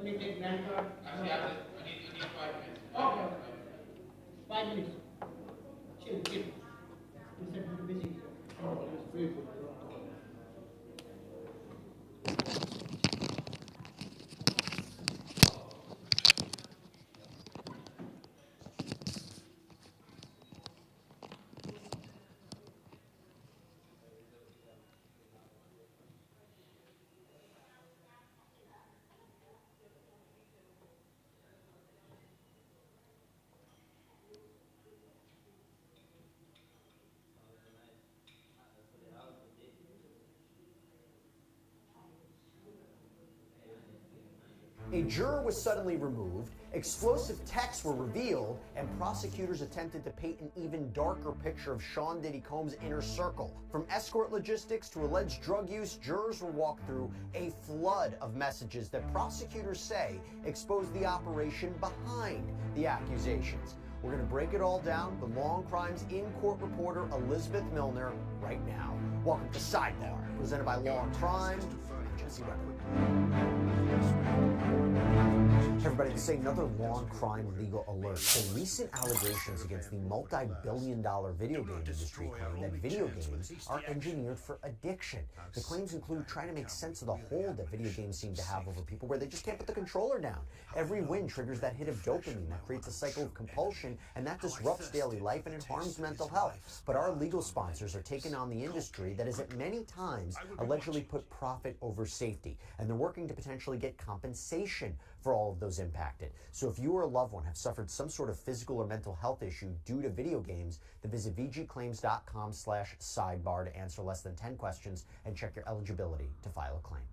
Only take grant card. Actually, I need 5 minutes. Okay. 5 minutes. Chill, chill. You said you're busy. A juror was suddenly removed, explosive texts were revealed, and prosecutors attempted to paint an even darker picture of Sean Diddy Combs' inner circle. From escort logistics to alleged drug use, jurors were walked through a flood of messages that prosecutors say exposed the operation behind the accusations. We're going to break it all down. The Long Crimes in Court reporter Elizabeth Milner right now. Welcome to Sidebar, presented by Long Crime. I'm Jesse Weber. Everybody, this is another Long Crime legal alert. The recent allegations against the multi-billion-dollar video game industry claim that video games are engineered for addiction. The claims include trying to make sense of the hold that video games seem to have over people, where they just can't put the controller down. Every win triggers that hit of dopamine that creates a cycle of compulsion, and that disrupts daily life and it harms mental health. But our legal sponsors are taking on the industry that has at many times allegedly put profit over safety, and they're working to potentially get compensation for all of those impacted. So if you or a loved one have suffered some sort of physical or mental health issue due to video games, then visit vgclaims.com/sidebar to answer less than 10 questions and check your eligibility to file a claim.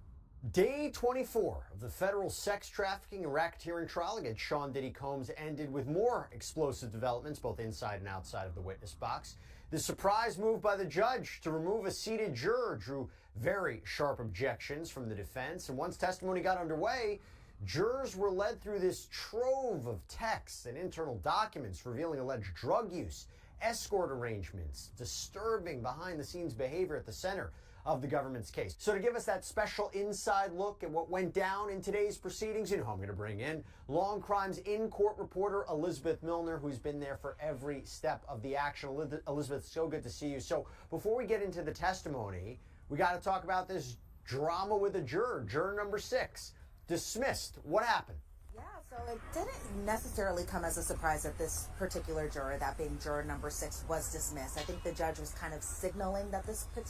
Day 24 of the federal sex trafficking and racketeering trial against Sean Diddy Combs ended with more explosive developments both inside and outside of the witness box. The surprise move by the judge to remove a seated juror drew very sharp objections from the defense, and once testimony got underway, jurors were led through this trove of texts and internal documents revealing alleged drug use, escort arrangements, disturbing behind-the-scenes behavior at the center of the government's case. So to give us that special inside look at what went down in today's proceedings, you know who I'm going to bring in, Long Crimes in Court reporter Elizabeth Milner, who's been there for every step of the action. Elizabeth, so good to see you. So before we get into the testimony, we got to talk about this drama with a juror, juror number 6. Dismissed. What happened? Yeah, so it didn't necessarily come as a surprise that this particular juror, that being juror number 6, was dismissed. I think the judge was kind of signaling that this but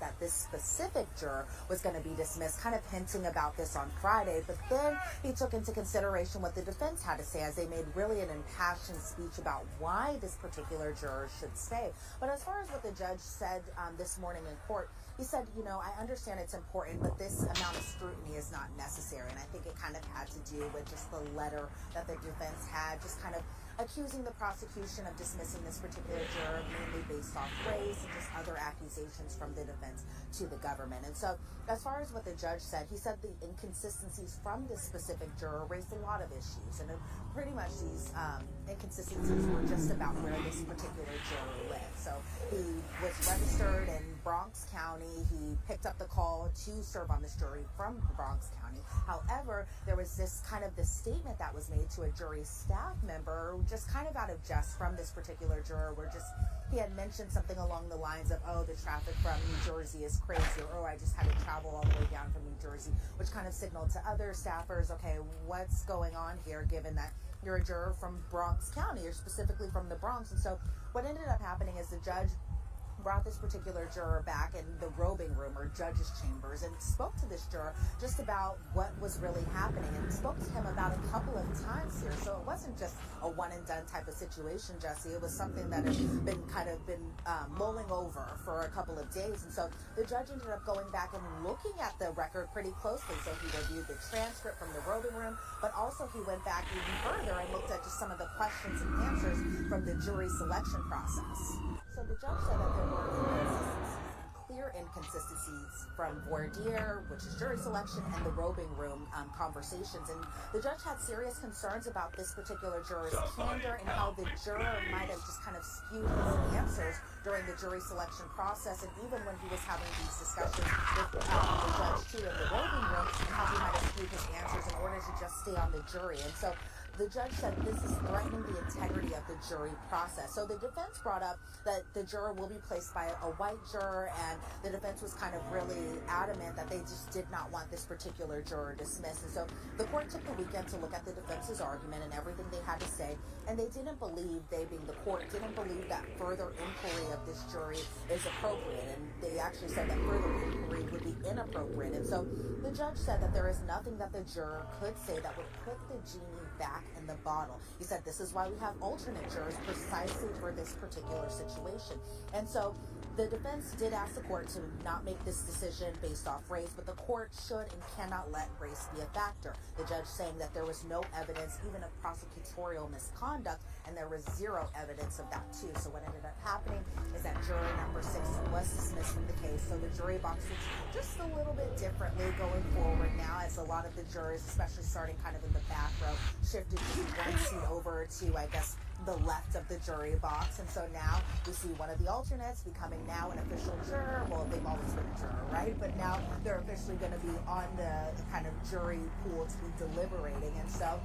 that this specific juror was going to be dismissed, kind of hinting about this on Friday. But then he took into consideration what the defense had to say, as they made really an impassioned speech about why this particular juror should stay. But as far as what the judge said this morning in court, he said, you know, I understand it's important, but this amount of scrutiny is not necessary. And I think it kind of had to do with just the letter that the defense had, just kind of accusing the prosecution of dismissing this particular juror mainly based off race and just other accusations from the defense to the government. And so as far as what the judge said, he said the inconsistencies from this specific juror raised a lot of issues. And pretty much these inconsistencies were just about where this particular juror lived. So he was registered in Bronx County. He picked up the call to serve on this jury from Bronx County. However, there was this statement that was made to a jury staff member, just kind of out of jest from this particular juror, where he had mentioned something along the lines of, oh, the traffic from New Jersey is crazy, or oh, I just had to travel all the way down from New Jersey, which kind of signaled to other staffers, okay, what's going on here, given that you're a juror from Bronx County, or specifically from the Bronx. And so what ended up happening is the judge brought this particular juror back in the robing room, or judge's chambers, and spoke to this juror just about what was really happening, and spoke to him about a couple of times here. So it wasn't just a one and done type of situation, Jesse. It was something that had been mulling over for a couple of days. And so the judge ended up going back and looking at the record pretty closely. So he reviewed the transcript from the robing room, but also he went back even further and looked at just some of the questions and answers from the jury selection process. So the judge said that there were clear inconsistencies from voir dire, which is jury selection, and the robing room conversations. And the judge had serious concerns about this particular juror's candor and how the juror might have just kind of skewed his answers during the jury selection process, and even when he was having these discussions with the judge too in the robing room, and how he might have skewed his answers and wanted to just stay on the jury. And so the judge said this is threatening the integrity of the jury process. So the defense brought up that the juror will be placed by a white juror, and the defense was kind of really adamant that they just did not want this particular juror dismissed. And so the court took the weekend to look at the defense's argument and everything they had to say, and they didn't believe, they being the court, didn't believe that further inquiry of this jury is appropriate, and they actually said that further inquiry would be inappropriate. And so the judge said that there is nothing that the juror could say that would put the genie back in the bottle. He said this is why we have alternate jurors precisely for this particular situation. And so the defense did ask the court to not make this decision based off race, but the court should and cannot let race be a factor. The judge saying that there was no evidence even of prosecutorial misconduct, and there was zero evidence of that too. So what ended up happening is that juror number 6 was dismissed from the case. So the jury box looks just a little bit differently going forward now, as a lot of the jurors, especially starting kind of in the back row, shifted one seat over to, I guess, the left of the jury box. And so now we see one of the alternates becoming now an official juror. Well, they've always been a juror, right? But now they're officially going to be on the kind of jury pool to be deliberating. And so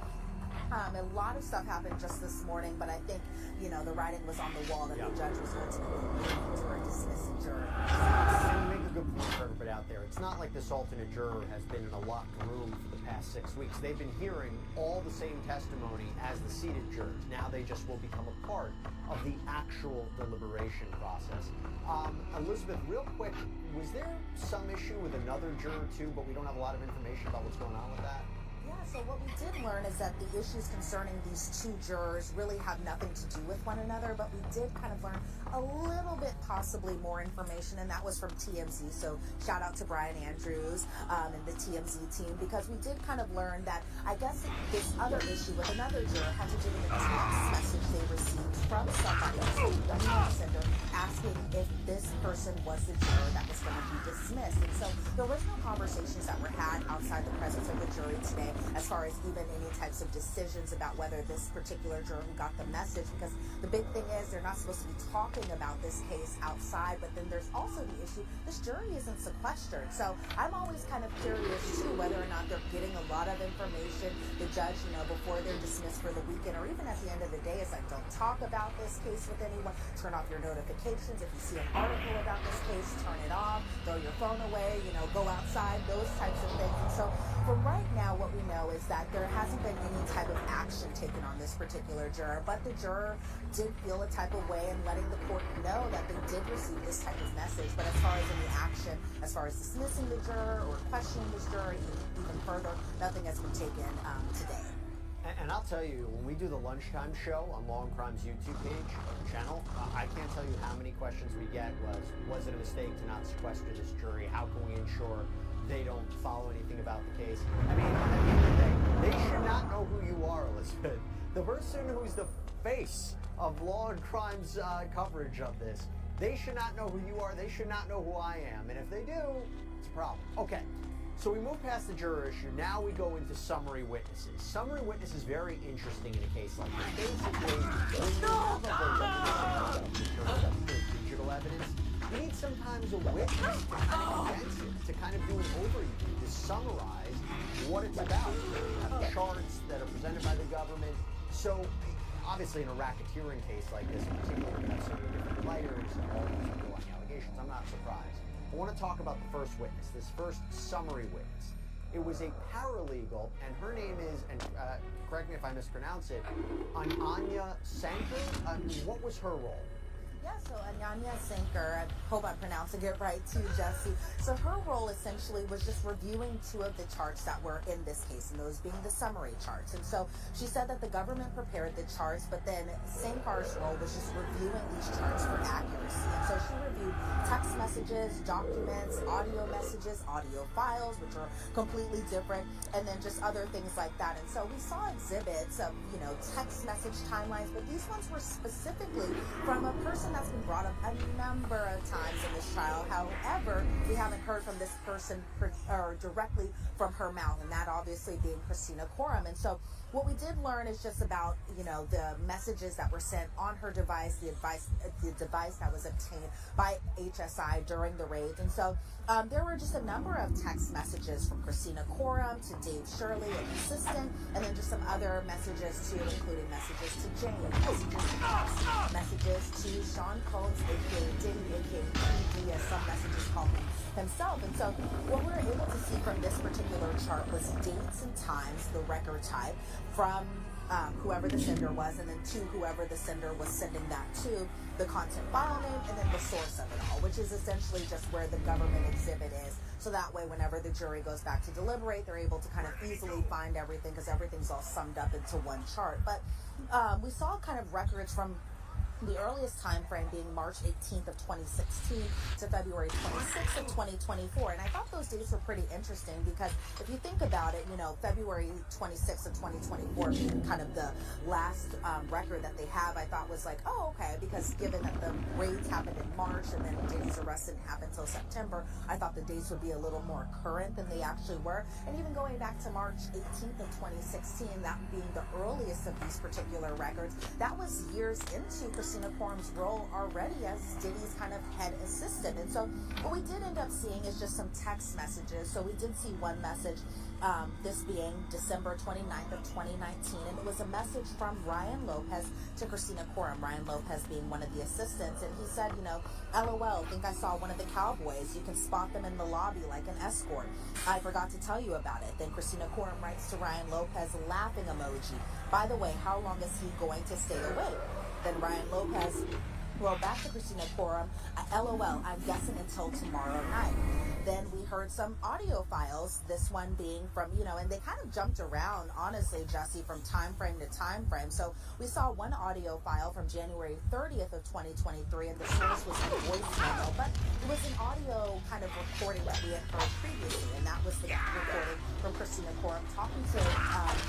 a lot of stuff happened just this morning, but I think, the writing was on the wall that the judge was ultimately leaning toward dismissing juror. And you make a good point for everybody out there. It's not like this alternate juror has been in a locked room for the past 6 weeks. They've been hearing all the same testimony as the seated jurors. Now they just will become a part of the actual deliberation process. Elizabeth, real quick, was there some issue with another juror too, but we don't have a lot of information about what's going on with that? Yeah, so what we did learn is that the issues concerning these two jurors really have nothing to do with one another, but we did kind of learn a little bit possibly more information, and that was from TMZ. So shout out to Brian Andrews and the TMZ team, because we did kind of learn that I guess this other issue with another juror had to do with a text message they received from somebody asking if this person was the juror that was going to be dismissed. And so there was no conversations that were had outside the presence of the jury today as far as even any types of decisions about whether this particular juror who got the message, because the big thing is they're not supposed to be talking about this case outside, but then there's also the issue, this jury isn't sequestered. So I'm always kind of curious too whether or not they're getting a lot of information. The judge, before they're dismissed for the weekend, or even at the end of the day, is like, don't talk about this case with anyone, turn off your notifications. If you see an article about this case, turn it off, throw your phone away, go outside, those types of things. And so from right now, what we know is that there hasn't been any type of action taken on this particular juror, but the juror did feel a type of way in letting the court know that they did receive this type of message. But as far as any action, as far as dismissing the juror or questioning this juror even further, nothing has been taken today. And I'll tell you, when we do the lunchtime show on Law and Crime's YouTube page, channel, I can't tell you how many questions we get was it a mistake to not sequester this jury? How can we ensure they don't follow anything about the case? I mean, at the end of the day, they should not know who you are, Elizabeth. The person who's the face of Law and Crime's coverage of this, they should not know who you are. They should not know who I am. And if they do, it's a problem. Okay. So we move past the juror issue. Now we go into summary witnesses. Summary witness is very interesting in a case like this. Basically, when you have a digital evidence, you need sometimes a witness to kind of condense it, to kind of do an overview, to summarize what it's about. You have charts that are presented by the government. So obviously in a racketeering case like this in particular, you have so many different players and all these underlying allegations. I'm not surprised. I want to talk about the first witness, this first summary witness. It was a paralegal, and her name is, and correct me if I mispronounce it, Ananya Sanker. What was her role? Yeah, so Ananya Sanker, I hope I'm pronouncing it right too, Jesse. So her role essentially was just reviewing two of the charts that were in this case, and those being the summary charts. And so she said that the government prepared the charts, but then Sankar's role was just reviewing these charts for accuracy. And so she reviewed text messages, documents, audio messages, audio files, which are completely different, and then just other things like that. And so we saw exhibits of, text message timelines, but these ones were specifically from a person that's been brought up a number of times in this trial. However, we haven't heard from this person or directly from her mouth, and that obviously being Christina Coram. And so what we did learn is just about, the messages that were sent on her device, the device that was obtained by HSI during the raids. And so There were just a number of text messages from Christina Coram to Dave Shirley, an assistant, and then just some other messages too, including messages to Jane, messages to Sean Combs, aka Diddy, aka PD, as some messages call him himself. And so what we were able to see from this particular chart was dates and times, the record type, from whoever the sender was, and then to whoever the sender was sending that to, the content file name, and then the source of it all, which is essentially just where the government exhibit is. So that way, whenever the jury goes back to deliberate, they're able to kind of easily find everything because everything's all summed up into one chart. But we saw kind of records from the earliest time frame being March 18th of 2016 to February 26th of 2024. And I thought those dates were pretty interesting because if you think about it, you know, February 26th of 2024 being kind of the last record that they have, I thought was like, oh, okay, because given that the raids happened in March and then Diddy's arrest didn't happen until September, I thought the dates would be a little more current than they actually were. And even going back to March 18th of 2016, that being the earliest of these particular records, that was years into Christina Corum's role already as Diddy's kind of head assistant. And so what we did end up seeing is just some text messages. So we did see one message, this being December 29th of 2019, and it was a message from Ryan Lopez to Christina Coram, Ryan Lopez being one of the assistants, and he said, you know, LOL, think I saw one of the cowboys. You can spot them in the lobby like an escort. I forgot to tell you about it. Then Christina Coram writes to Ryan Lopez, laughing emoji. By the way, how long is he going to stay away? Then Ryan Lopez wrote back to Christina Coram, LOL, I'm guessing until tomorrow night. Then we heard some audio files, this one being from, you know, and they kind of jumped around, honestly, Jesse, from time frame to time frame. So we saw one audio file from January 30th of 2023, and the source was a voice memo, but it was an audio kind of recording that we had heard previously, and that was the recording from Christina Coram talking to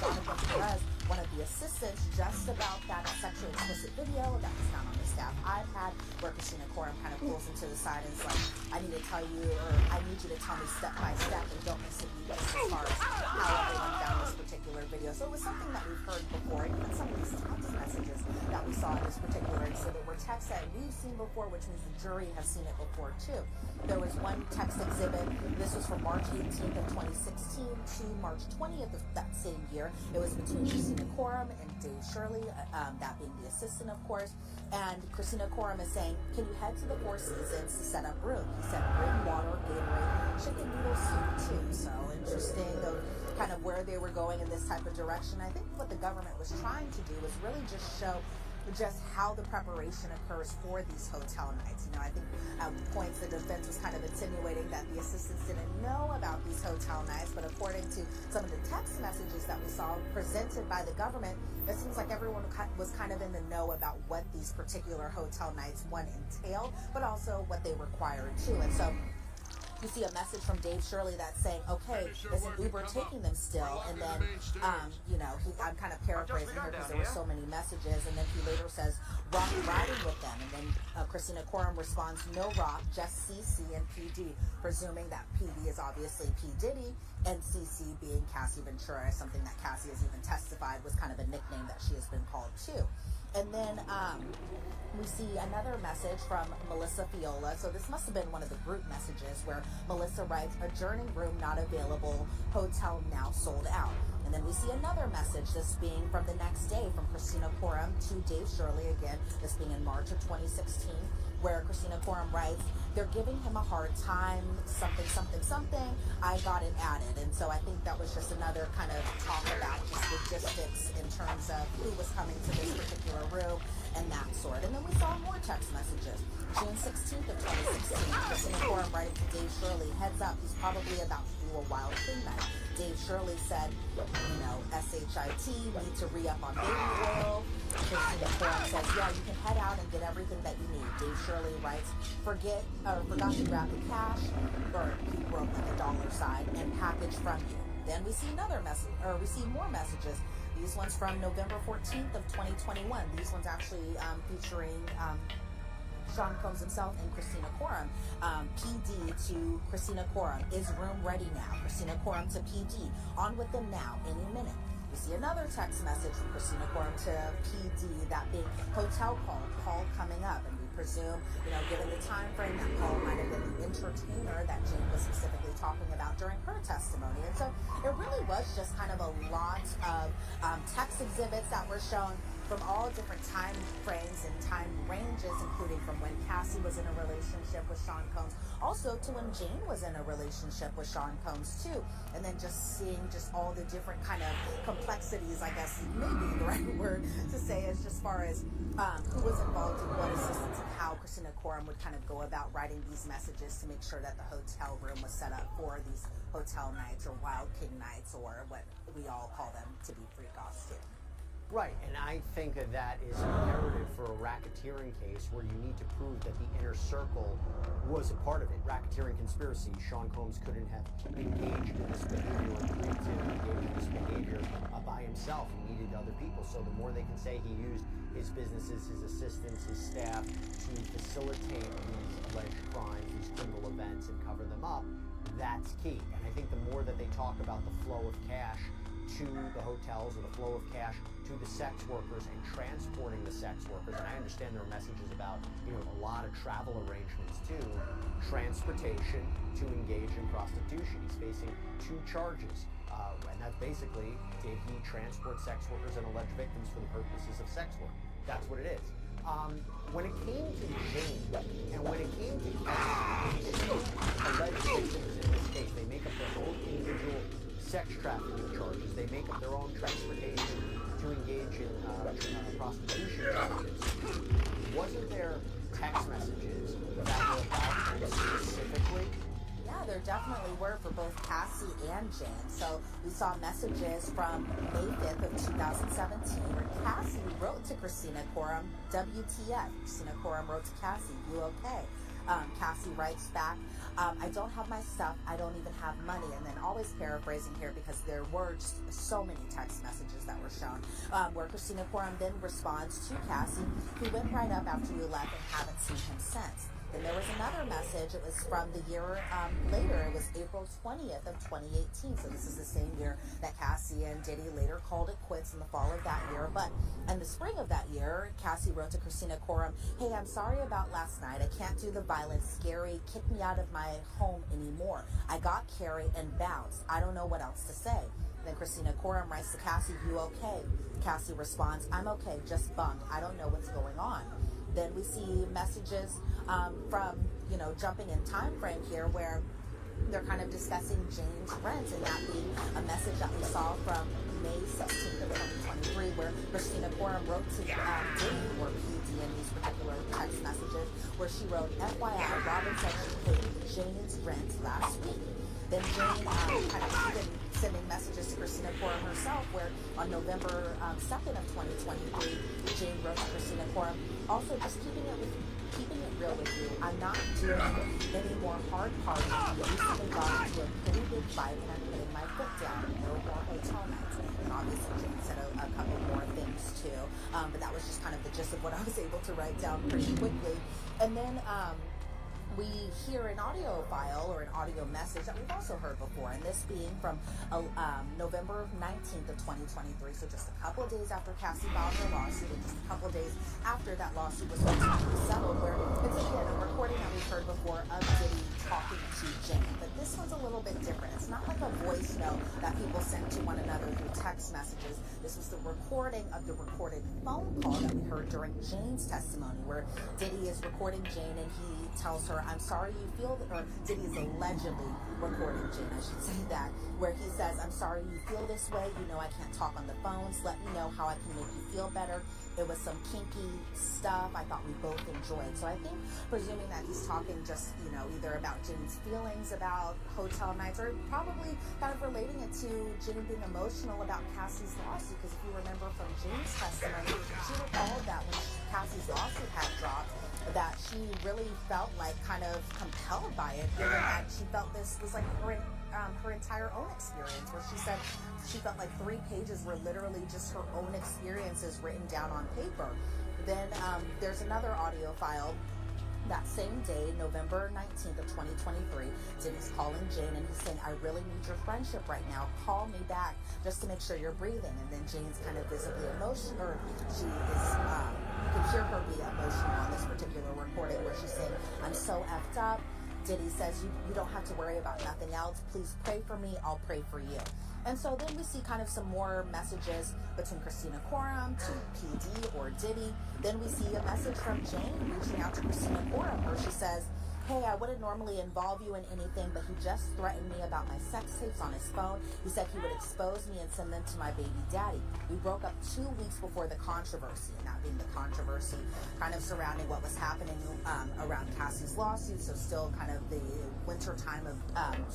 Jonathan Perez, one of the assistants, just about that sexually explicit video that was found on the staff iPad, where Christina Coram kind of pulls him to the side and is like, I need to tell you, or I need you to tell me step by step and don't miss a beat as far as how everyone found this particular video. So it was something that we've heard before, and even some of these text messages that we saw in this particular exhibit were texts that we've seen before, which means the jury has seen it before too. There was one text exhibit, this was from March 18th of 2016 to March 20th of that same year. It was between Christina Coram and Dave Shirley, that being the assistant, of course. And Christina Coram is saying, can you head to the Four Seasons to set up room? He said, bring water, Gatorade, chicken noodle soup too. So interesting of kind of where they were going in this type of direction. I think what the government was trying to do was really just show just how the preparation occurs for these hotel nights. You know, I think at points the defense was kind of insinuating that the assistants didn't know about these hotel nights, but according to some of the text messages that we saw presented by the government, it seems like everyone was kind of in the know about what these particular hotel nights, one, entail, but also what they required too. And so you see a message from Dave Shirley that's saying, okay, is an Uber taking them still? And then, you know, I'm kind of paraphrasing here because there were so many messages. And then he later says, Rock riding with them. And then Christina Coram responds, no Rock, just CC and PD, presuming that PD is obviously P. Diddy, and CC being Cassie Ventura, something that Cassie has even testified was kind of a nickname that she has been called too. And then we see another message from Melissa Fiola. So this must have been one of the group messages where Melissa writes, adjourning room not available, hotel now sold out. And then we see another message, this being from the next day from Christina Coram to Dave Shirley again, this being in March of 2016, where Christina Coram writes, they're giving him a hard time, something, something, something, I got it added. And so I think that was just another kind of talk about just logistics in terms of who was coming to this particular room and that sort. And then we saw more text messages. June 16th of 2016, Christina Coram writing to Dave Shirley, heads up, he's probably about to do a wild thing night. Dave Shirley said, you know, SHIT, need to re-up on baby oil. Christina Coram says, yeah, you can head out and get everything that you need. Dave Shirley writes, forgot to grab the cash, or he wrote like a $sign, and package from you. Then we see another message, or we see more messages. These ones from November 14th of 2021. These ones actually featuring Sean Combs himself and Christina Coram. PD to Christina Coram, is room ready now? Christina Coram to PD, on with them now, any minute. We see another text message from Christina Coram to PD, that being hotel call coming up. And we presume, given the time frame, that Paul might have been the entertainer that Jane was specifically talking about during her testimony. And so it really was just kind of a lot of text exhibits that were shown from all different time frames and time ranges, including from when Cassie was in a relationship with Sean Combs, also to when Jane was in a relationship with Sean Combs too, and then just seeing just all the different kind of complexities, I guess maybe the right word to say, is just far as who was involved in what assistance and how Christina Coram would kind of go about writing these messages to make sure that the hotel room was set up for these hotel nights or Wild King nights, or what we all call them to be freak-offs too. Right, and I think that is imperative for a racketeering case where you need to prove that the inner circle was a part of it. Racketeering conspiracy, Sean Combs couldn't have engaged in this behavior or agreed to engage in this behavior by himself. He needed other people, so the more they can say he used his businesses, his assistants, his staff to facilitate these alleged crimes, these criminal events, and cover them up, that's key. And I think the more that they talk about the flow of cash to the hotels, or the flow of cash to the sex workers and transporting the sex workers, and I understand there are messages about a lot of travel arrangements too, transportation to engage in prostitution. He's facing 2 charges, and that's basically, did he transport sex workers and alleged victims for the purposes of sex work? That's what it is. When it came to Jane, and when it came to Cassie, alleged victims in this case, they make up their own individual sex trafficking charges. They make up their own transportation to engage in prostitution charges. Wasn't there text messages that were about them specifically? Yeah, there definitely were for both Cassie and Jane. So we saw messages from May 5th of 2017 where Cassie wrote to Christina Coram, WTF. Christina Coram wrote to Cassie, you okay? Cassie writes back, I don't have my stuff, I don't even have money. And then, always paraphrasing here because there were just so many text messages that were shown, where Christina Coram then responds to Cassie, who went right up after you left and haven't seen him since. Then there was another message. It was from the year later. It was April 20th of 2018. So this is the same year that Cassie and Diddy later called it quits in the fall of that year. But in the spring of that year, Cassie wrote to Christina Coram, hey, I'm sorry about last night. I can't do the violence. Scary. Kick me out of my home anymore. I got carried and bounced. I don't know what else to say. Then Christina Coram writes to Cassie, you okay? Cassie responds, I'm okay, just bummed. I don't know what's going on. Then we see messages from, jumping in time frame here where they're kind of discussing Jane's rent, and that being a message that we saw from May 16th of 2023 where Christina Coram wrote to Diddy, or PD in these particular text messages, where she wrote, FYI, Robin said she paid Jane's rent last week. Then Jane kind of even sending messages to Christina Coram herself, where on November 2nd of 2023, Jane wrote to Christina Coram, also just keeping it real with you. I'm not doing any more hard parties. We recently got into a pretty big fight, and I'm putting my foot down. No more hotel nights. And obviously Jane said a couple more things too, but that was just kind of the gist of what I was able to write down pretty quickly. And then we hear an audio file or an audio message that we've also heard before, and this being from November 19th of 2023, so just a couple of days after Cassie filed her lawsuit, and just a couple of days after that lawsuit was ultimately settled, where it's again a recording that we've heard before of Diddy talking to Jane, but this one's a little bit different. It's not like a voice note that people sent to one another through text messages. This was the recording of the recorded phone call that we heard during Jane's testimony, where Diddy is recording Jane and he tells her, I'm sorry you feel that, or Diddy is allegedly recording Jane, I should say that, where he says, I'm sorry you feel this way, I can't talk on the phones, let me know how I can make you feel better. It was some kinky stuff I thought we both enjoyed. So I think, presuming that he's talking just, either about Jane's feelings about hotel nights, or probably kind of relating it to Jane being emotional about Cassie's lawsuit, because if you remember from Jane's testimony, she recalled that when Cassie's lawsuit had dropped, that she really felt like kind of compelled by it, given that she felt this was like her entire own experience, where she said she felt like 3 pages were literally just her own experiences written down on paper. Then there's another audio file That same day, November 19th of 2023, Diddy's calling Jane and he's saying, I really need your friendship right now. Call me back just to make sure you're breathing. And then Jane's kind of visibly emotional, or she is, you can hear her be emotional on this particular recording where she's saying, I'm so effed up. Diddy says, you don't have to worry about nothing else. Please pray for me. I'll pray for you. And so then we see kind of some more messages between Christina Koram to PD or Diddy. Then we see a message from Jane reaching out to Christina Koram where she says, hey, I wouldn't normally involve you in anything, but he just threatened me about my sex tapes on his phone. He said he would expose me and send them to my baby daddy. We broke up 2 weeks before the controversy, and that being the controversy kind of surrounding what was happening around Cassie's lawsuit, so still kind of the winter time of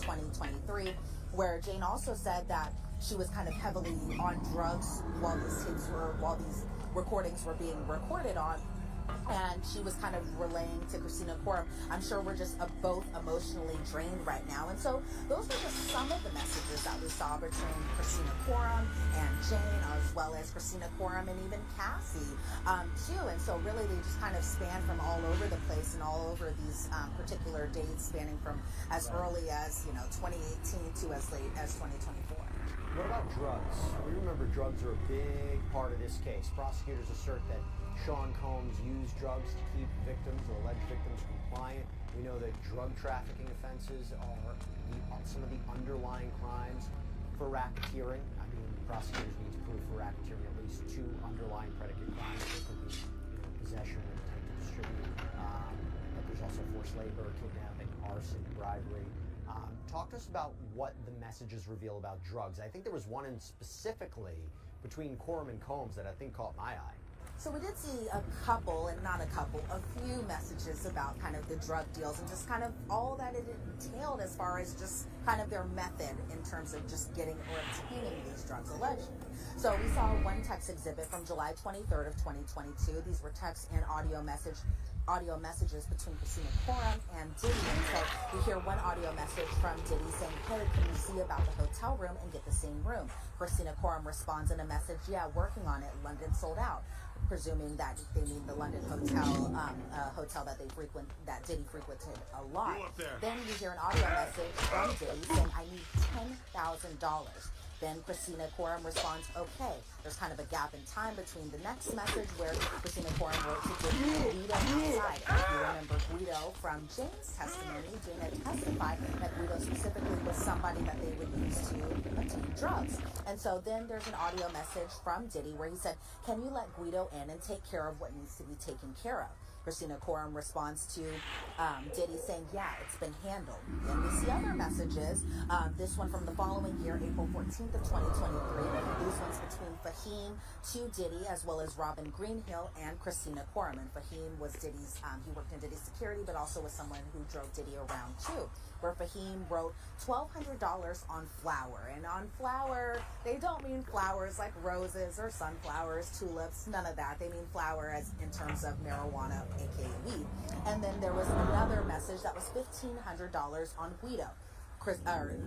2023, where Jane also said that she was kind of heavily on drugs while these recordings were being recorded on. And she was kind of relaying to Christina Koram, I'm sure we're just both emotionally drained right now. And so those were just some of the messages that we saw between Christina Koram and Jane, as well as Christina Koram and even Cassie, too. And so really they just kind of span from all over the place and all over these particular dates, spanning from as early as, 2018 to as late as 2024. What about drugs? We remember drugs are a big part of this case. Prosecutors assert that Sean Combs used drugs to keep victims or alleged victims compliant. We know that drug trafficking offenses are some of the underlying crimes for racketeering. I mean, prosecutors need to prove for racketeering at least 2 underlying predicate crimes. There could be possession with intent to distribute, but there's also forced labor, kidnapping, arson, bribery. Talk to us about what the messages reveal about drugs. I think there was one in specifically between Koram and Combs that I think caught my eye. So we did see a few messages about kind of the drug deals and just kind of all that it entailed as far as just kind of their method in terms of just getting or obtaining these drugs allegedly. So we saw one text exhibit from July 23rd of 2022. These were text and audio messages between Christina Koram and Diddy. And so we hear one audio message from Diddy saying, hey, can you see about the hotel room and get the same room? Christina Koram responds in a message, yeah, working on it. London sold out. Presuming that they mean the London hotel, hotel that Diddy frequented a lot. Then you hear an audio message from Diddy saying, I need $10,000. Then Christina Koram responds, okay. There's kind of a gap in time between the next message where Christina Koram wrote to Guido outside. And if you remember Guido from Jane's testimony, Jane had testified that Guido specifically was somebody that they would use to obtain drugs. And so then there's an audio message from Diddy where he said, can you let Guido in and take care of what needs to be taken care of? Christina Koram responds to Diddy saying, yeah, it's been handled. Then we see other messages. This one from the following year, April 14th of 2023. These ones between Fahim to Diddy, as well as Robin Greenhill and Christina Koram. And Fahim was Diddy's, he worked in Diddy's security, but also was someone who drove Diddy around too. Where Fahim wrote $1,200 on flour. And on flour, they don't mean flowers like roses or sunflowers, tulips, none of that. They mean flour as in terms of marijuana, aka weed. And then there was another message that was $1,500 on Guido.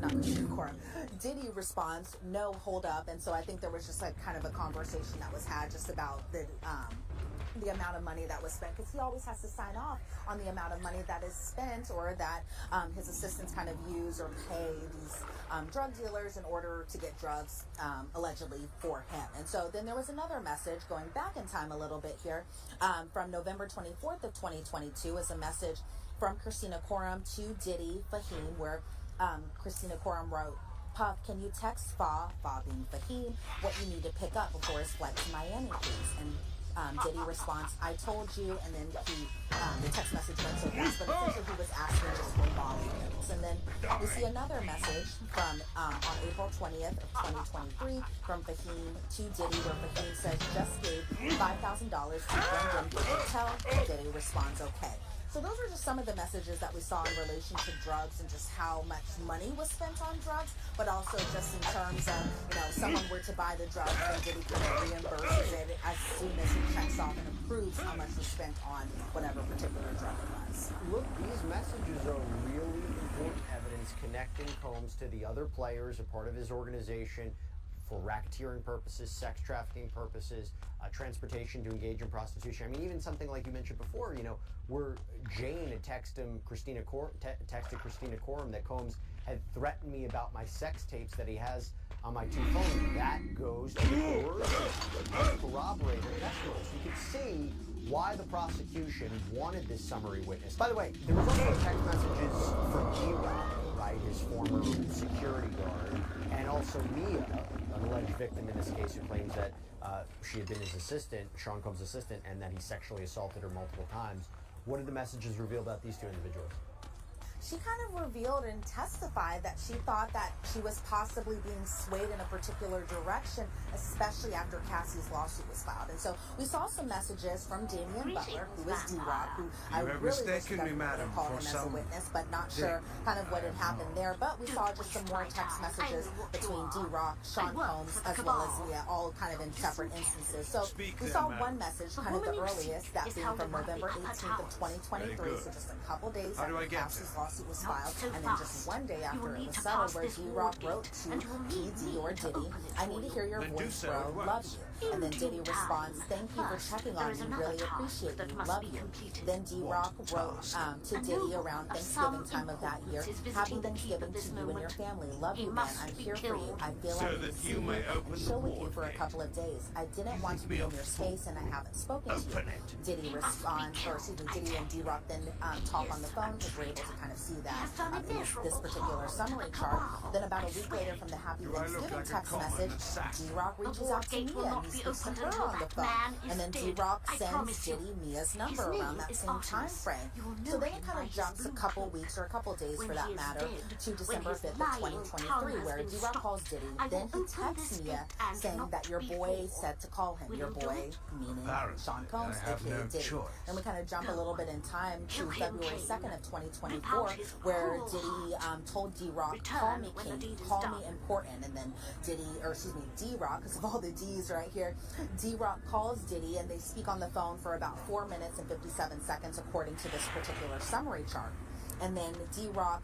Not Christina Koram. Diddy responds, no, hold up. And so I think there was just like kind of a conversation that was had just about the amount of money that was spent, because he always has to sign off on the amount of money that is spent or that his assistants kind of use or pay these drug dealers in order to get drugs allegedly for him. And so then there was another message going back in time a little bit here from November 24th of 2022 is a message from Christina Koram to Diddy Fahim where Christina Koram wrote, Puff, can you text Fa being Fahim, what you need to pick up before his flight to Miami, please? And Diddy responds, I told you, and then the text message went so fast, but essentially he was asking just for Molly pills. And then we see another message from on April 20th of 2023 from Fahim to Diddy, where Fahim says, just gave $5,000 to Brendan for hotel. Diddy responds, okay. So those are just some of the messages that we saw in relation to drugs and just how much money was spent on drugs, but also just in terms of, someone were to buy the drugs and Diddy kind of reimburses it as soon as he checks off and approves how much was spent on whatever particular drug it was. Look, these messages are really important evidence connecting Combs to the other players, a part of his organization, for racketeering purposes, sex trafficking purposes, transportation to engage in prostitution. I mean, even something like you mentioned before, you know, where Jane had texted Christina Coram that Combs had threatened me about my sex tapes that he has on my two phones. That goes to corroborate her testimony. So you can see why the prosecution wanted this summary witness. By the way, there was also text messages from D-Rock, right, his former security guard, and also Mia, an alleged victim in this case, who claims that she had been his assistant, Sean Combs' assistant, and that he sexually assaulted her multiple times. What did the messages reveal about these two individuals? She kind of revealed and testified that she thought that she was possibly being swayed in a particular direction, especially after Cassie's lawsuit was filed. And so we saw some messages from Damian Butler, who is D-Rock, who I really wish that we would have called him as a witness, but not sure kind of what had happened there. But we saw just some more text messages between D-Rock, Sean Combs, as well as Mia, all kind of in separate instances. So we saw one message, kind of the earliest, that being from November 18th of 2023, so just a couple days after Cassie's lawsuit was filed, and then just one day after it was settled, where D-Rock wrote to PD or Diddy, "I need to hear your voice, bro, love you." And then Diddy responds, "Thank you for checking on me, really appreciate you, love you." Then D-Rock wrote to Diddy around Thanksgiving time of that year, "Happy Thanksgiving to you and your family, love you, man, I'm here for you, I feel I need to see you and chill with you for a couple of days. I didn't want to be in your space and I haven't spoken to you." Diddy responds, or excuse me, Diddy and D-Rock then talk on the phone, because we're able to kind of see that in this particular summary chart. Then about a week later, from the Happy Thanksgiving text message, D-Rock reaches out to Mia and he speaks to her on the phone. And then D-Rock sends Diddy Mia's number around that same time frame. So then it kind of jumps a couple weeks, or a couple days for that matter, to December 5th of 2023, where D-Rock calls Diddy. Then he texts Mia saying that your boy said to call him. Your boy, meaning Sean Combs, aka Diddy. And we kind of jump a little bit in time to February 2nd of 2024, where Diddy told D-Rock, "Call me King, call me important." And then D-Rock, because of all the D's right here, D-Rock calls Diddy and they speak on the phone for about 4 minutes and 57 seconds according to this particular summary chart. And then D-Rock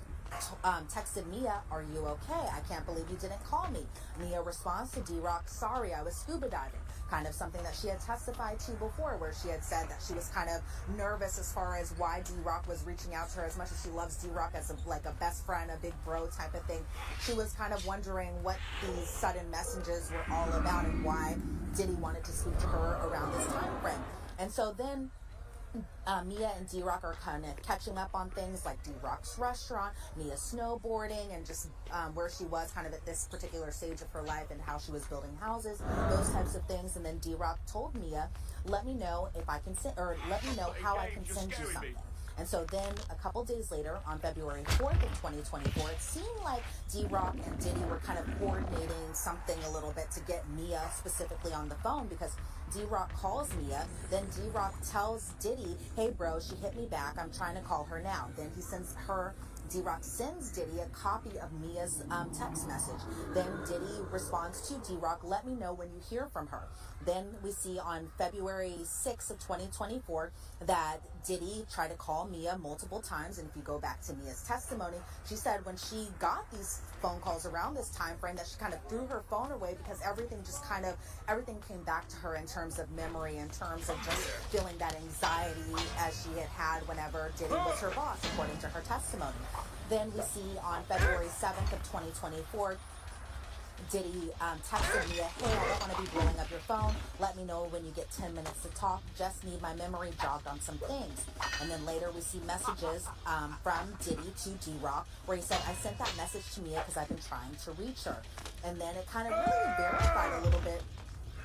texted Mia, "Are you okay? I can't believe you didn't call me." Mia responds to D-Rock, "Sorry, I was scuba diving." Kind of something that she had testified to before, where she had said that she was kind of nervous as far as why D-Rock was reaching out to her. As much as she loves D-Rock as like a best friend, a big bro type of thing, she was kind of wondering what these sudden messages were all about and why Diddy wanted to speak to her around this time frame. And so then Mia and D-Rock are kind of catching up on things like D-Rock's restaurant, Mia snowboarding, and just where she was kind of at this particular stage of her life and how she was building houses, those types of things. And then D-Rock told Mia, "Let me know if I can send, or let me know how I can send you something." And so then a couple days later, on February 4th of 2024, it seemed like D-Rock and Diddy were kind of coordinating something a little bit to get Mia specifically on the phone, because D-Rock calls Mia, then D-Rock tells Diddy, "Hey bro, she hit me back, I'm trying to call her now." Then D-Rock sends Diddy a copy of Mia's text message. Then Diddy responds to D-Rock, "Let me know when you hear from her." Then we see on February 6th of 2024 that Diddy tried to call Mia multiple times. And if you go back to Mia's testimony, she said when she got these phone calls around this time frame that she kind of threw her phone away, because everything came back to her in terms of memory, in terms of just feeling that anxiety as she had whenever Diddy was her boss, according to her testimony. Then we see on February 7th of 2024, Diddy texted Mia, "Hey, I don't want to be blowing up your phone. Let me know when you get 10 minutes to talk. Just need my memory jogged on some things." And then later we see messages from Diddy to D-Rock, where he said, "I sent that message to Mia because I've been trying to reach her." And then it kind of really verified a little bit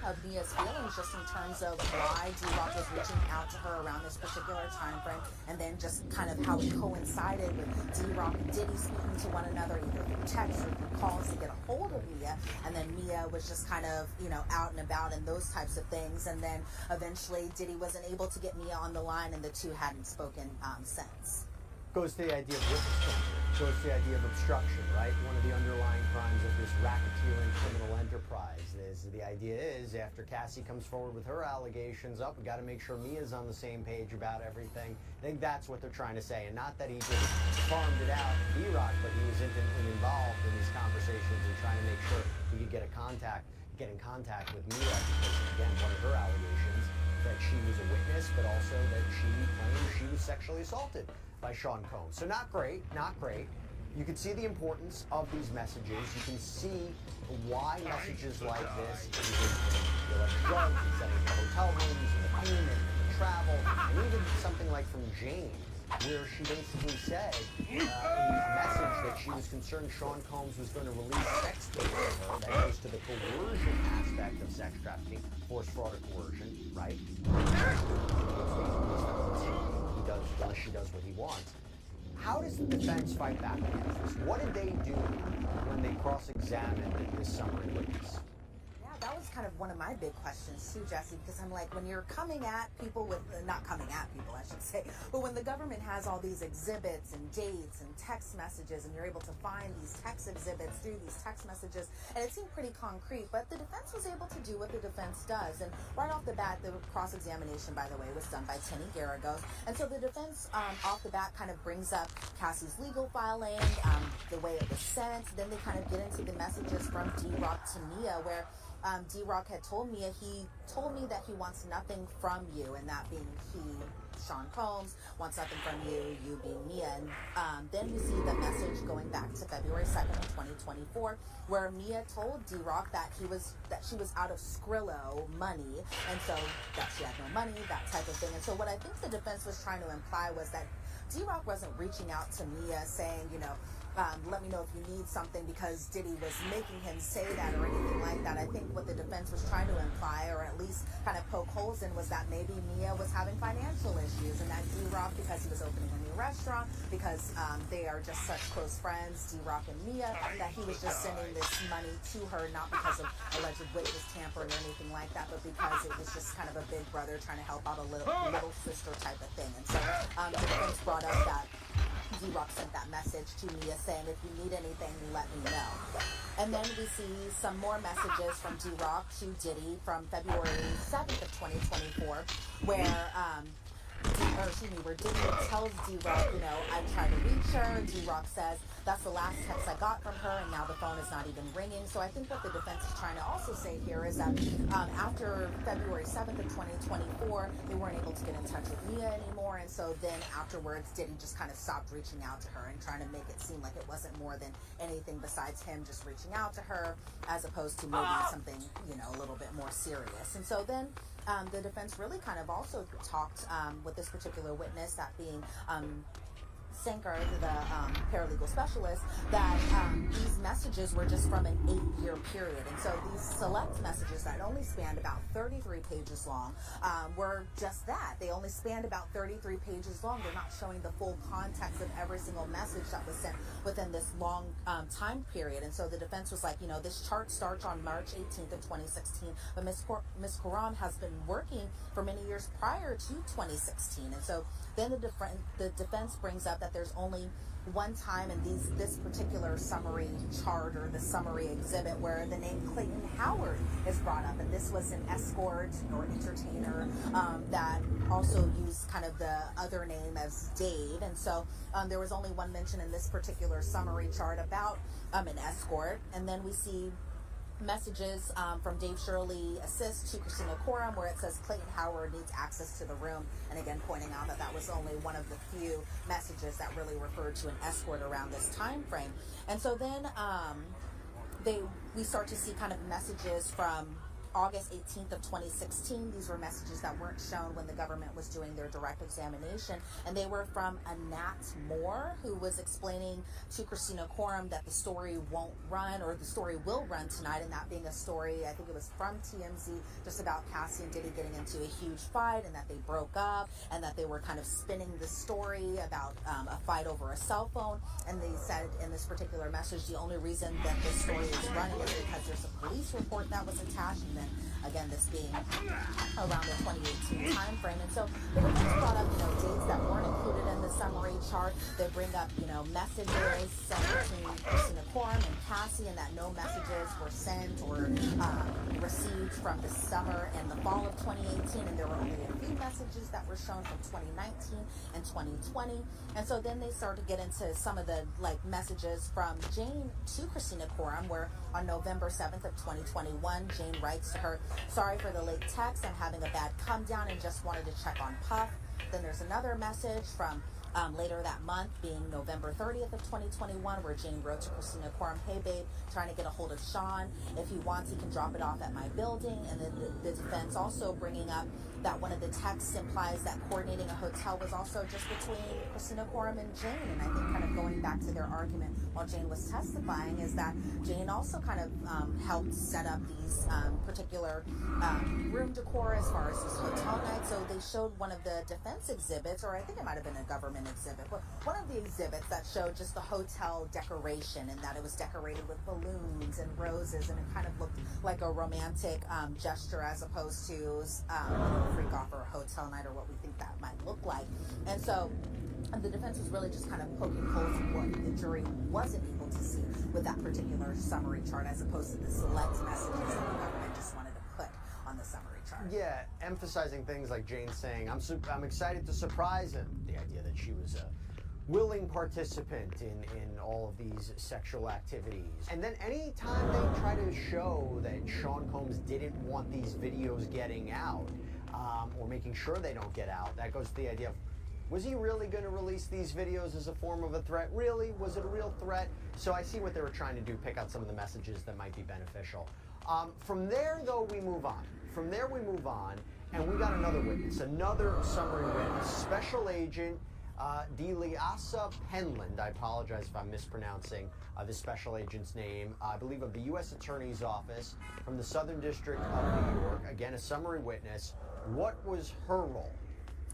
of Mia's feelings, just in terms of why D-Rock was reaching out to her around this particular time frame, and then just kind of how it coincided with D-Rock and Diddy speaking to one another either through text or through calls to get a hold of Mia, and then Mia was just kind of, out and about and those types of things. And then eventually Diddy wasn't able to get Mia on the line, and the two hadn't spoken since. Goes to the idea of witness tampering, goes to the idea of obstruction, right? One of the underlying crimes of this racketeering criminal enterprise is the idea is after Cassie comes forward with her allegations we got to make sure Mia's on the same page about everything. I think that's what they're trying to say, and not that he just farmed it out to D-Rock, but he was intimately involved in these conversations and trying to make sure he could get in contact with Mia, because again, one of her allegations that she was a witness, but also that she claimed she was sexually assaulted by Sean Combs. So not great, not great. You can see the importance of these messages. You can see why messages like this, the drugs, and setting up hotel rooms, and the payment, and the travel, and even something like from Jane, where she basically said in a message that she was concerned Sean Combs was going to release sex tapes of her. That goes to the coercion aspect of sex trafficking, forced fraud or coercion, right? He does, unless she does what he wants. How does the defense fight back against this? What did they do when they cross-examined this summary witness? Yeah, that was kind of one of my big questions too, Jesse, because I'm like, when you're coming at people with, not coming at people, I should say, but when the government has all these exhibits and dates and text messages, and you're able to find these text exhibits through these text messages, and it seemed pretty concrete, but the defense was able to do what the defense does. And right off the bat, the cross-examination, by the way, was done by Tenny Garagos. And so the defense off the bat kind of brings up Cassie's legal filing, the way it was sent. Then they kind of get into the messages from D-Rock to Mia, where D-Rock had told Mia, he told me that he wants nothing from you, and that being he, Sean Combs, wants nothing from you, you being Mia. And then we see the message going back to February 2nd of 2024, where Mia told D-Rock that she was out of Skrilla money, and so that she had no money, that type of thing. And so what I think the defense was trying to imply was that D-Rock wasn't reaching out to Mia saying, let me know if you need something because Diddy was making him say that or anything like that. I think what the defense was trying to imply, or at least kind of poke holes in, was that maybe Mia was having financial issues, and that D-Rock, because he was opening a new restaurant, because they are just such close friends, D-Rock and Mia, that he was just sending this money to her, not because of alleged witness tampering or anything like that, but because it was just kind of a big brother trying to help out a little sister type of thing. And so the defense brought up that D-Rock sent that message to Mia saying, if you need anything, let me know. And then we see some more messages from D-Rock to Diddy from February 7th of 2024, where where Diddy tells D-Rock, I tried to reach her. D-Rock says, that's the last text I got from her, and now the phone is not even ringing. So I think what the defense is trying to also say here is that after February 7th of 2024, they weren't able to get in touch with Mia anymore. And so then afterwards, Diddy just kind of stopped reaching out to her and trying to make it seem like it wasn't more than anything besides him just reaching out to her, as opposed to maybe something, a little bit more serious. And so then the defense really kind of also talked with this particular witness, that being Sankar, the paralegal specialist, that these messages were just from an 8-year period. And so these select messages that only spanned about 33 pages long were just that. They only spanned about 33 pages long. They're not showing the full context of every single message that was sent within this long time period. And so the defense was like, this chart starts on March 18th of 2016, but Ms. Karam has been working for many years prior to 2016. And so then the defense brings up that there's only one time in this particular summary chart, or the summary exhibit, where the name Clayton Howard is brought up, and this was an escort or entertainer that also used kind of the other name as Dave. And so there was only one mention in this particular summary chart about an escort. And then we see messages from Dave Shirley Assist to Christina Coram, where it says Clayton Howard needs access to the room, and again pointing out that that was only one of the few messages that really referred to an escort around this time frame. And so then we start to see kind of messages from August 18th of 2016. These were messages that weren't shown when the government was doing their direct examination, and they were from Anat Moore, who was explaining to Christina Coram that the story won't run, or the story will run tonight, and that being a story, I think it was from TMZ, just about Cassie and Diddy getting into a huge fight, and that they broke up, and that they were kind of spinning the story about a fight over a cell phone. And they said in this particular message, the only reason that this story is running is because there's a police report that was attached, and then again, this being around the 2018 time frame. And so the defense brought up, dates that weren't included in the summary chart. They bring up, messages sent between Christina Coram and Cassie, and that no messages were sent or received from the summer and the fall of 2018, and there were only a few messages that were shown from 2019 and 2020. And so then they started to get into some of the messages from Jane to Christina Coram, where on November 7th of 2021, Jane writes to her, "Sorry for the late text. I'm having a bad come down and just wanted to check on Puff." Then there's another message from later that month, being November 30th of 2021, where Jane wrote to Christina Coram, "Hey babe, trying to get a hold of Sean. If he wants, he can drop it off at my building." And then the defense also bringing up that one of the texts implies that coordinating a hotel was also just between Christina Coram and Jane. And I think kind of going back to their argument while Jane was testifying is that Jane also kind of helped set up these particular room decor as far as this hotel night. So they showed one of the defense exhibits, or I think it might have been a government exhibit, but one of the exhibits that showed just the hotel decoration, and that it was decorated with balloons and roses, and it kind of looked like a romantic gesture as opposed to freak off or a hotel night, or what we think that might look like. And so the defense was really just kind of poking holes in what the jury wasn't able to see with that particular summary chart, as opposed to the select messages that the government just wanted to put on the summary chart. Yeah, emphasizing things like Jane saying, I'm excited to surprise him. The idea that she was a willing participant in all of these sexual activities. And then any time they try to show that Sean Combs didn't want these videos getting out, or making sure they don't get out, that goes to the idea of, was he really going to release these videos as a form of a threat? Really? Was it a real threat? So I see what they were trying to do, pick out some of the messages that might be beneficial. From there, though, we move on. And we got another witness, another summary witness, Special Agent Deliasa Penland. I apologize if I'm mispronouncing this special agent's name. I believe of the U.S. Attorney's Office from the Southern District of New York. Again, a summary witness. What was her role?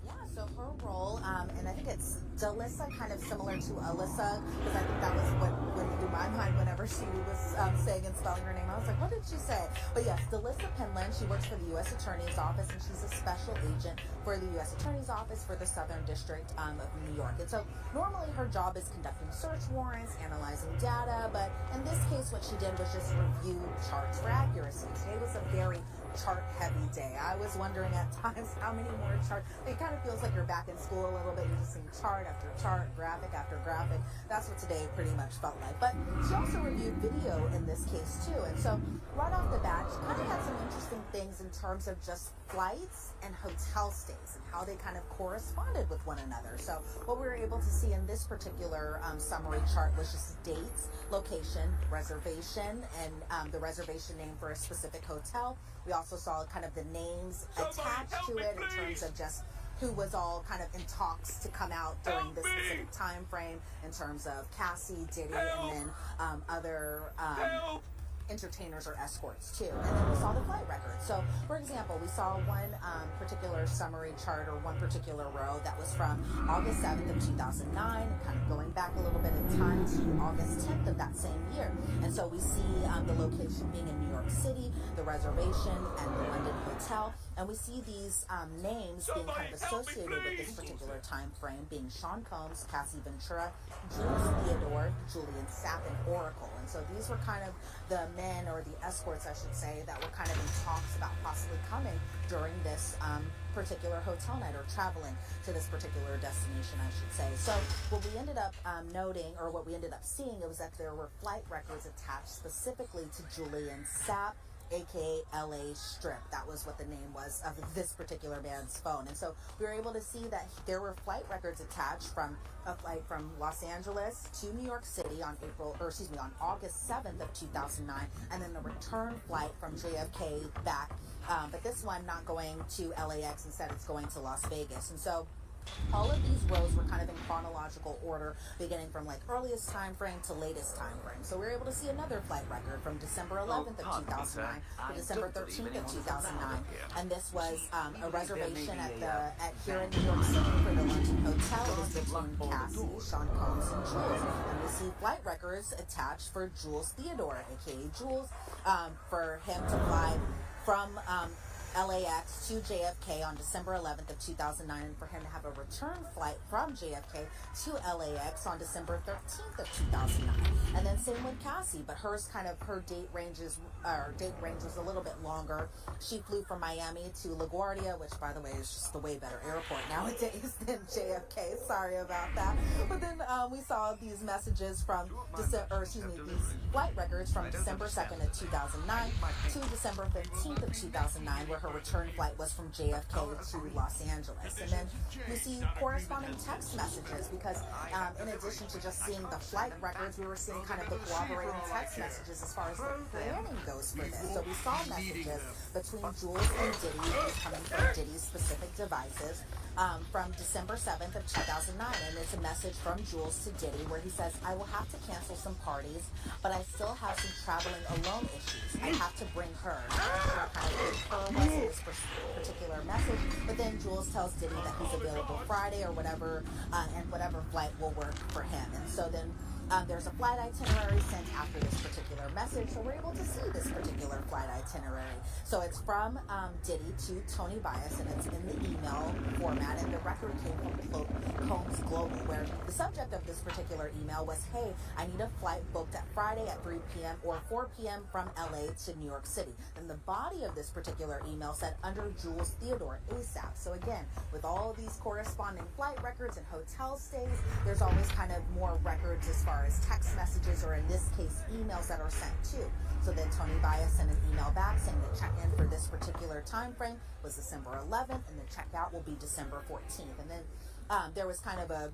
Yeah, so her role, and I think it's Delissa, kind of similar to Alyssa, because I think that was what went through my mind whenever she was saying and spelling her name. I was like, what did she say? But yes, Delissa Penland, she works for the U.S. Attorney's Office, and she's a special agent for the U.S. Attorney's Office for the Southern District of New York. And so normally her job is conducting search warrants, analyzing data, but in this case what she did was just review charts for accuracy. Today was a very chart-heavy day. I was wondering at times how many more charts. It kind of feels like you're back in school a little bit. You're just seeing chart after chart, graphic after graphic. That's what today pretty much felt like. But she also reviewed video in this case too. And so right off the bat, she kind of had some interesting things in terms of just flights and hotel stays and how they kind of corresponded with one another. So what we were able to see in this particular summary chart was just dates, location, reservation, and the reservation name for a specific hotel. We also saw kind of the names attached to it in terms of just who was all kind of in talks to come out during this specific time frame, in terms of Cassie, Diddy, and then other entertainers or escorts too. And then we saw the flight records. So for example, we saw one particular summary chart, or one particular row that was from August 7th of 2009, kind of going back a little bit in time to August 10th of that same year. And so we see the location being in New York City, the reservation, and the London hotel. And we see these names being kind of associated with this particular time frame, being Sean Combs, Cassie Ventura, Jules Theodore, Julian Sapp, and Oracle. And so these were kind of the men, or the escorts I should say, that were kind of in talks about possibly coming during this particular hotel night, or traveling to this particular destination, I should say. So what we ended up noting, or what we ended up seeing, it was that there were flight records attached specifically to Julian Sapp, aka LA Strip. That was what the name was of this particular man's phone. And so we were able to see that there were flight records attached from a flight from Los Angeles to New York City on August 7th of 2009, and then the return flight from JFK back, but this one not going to LAX, instead it's going to Las Vegas. And so all of these rows were kind of in chronological order, beginning from like earliest time frame to latest time frame. So we were able to see another flight record from December 11th of 2009 to December 13th of 2009, and this was a reservation at here in New York City for the London Hotel. It was between Cassie, Sean Combs, and Jules. And we see flight records attached for Jules Theodore, aka Jules, for him to fly from LAX to JFK on December 11th of 2009, and for him to have a return flight from JFK to LAX on December 13th of 2009. And then same with Cassie, but her date range was a little bit longer. she flew from Miami to LaGuardia, which, by the way, is just the way better airport nowadays than JFK. Sorry about that. But then we saw these messages from these flight records from December 2nd of 2009 to December 15th of 2009, where her return flight was from JFK to Los Angeles. And then we see corresponding text messages because in addition to just seeing the flight records, we were seeing kind of the corroborating text messages as far as the planning goes for this. So we saw messages between Jules and Diddy, coming from Diddy's specific devices, from December 7th of 2009. And it's a message from Jules to Diddy where he says, I will have to cancel some parties, but I still have some traveling alone issues. I have to bring her. I'm not sure kind of who her was in this particular message. But then Jules tells Diddy that he's available Friday or whatever, and whatever flight will work for him. And so then there's a flight itinerary sent after this particular message, so we're able to see this particular flight itinerary. So it's from Diddy to Tony Bias, and it's in the email format, and the record came from Combs Global, where the subject of this particular email was, hey, I need a flight booked at Friday at 3 p.m. or 4 p.m. from LA to New York City. And the body of this particular email said, under Jules Theodore, ASAP. So again, with all of these corresponding flight records and hotel stays, there's always kind of more records as far as text messages, or in this case, emails that are sent too. So then Tony Bias sent an email back saying the check-in for this particular time frame was December 11th, and the check-out will be December 14th. And then there was kind of a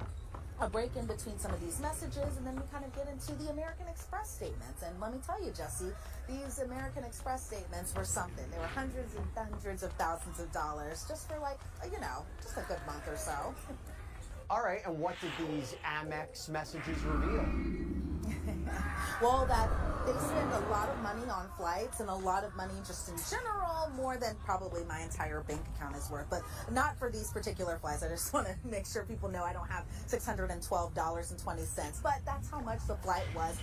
break in between some of these messages, and then we kind of get into the American Express statements. And let me tell you, Jesse, these American Express statements were something. They were hundreds and hundreds of thousands of dollars just for just a good month or so. All right, and what did these Amex messages reveal? Well, that they spend a lot of money on flights and a lot of money just in general, more than probably my entire bank account is worth, but not for these particular flights. I just want to make sure people know I don't have $612.20, but that's how much the flight was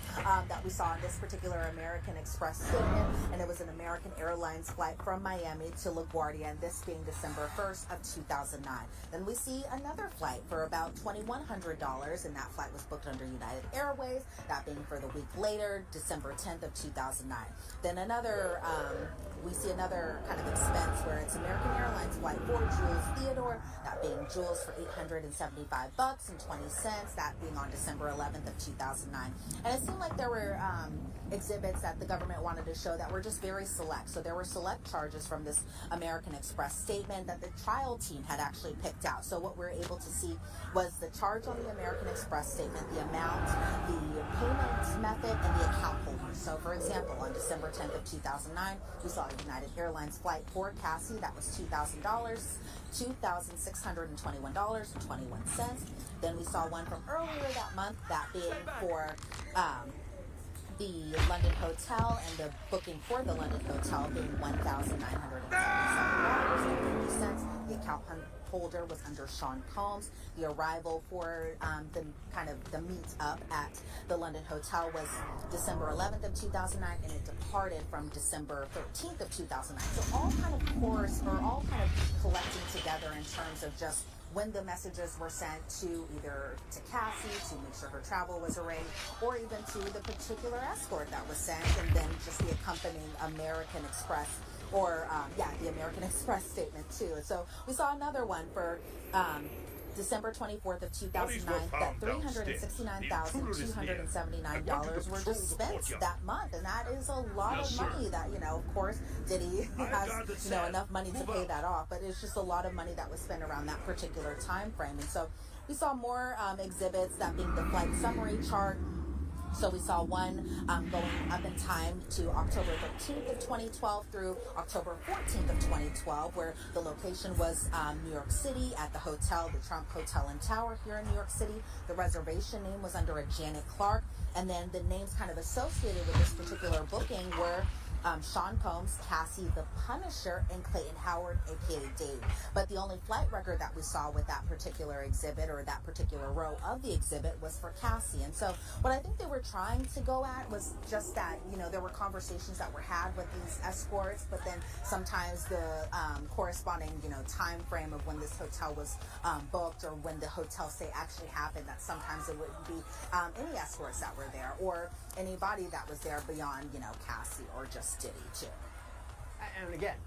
that we saw in this particular American Express statement, and it was an American Airlines flight from Miami to LaGuardia, and this being December 1st of 2009. Then we see another flight for about $2,100, and that flight was booked under United Airways, that being for the week later, December 10th of 2009. Then we see another kind of expense where it's American Airlines flight for Jules Theodore, that being Jules for $875.20, that being on December 11th of 2009. And it seemed like there were exhibits that the government wanted to show that were just very select. So there were select charges from this American Express statement that the trial team had actually picked out. So what we're able to see was the charge on the American Express statement, the amount, the payment method, and the account holder. So for example, on December 10th of 2009, we saw a United Airlines flight for Cassie that was $2,000, $2,621.21. Then we saw one from earlier that month, that being for the London Hotel, and the booking for the London Hotel being $1,977.50. The account holder was under Sean Combs. The arrival for the meet up at the London Hotel was December 11th of 2009, and it departed from December 13th of 2009. So all kind of collecting together in terms of just when the messages were sent to either to Cassie to make sure her travel was arranged, or even to the particular escort that was sent, and then just the accompanying American Express, or the American Express statement too. So we saw another one for December 24th of 2009, that $369,279 were just spent that month, and that is a lot of money that, of course, Diddy has, enough money to pay that off, but it's just a lot of money that was spent around that particular time frame. And so we saw more exhibits, that being the flight summary chart. So we saw one going up in time to October 13th of 2012 through October 14th of 2012, where the location was New York City at the hotel, the Trump Hotel and Tower here in New York City. The reservation name was under a Janet Clark, and then the names kind of associated with this particular booking were Sean Combs, Cassie the Punisher, and Clayton Howard, aka Dave. But the only flight record that we saw with that particular exhibit, or that particular row of the exhibit, was for Cassie. And so what I think they were trying to go at was just that, there were conversations that were had with these escorts, but then sometimes the corresponding, time frame of when this hotel was booked, or when the hotel stay actually happened, that sometimes it wouldn't be any escorts that were there, or anybody that was there beyond, Cassie or just Diddy too. And again,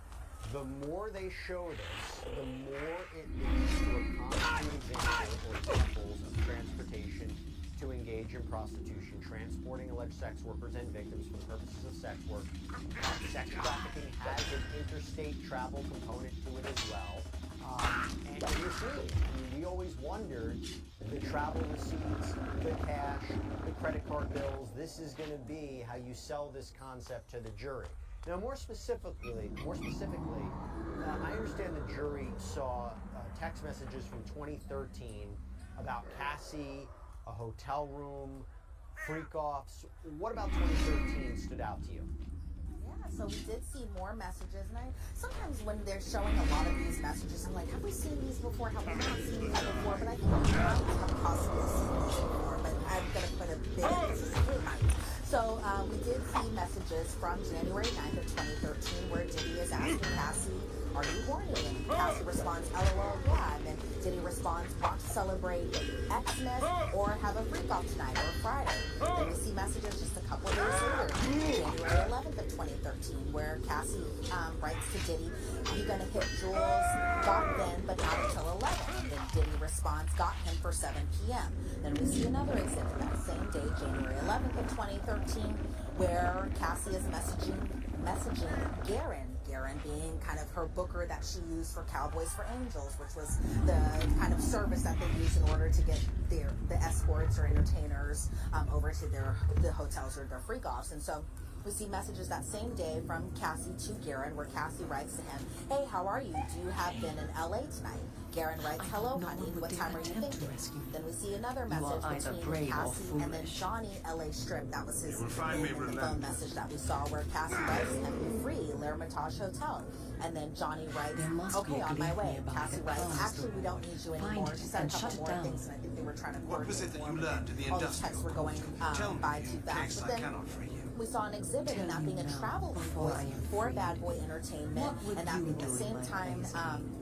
The more they show this, the more it leads to a concrete example or examples of transportation to engage in prostitution, transporting alleged sex workers and victims for the purposes of sex work. Sex trafficking has an interstate travel component to it as well. And you're seeing it. I mean, we always wondered the travel receipts, the cash, the credit card bills. This is going to be how you sell this concept to the jury. Now, more specifically, I understand the jury saw text messages from 2013 about Cassie, a hotel room, freak-offs. What about 2013 stood out to you? Yeah, so we did see more messages, and sometimes when they're showing a lot of these messages, I'm like, have we seen these before? Have we not seen these before? But I think we might have possibly seen these before, but I'm going to put a big emphasis on we might. So we did see messages from January 9th of 2013 where Diddy is asking Cassie, are you horny? And Cassie responds, LOL, yeah. And then Diddy responds, want to celebrate Xmas or have a freak off tonight or Friday. Then we see messages just a couple of days later, January 11th of 2013, where Cassie writes to Diddy, you gonna hit Jules, got then, but not until 11. And then Diddy responds, got him for 7 p.m. Then we see another exhibit that same day, January 11th of 2013, where Cassie is messaging Garen being kind of her booker that she used for Cowboys for Angels, which was the kind of service that they used in order to get the escorts or entertainers over to the hotels or their freak-offs. And so we see messages that same day from Cassie to Garen, where Cassie writes to him, hey, how are you? Do you have been in LA tonight? Garen writes, hello, honey. What time are you thinking? Then we see another message between Cassie and then Johnny LA Strip. That was his name in the phone message that we saw, where Cassie writes to him, free, L'Hermitage Hotel. And then Johnny writes, okay, on my way. Cassie writes, actually, we don't need you anymore. She said a couple more things, and I think they were trying to coordinate. What was it that you learned in the all the texts were going by too fast. But then we saw an exhibit and that being a travel invoice for Bad Boy Entertainment, and that being the same time,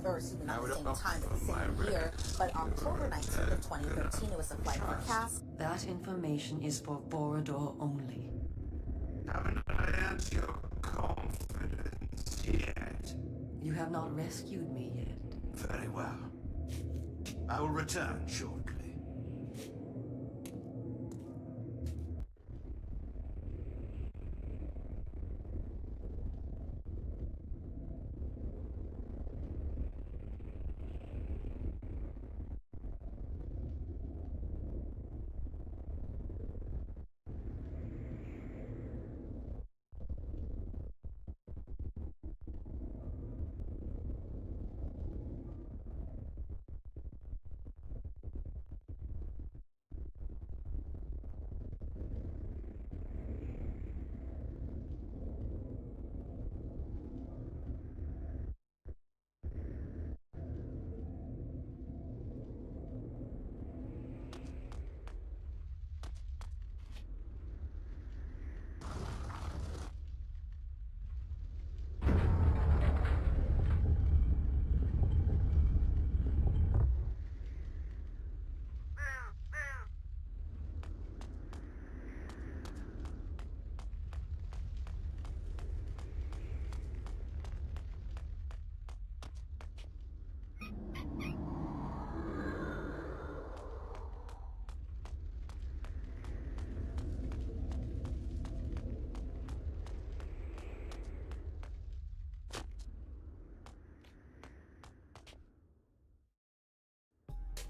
or excuse me, not the same time, but the same year, but October 19th of 2013, it was a flight for Cass. That information is for Borodor only. Haven't I earned your confidence yet? You have not rescued me yet. Very well. I will return shortly.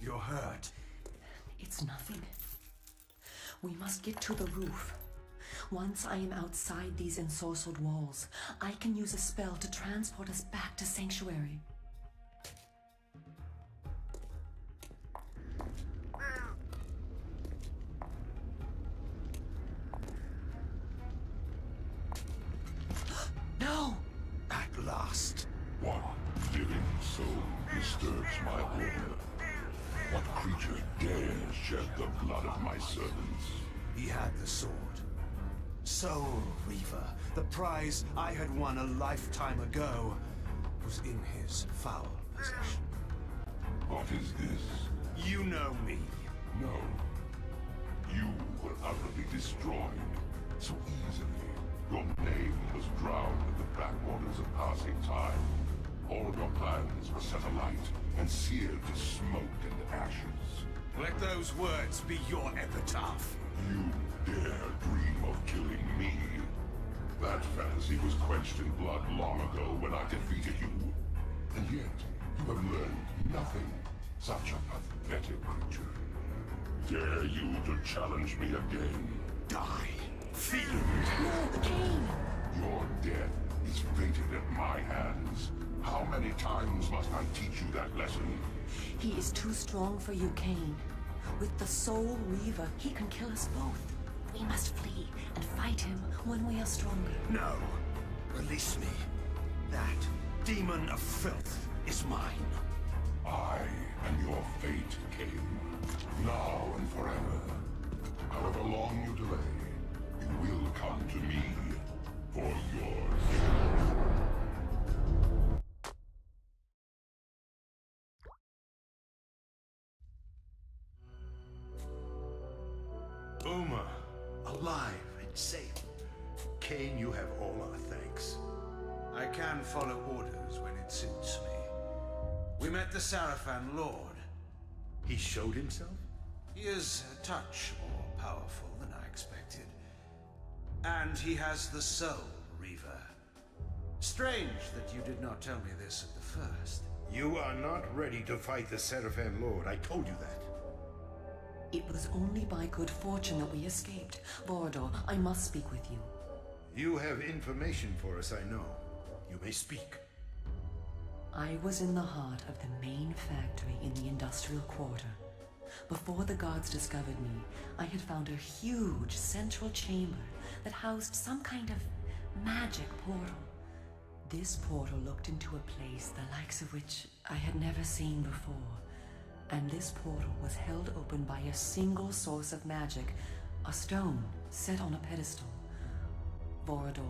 You're hurt. It's nothing. We must get to the roof. Once I am outside these ensorcelled walls, I can use a spell to transport us back to Sanctuary. No! At last. What living soul disturbs my order? What creature dares shed the blood of my servants? He had the sword. Soul Reaver, the prize I had won a lifetime ago, was in his foul possession. What is this? You know me. No. You were utterly destroyed. So easily. Your name was drowned in the backwaters of passing time. plans were set alight and seared to smoke and ashes. Let those words be your epitaph. You dare dream of killing me? That fantasy was quenched in blood long ago when I defeated you. And yet, you have learned nothing. Such a pathetic creature. Dare you to challenge me again? Die, fiend! No, Cain! Your death is fated at my hands. How many times must I teach you that lesson? He is too strong for you, Cain. With the Soul Reaver, he can kill us both. We must flee and fight him when we are stronger. No. Release me. That demon of filth is mine. I am your fate, Cain. Now and forever. However long you delay, you will come to me for yours. Uma, alive and safe. Cain, you have all our thanks. I can follow orders when it suits me. We met the Sarafan Lord. He showed himself? He is a touch more powerful than I expected. And he has the Soul Reaver. Strange that you did not tell me this at the first. You are not ready to fight the Sarafan Lord. I told you that. It was only by good fortune that we escaped. Borodor, I must speak with you. You have information for us, I know. You may speak. I was in the heart of the main factory in the industrial quarter. Before the guards discovered me, I had found a huge central chamber that housed some kind of magic portal. This portal looked into a place the likes of which I had never seen before. And this portal was held open by a single source of magic, a stone set on a pedestal. Borodor,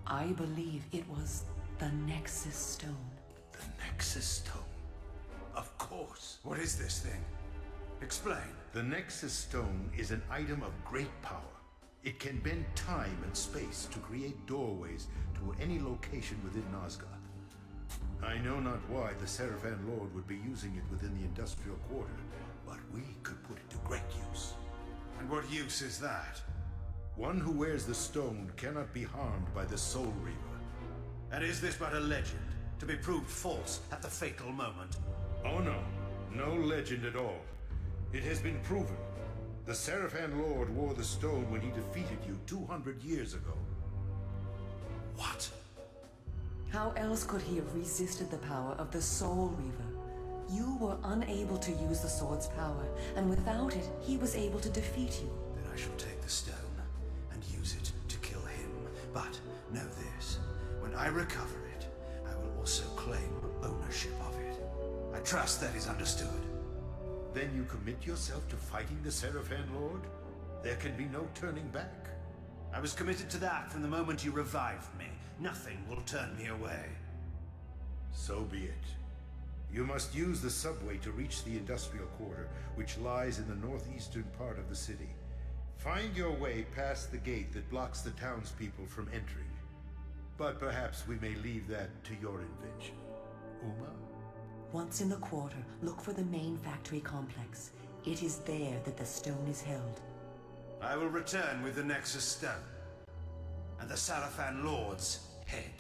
I believe it was the Nexus Stone. The Nexus Stone? Of course. What is this thing? Explain. The Nexus Stone is an item of great power. It can bend time and space to create doorways to any location within Nosgoth. I know not why the Sarafan Lord would be using it within the industrial quarter, but we could put it to great use. And what use is that? One who wears the stone cannot be harmed by the Soul Reaver. And is this but a legend, to be proved false at the fatal moment? Oh no, no legend at all. It has been proven. The Sarafan Lord wore the stone when he defeated you 200 years ago. What? How else could he have resisted the power of the Soul Reaver? You were unable to use the sword's power, and without it, he was able to defeat you. Then I shall take the stone and use it to kill him. But know this, when I recover it, I will also claim ownership of it. I trust that is understood. Then you commit yourself to fighting the Sarafan Lord? There can be no turning back. I was committed to that from the moment you revived me. Nothing will turn me away. So be it. You must use the subway to reach the industrial quarter, which lies in the northeastern part of the city. Find your way past the gate that blocks the townspeople from entering. But perhaps we may leave that to your invention. Uma? Once in the quarter, look for the main factory complex. It is there that the stone is held. I will return with the Nexus Stone and the Sarafan Lord's head.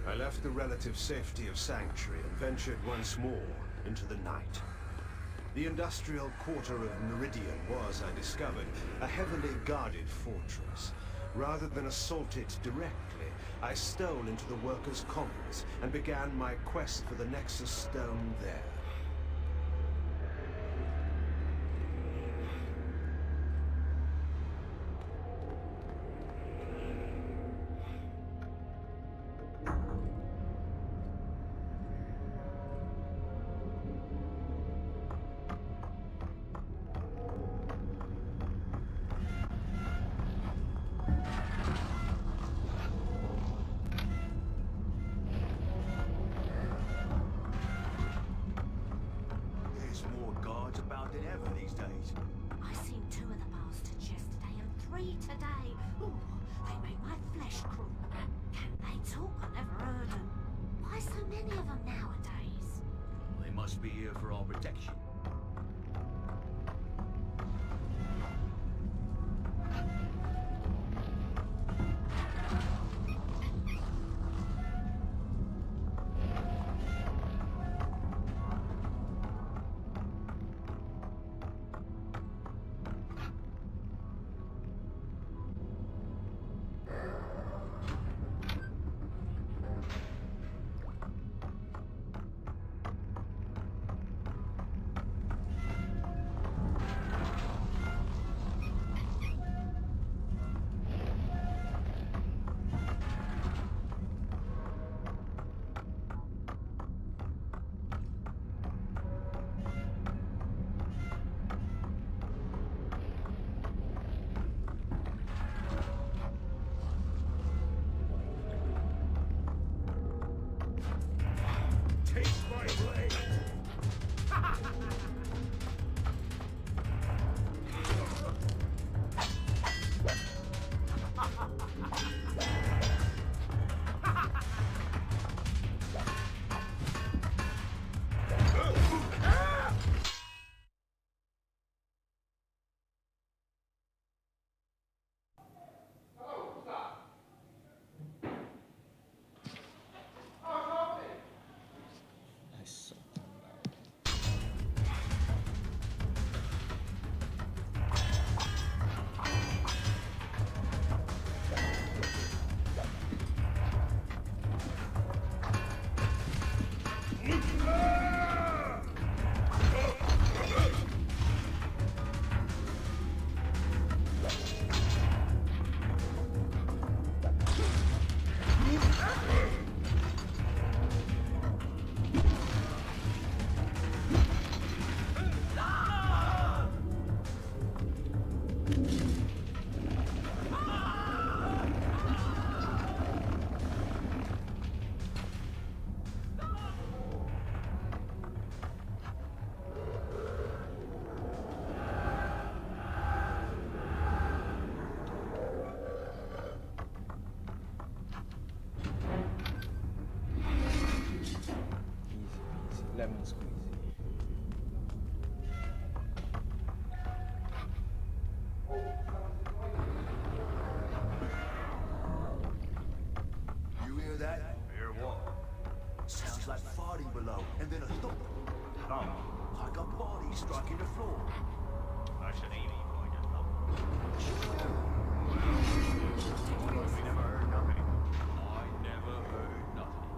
I left the relative safety of Sanctuary and ventured once more into the night. The industrial quarter of Meridian was, I discovered, a heavily guarded fortress. Rather than assault it directly, I stole into the workers' complex and began my quest for the Nexus Stone there. than ever these days. I seen 2 of the bastards yesterday and 3 today. Ooh, they make my flesh crawl. Can they talk? I never heard them. Why so many of them nowadays? They must be here for our protection. Taste my blade! Lemon squeezy. You hear that? Hear what? Sounds like farting below, and then a thump. Thump. Like a body striking the floor. I should aim like a thump. We never heard nothing. I never heard nothing.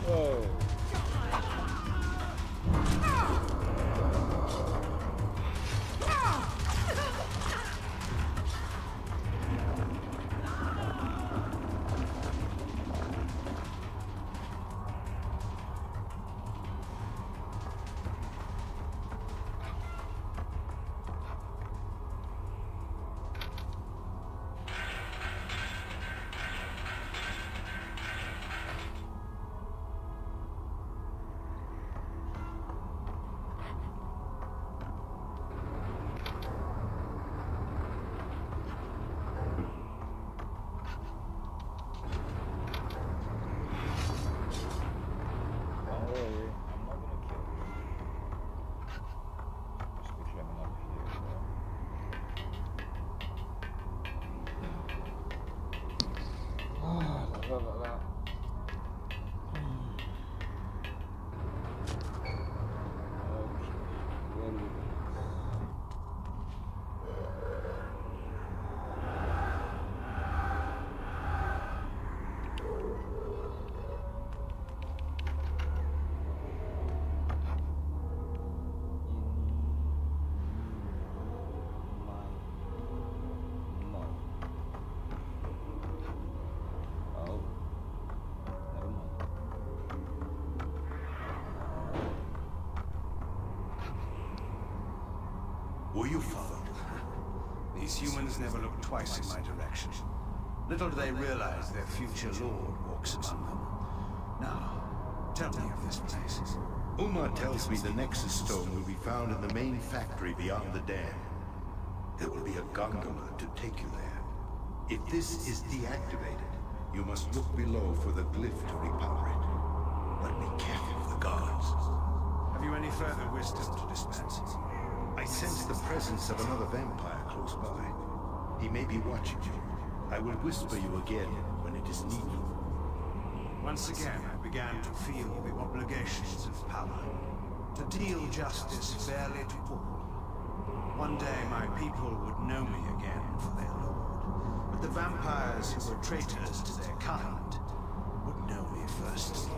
Whoa. Were you followed? These humans never look twice in my direction. Little do they realize their future lord walks among them. Now, tell me of this place. Umar tells me the Nexus Stone will be found in the main factory beyond the dam. There will be a gondola to take you there. If this is deactivated, you must look below for the glyph to repower it. But be careful of the guards. Have you any further wisdom to dispense? I sense the presence of another vampire close by. He may be watching you. I will whisper you again when it is needed. Once again, I began to feel the obligations of power. To deal justice fairly to all. One day my people would know me again for their lord. But the vampires who were traitors to their kind would know me first.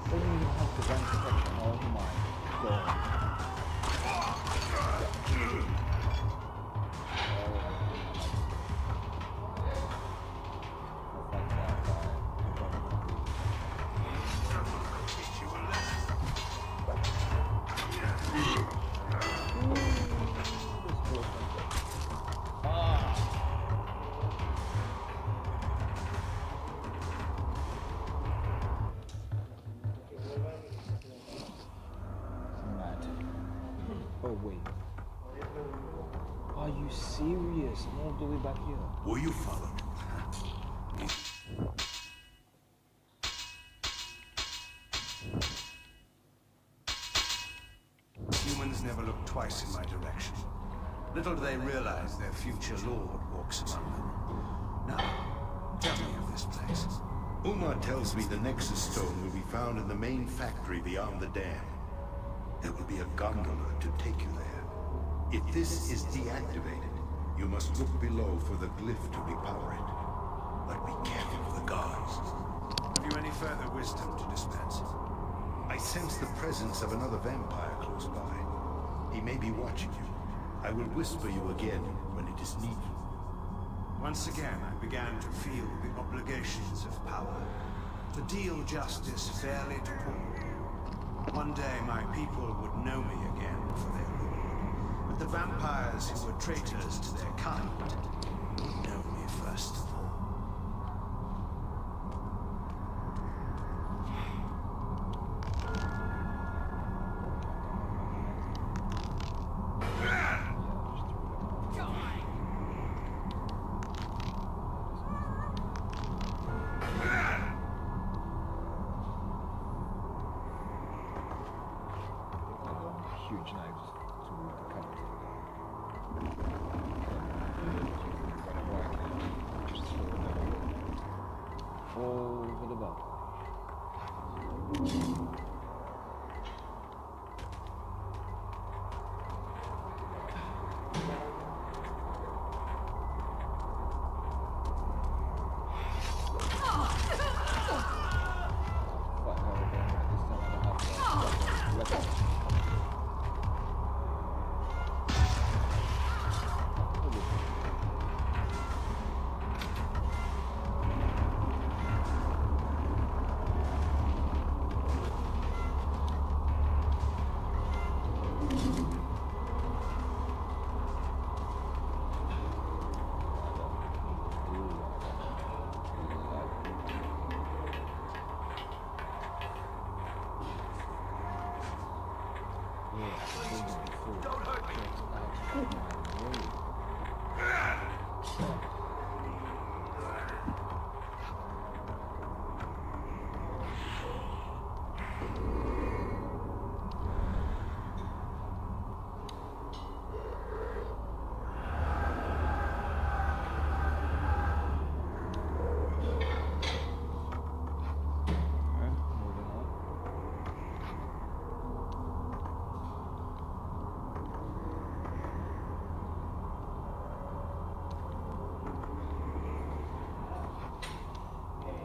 Doesn't even have divine protection. Oh my god. Oh wait. Are you serious? I'm all the way back here. Were you followed? Humans never look twice in my direction. Little do they realize their future lord walks among them. Now, tell me of this place. Umar tells me the Nexus Stone will be found in the main factory beyond the dam. There will be a gondola to take you there. If this is deactivated, you must look below for the glyph to repower it. But be careful of the guards. Have you any further wisdom to dispense? I sense the presence of another vampire close by. He may be watching you. I will whisper you again when it is needed. Once again, I began to feel the obligations of power. To deal justice fairly to all. One day my people would know me again for their rule. But the vampires who were traitors to their kind would know me first of all. Huge knives to cut. Whatever I can, just throw them over the bar.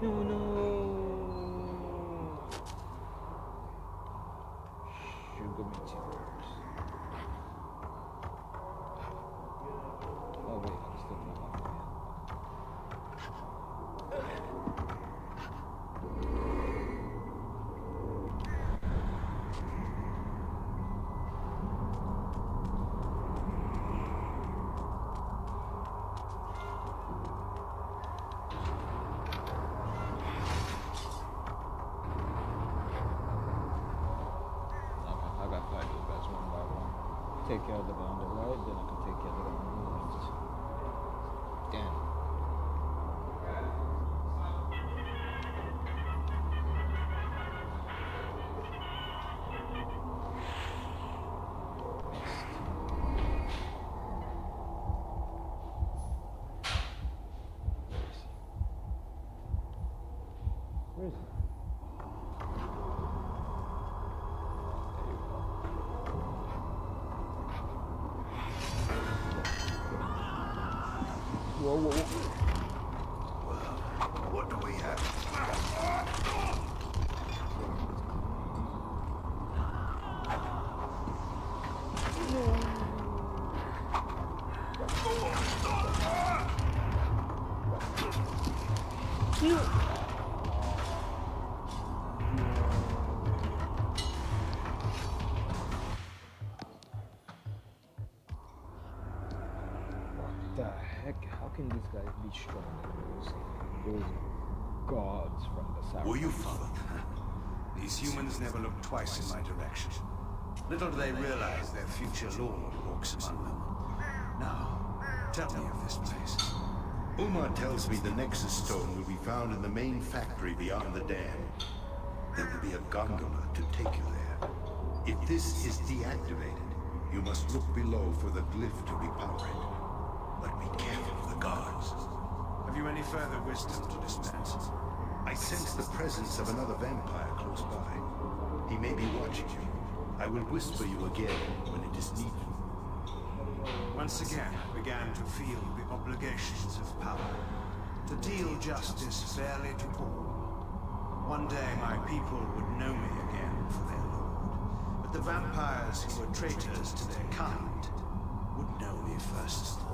No. Sugar materials. Oh wait, I'm still not off yet. Take care of the one on the right, then I can take care of the one on the left. Damn. Where is it? Whoa. Well, what do we the heck? How can these guys be stronger than those gods from the south? Were you followed? These humans never look twice in my direction. Little do they realize their future lord walks among them. Now, tell me of this place. Umar tells me the Nexus Stone will be found in the main factory beyond the dam. There will be a gondola to take you there. If this is deactivated, you must look below for the glyph to repower it. But be careful of the guards. Have you any further wisdom to dispense? I sense the presence of another vampire close by. He may be watching you. I will whisper you again when it is needed. Once again, I began to feel the obligations of power. To deal justice fairly to all. One day my people would know me again for their lord. But the vampires who were traitors to their kind would know me first of all.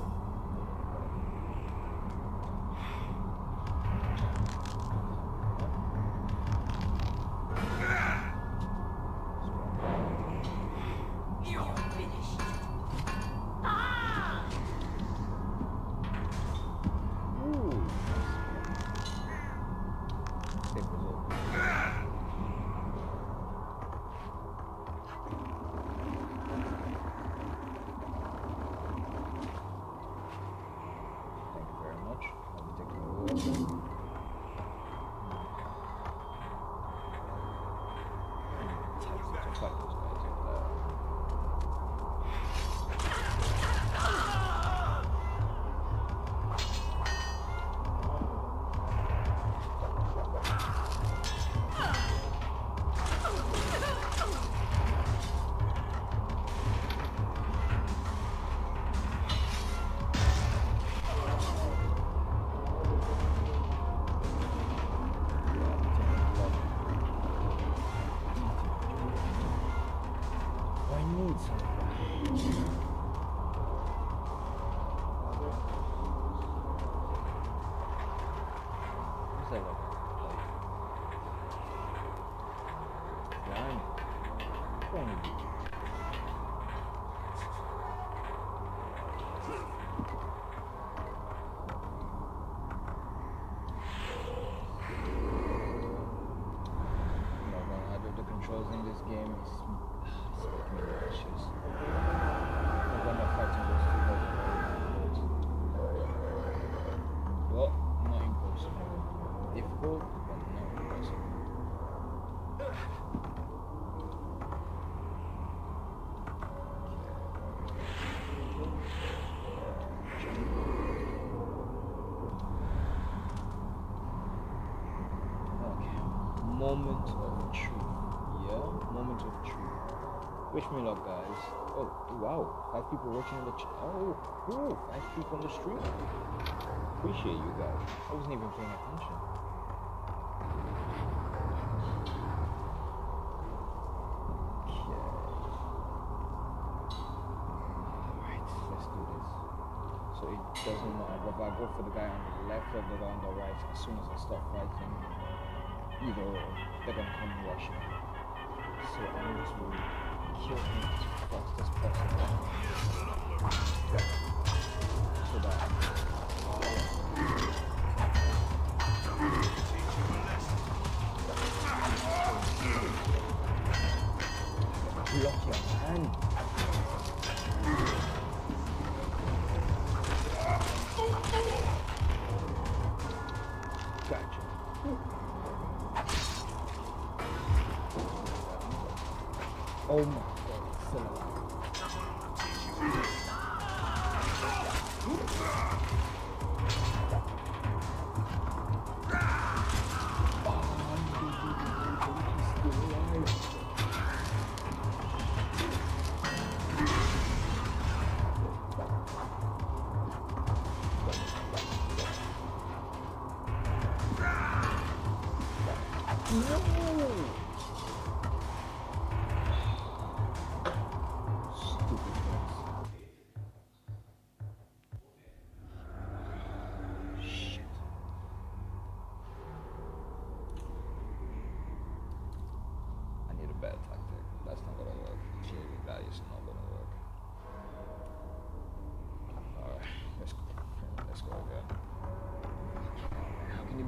In this game is making me nauseous. When I'm fighting those two guys. Well, not impossible. Difficult, but not impossible. Okay, moment of truth. Moment of truth. Wish me luck, guys. Oh, wow. 5 people watching on the oh, cool. 5 people on the stream. Appreciate you guys. I wasn't even paying attention. Okay. Alright, let's do this. So it doesn't matter if I go for the guy on the left or the guy on the right. As soon as I start fighting, either or, they're gonna come and rush me. So I need to kill him as fast as possible. So that block your hand. Gotcha. Oh my god, it's still alive. That is not gonna work. Alright, let's go.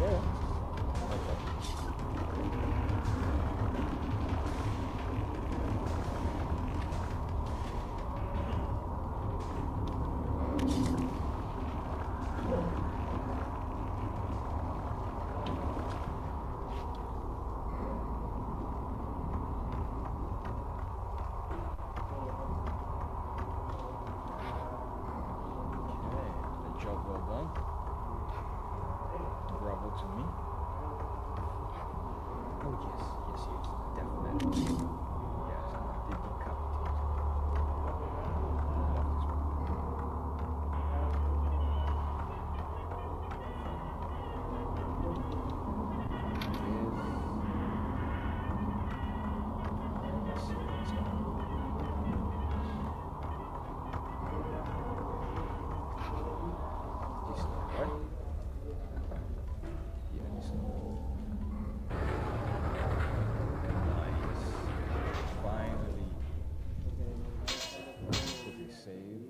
Yeah. Okay. Job well done. Bravo to me. Oh yes, definitely. Yes, I did decapitate. Let's see what's going on. This one, right? Yeah, this one. Nice. Finally. Quickly save.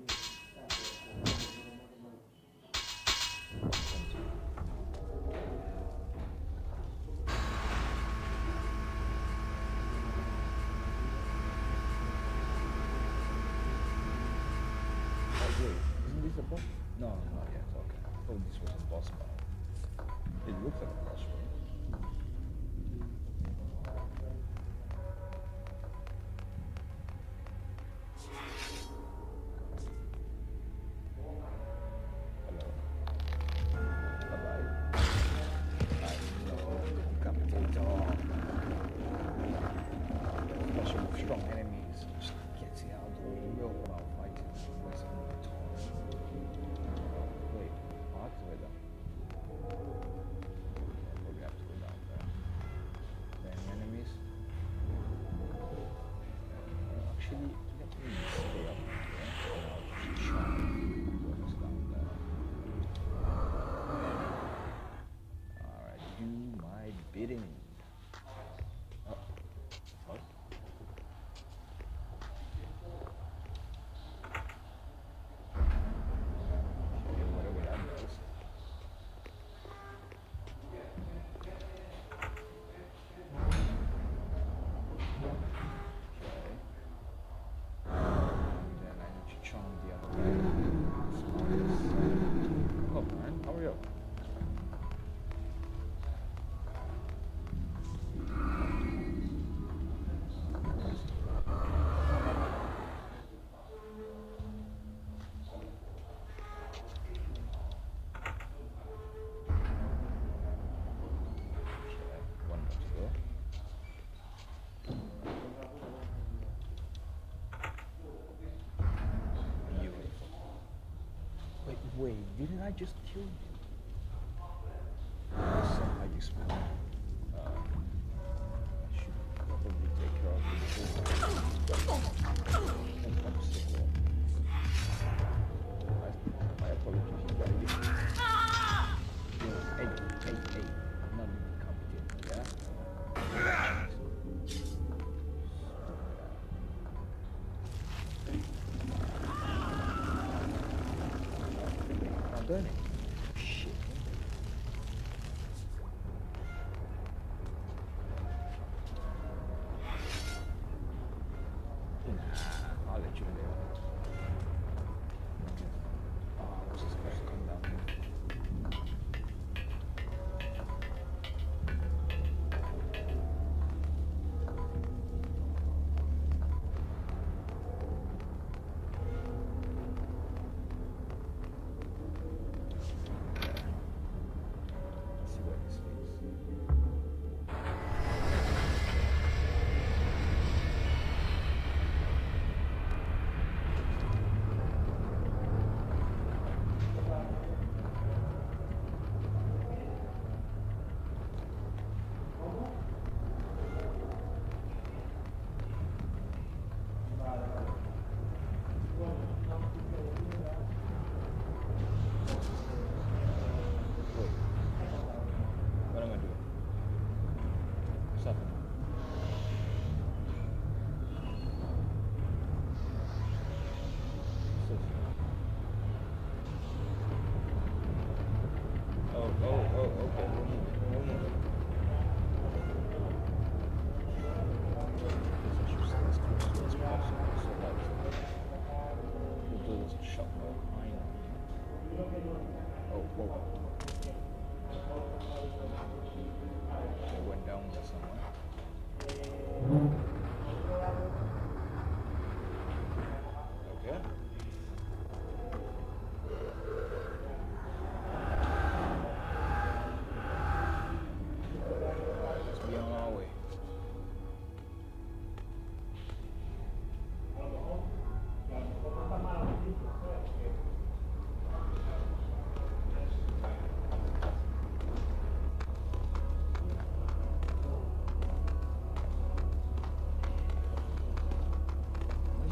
Oh wait, isn't this a boss? No, not yet. Okay. Oh, this was a boss battle. It looks like a boss fight. Hello. Bye-bye. I know, decapitator. Especially with strong enemies, just gets you out of the real without fighting. Wasting my time. Wait, what? Wait up. Probably have to go down there. Then enemies. Actually, let me stay up here. And I'll just try what is down there. Alright, do my bidding. Oh. What? Okay, whatever that does. Then I need to charm the other guy. Oh man, hurry up. Okay, one more to go. Beautiful. Wait, didn't I just kill you? Somehow you smell. I should probably take care of this. My apologies, you gotta get hey, I'm not even competent, yeah? I'm burning.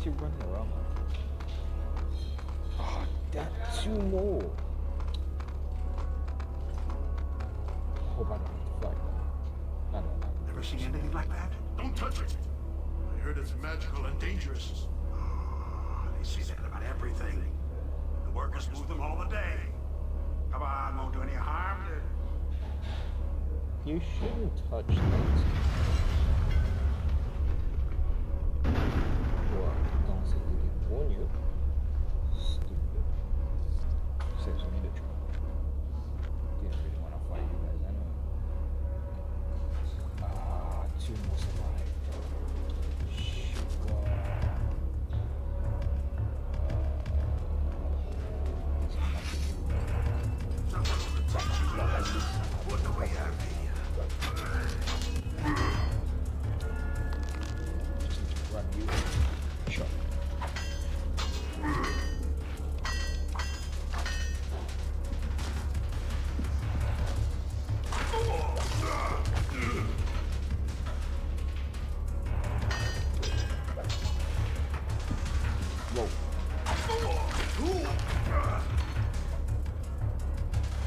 keep running around like this? Oh, that 2 more. I hope I don't have to fight them. I don't know. Never seen anything like that? Don't touch it! I heard it's magical and dangerous. They say that about everything. The workers move them all the day. Come on, won't do any harm. You shouldn't touch things. Well, don't say he didn't warn you. Stupid. Saves me the trouble. Didn't really want to fight you guys anyway. Ah, 2 more survive. Sugar. It's nothing. What do we have here? Just need to grab you. Sure. Whoa.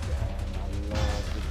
Damn, I love it.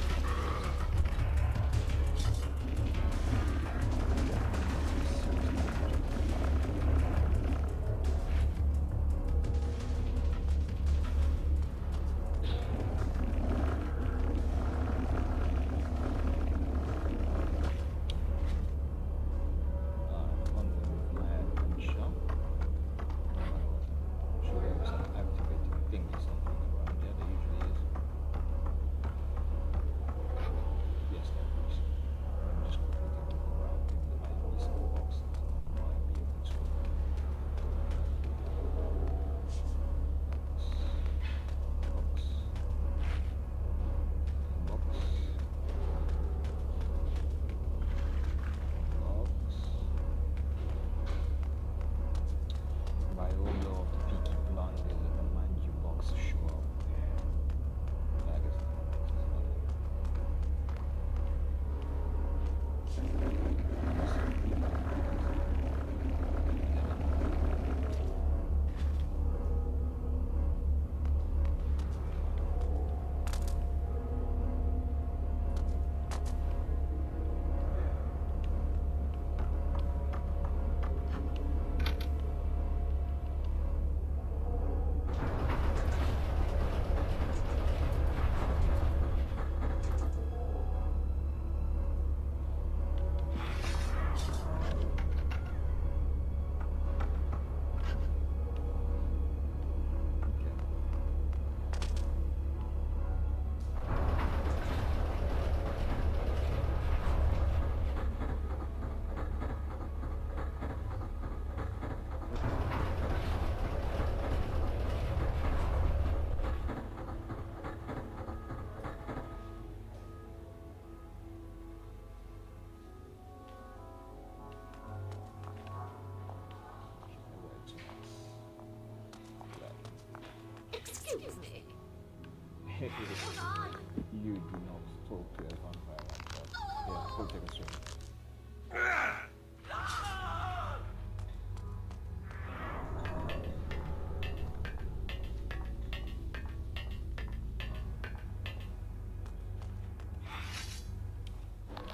Excuse me. You do not talk to a vampire like that. Yeah, go take a swim.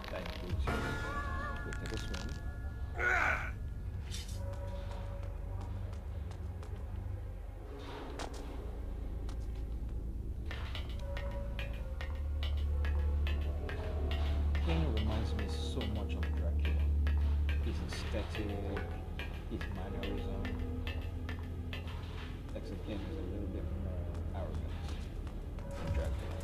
Thank you, sir. Go take a swim. King reminds me so much of Dracula. His aesthetic, his mannerism. Except King is a little bit more arrogant than Dracula.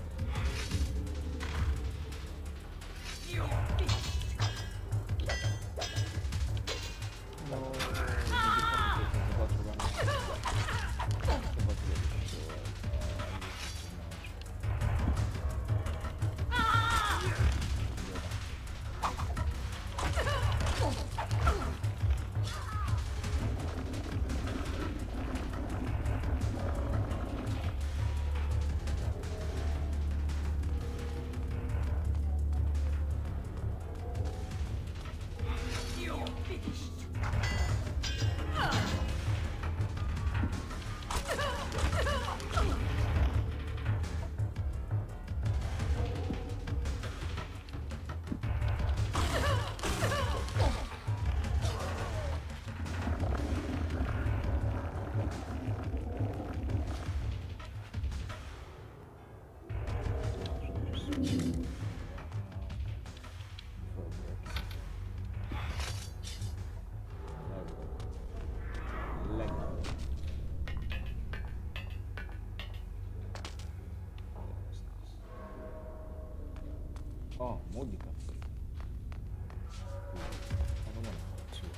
No, he's about to run. He's about to get destroyed. Oh, modica. I don't want to go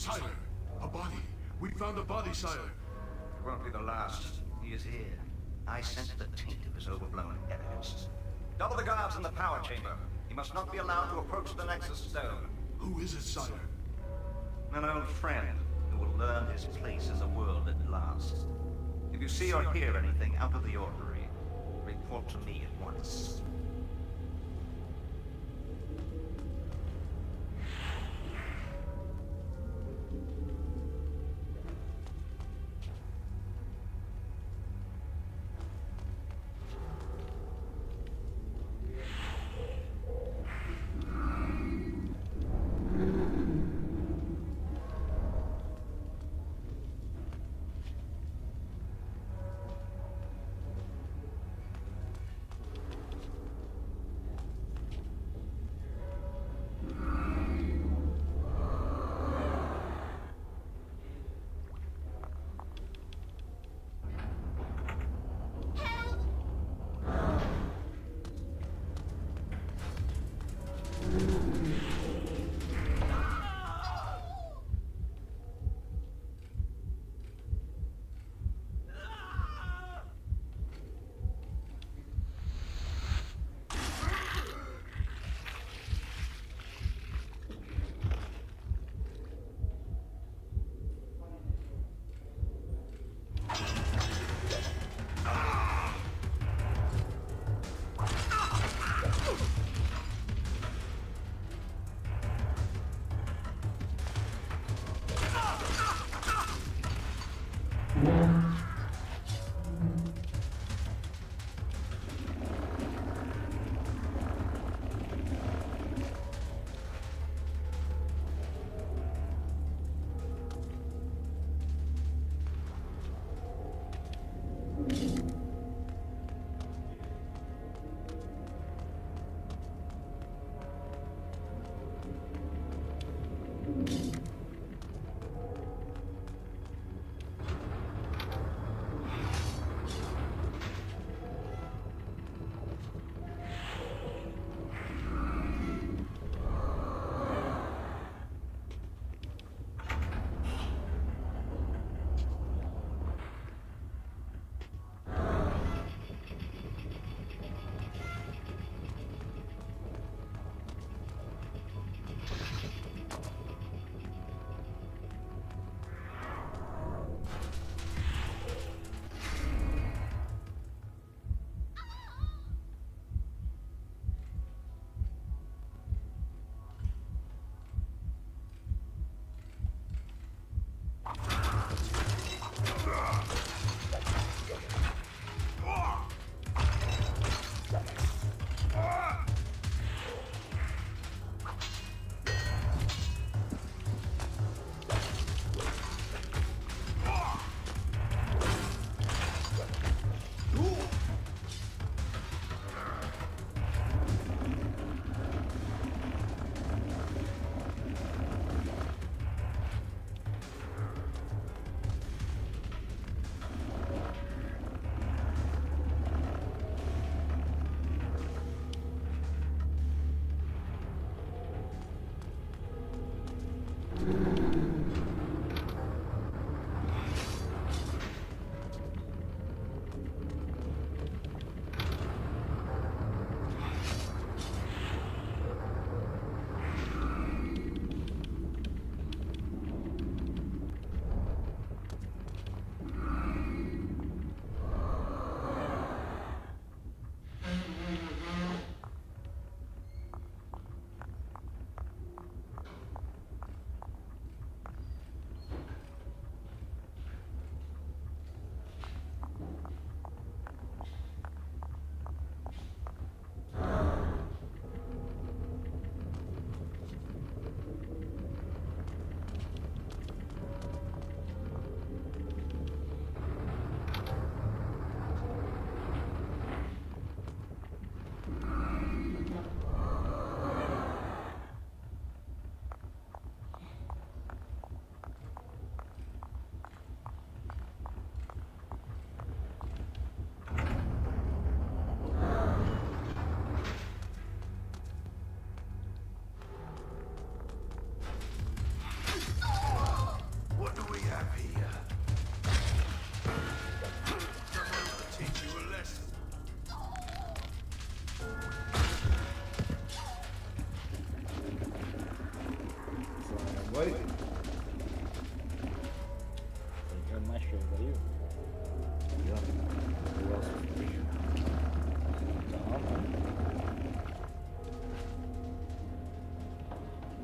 Sire, a body. We found a body, sire. It won't be the last. He is here. I sense the taint of his overblown evidence. Double the guards in the power chamber. He must not be allowed to approach the Nexus Stone. Who is it, sire? An old friend who will learn his place as a world at last. If you see or hear anything out of the ordinary, report to me at once.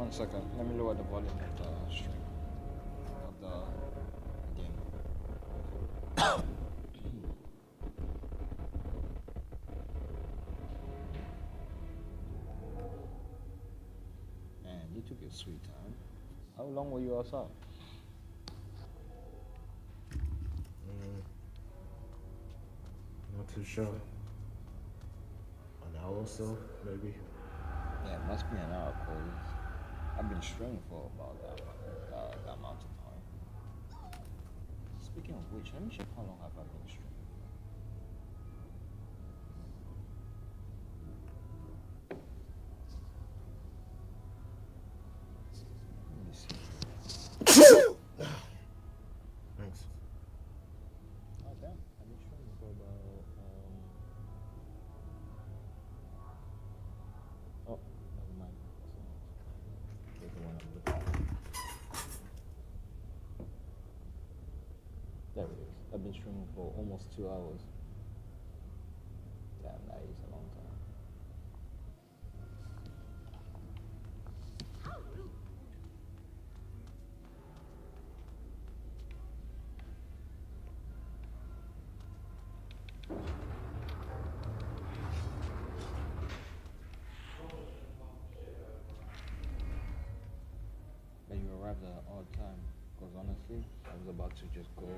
1 second. Let me lower the volume of the stream. Of the game. Man, you took your sweet time. How long were you outside? Not too sure. An hour or so, maybe. Yeah, it must be an hour, because I've been streaming for about that amount of time. Speaking of which, let me check how long have I been streaming. Let me see. Thanks. Oh damn, I've been streaming for about oh, never mind. That's the one I'm looking at. There it is. I've been streaming for almost 2 hours. Damn, that is a long time. But you arrived at an odd time, because honestly, I was about to just go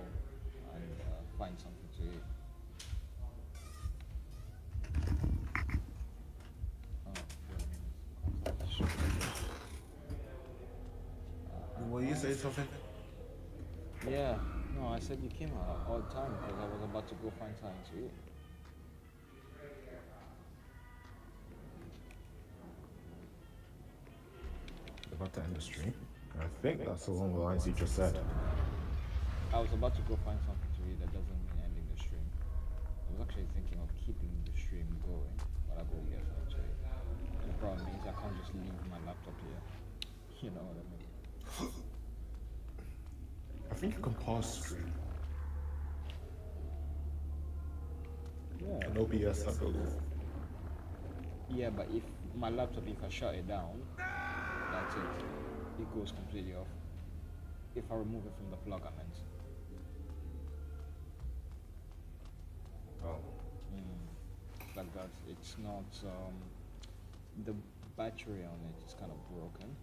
and find something to eat. Will you say something? Yeah, no, I said you came at an odd time because I was about to go find something to eat. About to end the stream? I think that's along the lines you just said. I was about to go find something to eat. That doesn't mean ending the stream. I was actually thinking of keeping the stream going, but I'll go get something to eat. The problem is I can't just leave my laptop here. You know what I mean? I think you can pause stream. Yeah. An OBS, I believe. Yeah, but if my laptop, if I shut it down, that's it. It goes completely off. If I remove it from the plug, I meant. Oh. Like that. It's not, the battery on it is kind of broken.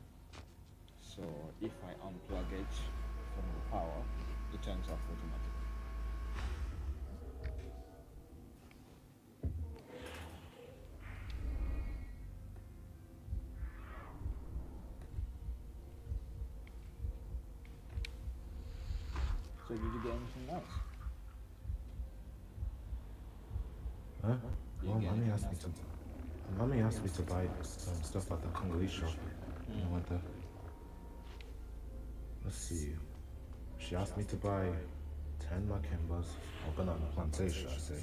So if I unplug it from the power, it turns off automatically. So did you get anything else? Huh? Well, mommy asked me to buy some stuff at the Congolese shop. I went there. Let's see. She asked me to buy 10 Makembas, or banana plantation, I say.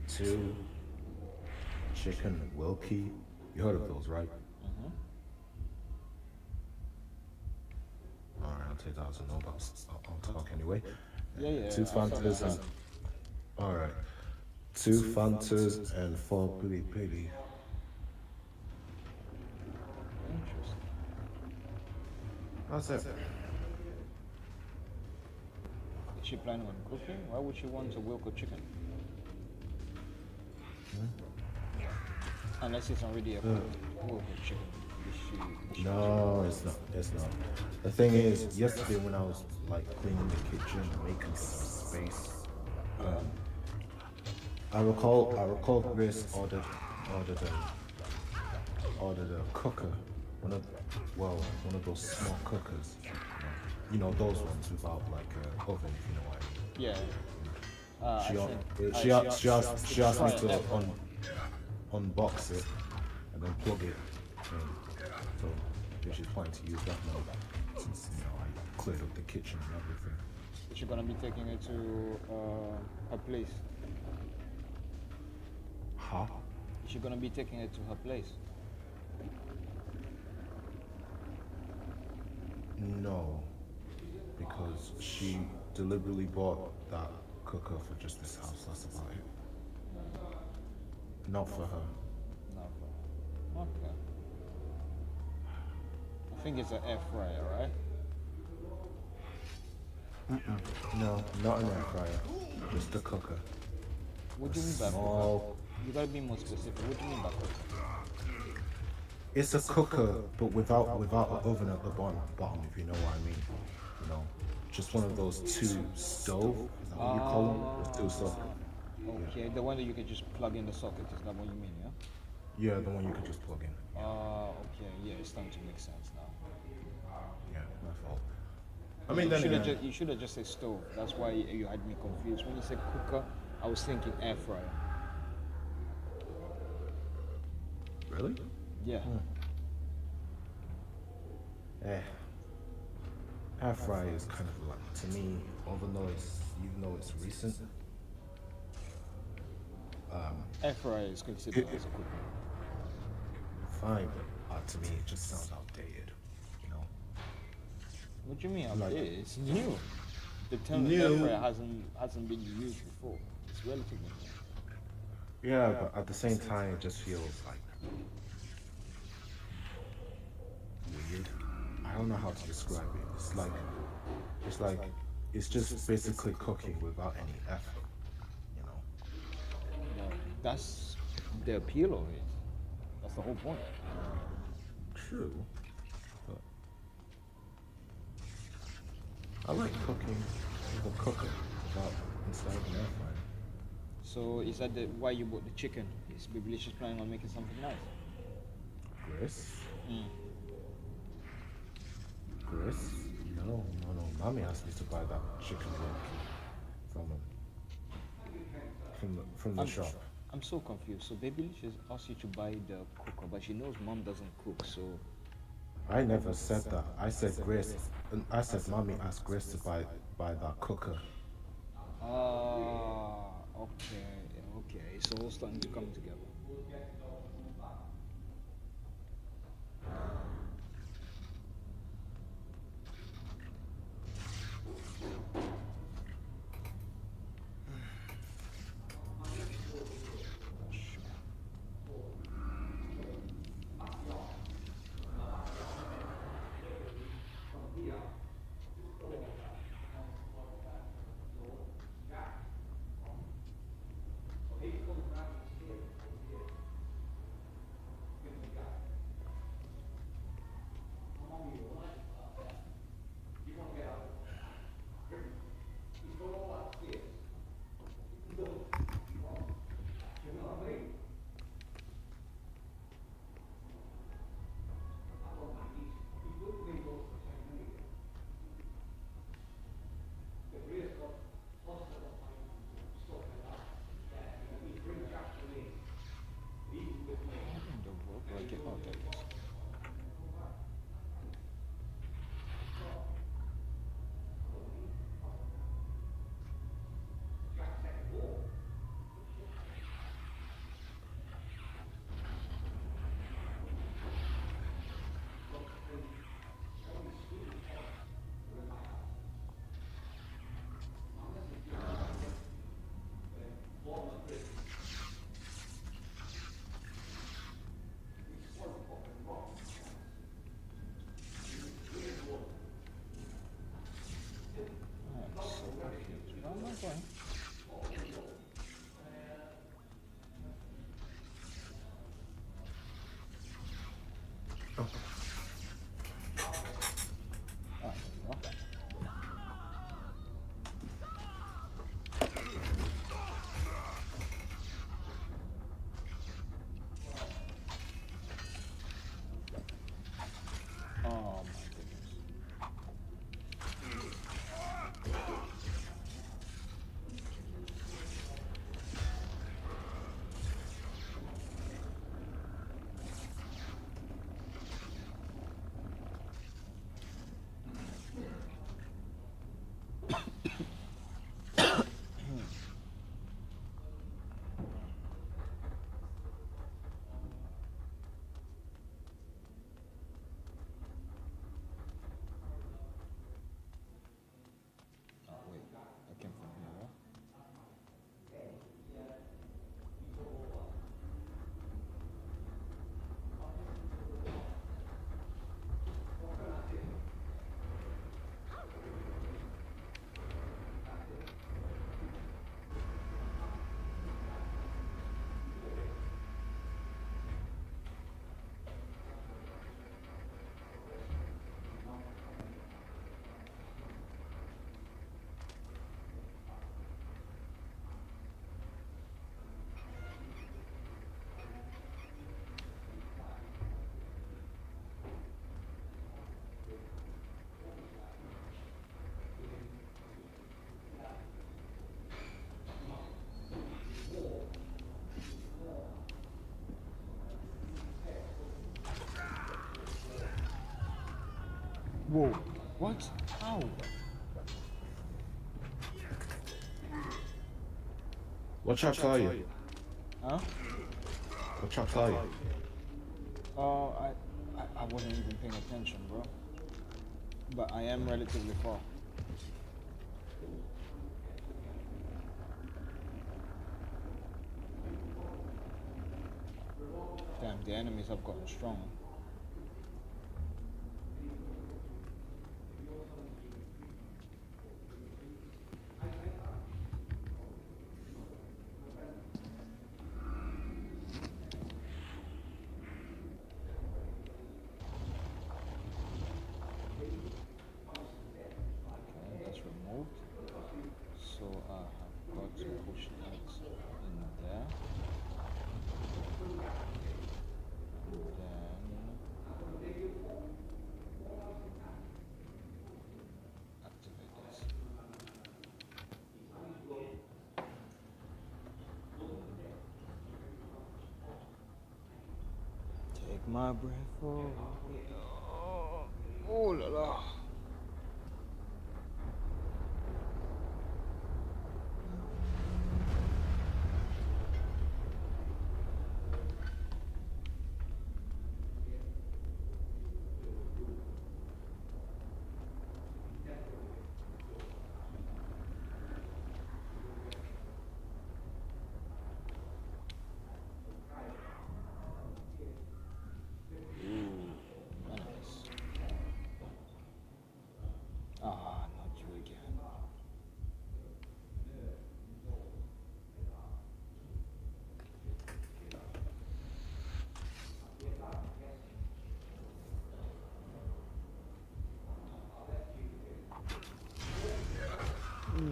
2 chicken Wilkie. You heard of those, right? Alright, I'll take that as a no, but I'll talk anyway. Yeah. 2 Fantas and... Alright. 2 Fantas and 4 Pili Pili. Interesting. That's it. Is she planning on cooking? Why would she want a Wilco chicken? Unless it's already a Wilco chicken. No, it's not. It's not. The thing is, yesterday when I was like cleaning the kitchen, making some space, I recall Grace ordered a cooker, one of those small cookers. You know those ones without like an oven, if you know what I mean. Yeah. She asked me to unbox it and then plug it. So she's planning to use that now since I cleared up the kitchen and everything. Is she gonna be taking it to her place? Huh? Is she gonna be taking it to her place? No, because she deliberately bought that cooker for just this house. That's about it. Not for her. Not for her. Okay. I think it's an air fryer, right? No, not an air fryer. Just a cooker. What do you mean by small... cooker? You gotta be more specific. What do you mean by cooker? It's a cooker, but without an oven at the bottom, if you know what I mean. You know, just one of those two stove. Is that what you call them? The two socket. Okay, Yeah. the one that you can just plug in the socket. Is that what you mean? Yeah. Yeah, the one you could just plug in. Okay. Yeah, it's starting to make sense now. Yeah, my fault. I mean, then again, you should have just said stove. That's why you had me confused. When you said cooker, I was thinking air fryer. Really? Yeah. Air fryer is kind of like, to me, even though it's recent. Air fryer is considered as a cooker. Fine, but to me it just sounds outdated. You know. What do you mean outdated? It's new. The term New. air fryer hasn't been used before. It's relatively new. Yeah, but at the same time, it just feels like weird. I don't know how to describe it. It's just basically cooking without any effort. You know. Well, that's the appeal of it. That's the whole point. True. But I like cooking with a cooker instead of an air fryer. So is that why you bought the chicken? Is Babylicious planning on making something nice? Chris? Chris? No. Mommy asked me to buy that chicken leg from the shop. I'm so confused. So Babylicious asked you to buy the cooker, but she knows Mom doesn't cook, so... I never said that. I said Grace. I said Mommy asked Grace to buy that cooker. Okay. It's all starting to come together. Whoa. What? How? What chapter are you? Huh? What chapter are you? I wasn't even paying attention, bro. But I am relatively far. Damn, the enemies have gotten strong. So I have got to push that in there. And then activate this. Take my breath away. Oh la la.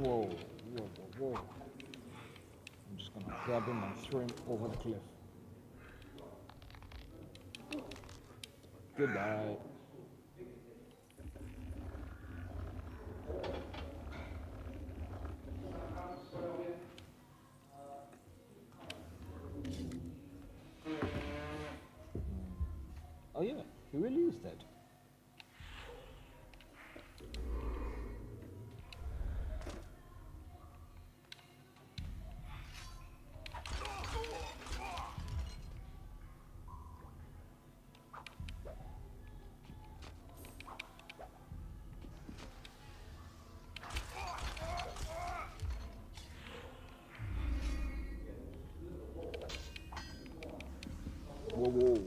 Whoa, whoa, whoa, whoa. I'm just gonna grab him and throw him over the cliff. Goodbye. Oh yeah, he really is dead. Whoa, whoa.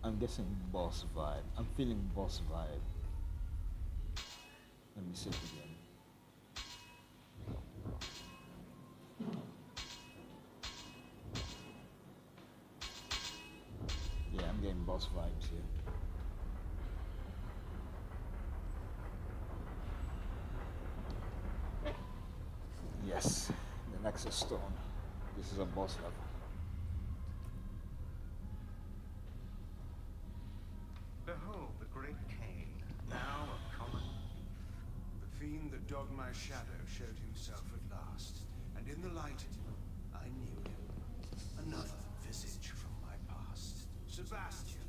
I'm guessing boss vibe. I'm feeling boss vibe. Let me see it again. Yeah, I'm getting boss vibes here. Yes, the Nexus Stone. This is a boss level. Behold the great Cain, now a common. The fiend that dogged my shadow showed himself at last, and in the light, I knew him. Another visage from my past. Sebastian,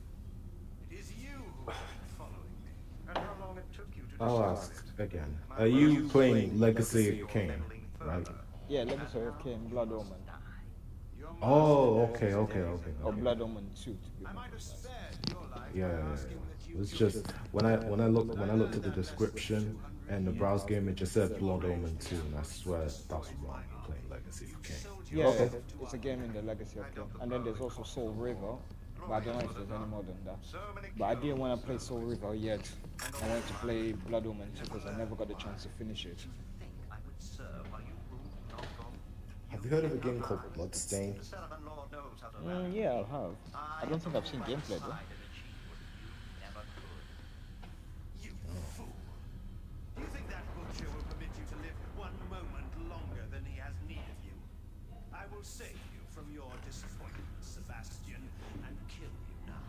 it is you who have been following me. And how long it took you to I'll discover ask it? again. Are you playing Legacy of Kain, right? Yeah, Legacy of Kain, Blood Omen. Oh, okay. Or Blood Omen 2 to be I might have spared your life Yeah. by asking that you It's kill just me. when I looked at the description and the browse game, it just said Blood Omen 2, and I swear that's why I'm playing Legacy of Kain. Yeah, Okay. it's a game in the Legacy update. And then there's also Soul River, but I don't know if there's any more than that. But I didn't want to play Soul River yet. I wanted to play Blood Omen too because I never got the chance to finish it. Have you heard of a game called Bloodstained? Yeah, I have. I don't think I've seen gameplay though. You fool. Do you think that butcher will permit you to live one moment longer than he has need of you? I will save you from your disappointment, Sebastian, and kill you now.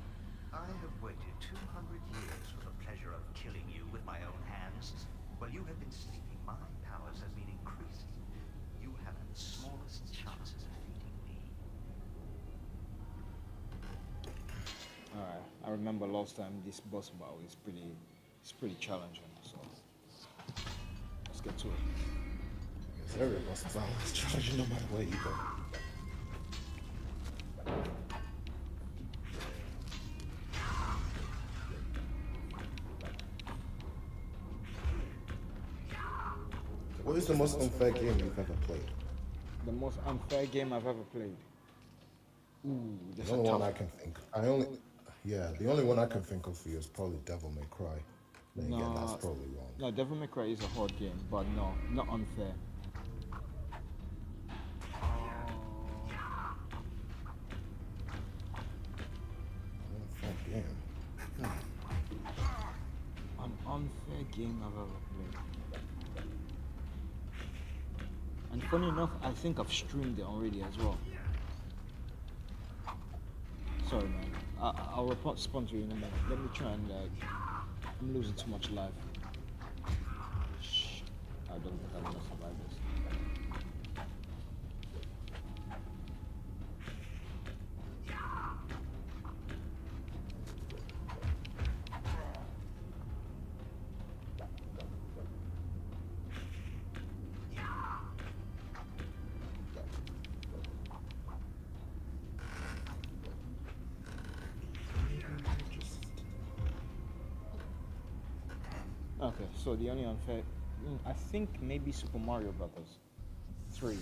I have waited 200 years for the pleasure of killing you with my own hands. While you have been sleeping, my powers have been increasing. You haven't the smallest chance of defeating me. Alright, I remember last time this boss battle is pretty challenging, so let's get to it. Yes, every boss battle is challenging no matter where you go. What is the most unfair game you've ever played? The most unfair game I've ever played. Ooh, that's The a only tough one I can think. The only one I can think of for you is probably Devil May Cry. Then again, that's probably wrong. No, Devil May Cry is a hard game, but no, not unfair. Unfair game. An unfair game I've ever played. And funny enough, I think I've streamed it already as well. Sorry, man. I'll respond to you in a minute. Let me try and I'm losing too much life. Shh. I don't think I'm gonna survive this. Okay, so the only unfair, I think maybe Super Mario Brothers 3.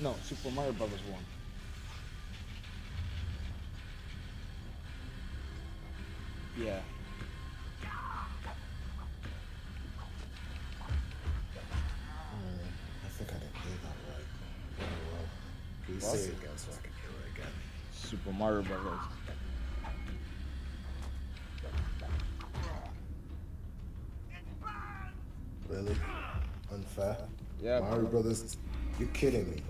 No, Super Mario Brothers 1. Yeah. I think I didn't hear that right. Oh well. Please What? say it again so I can hear it again. Super Mario Brothers. Really? Unfair? Yeah. Mario Brothers? You're kidding me.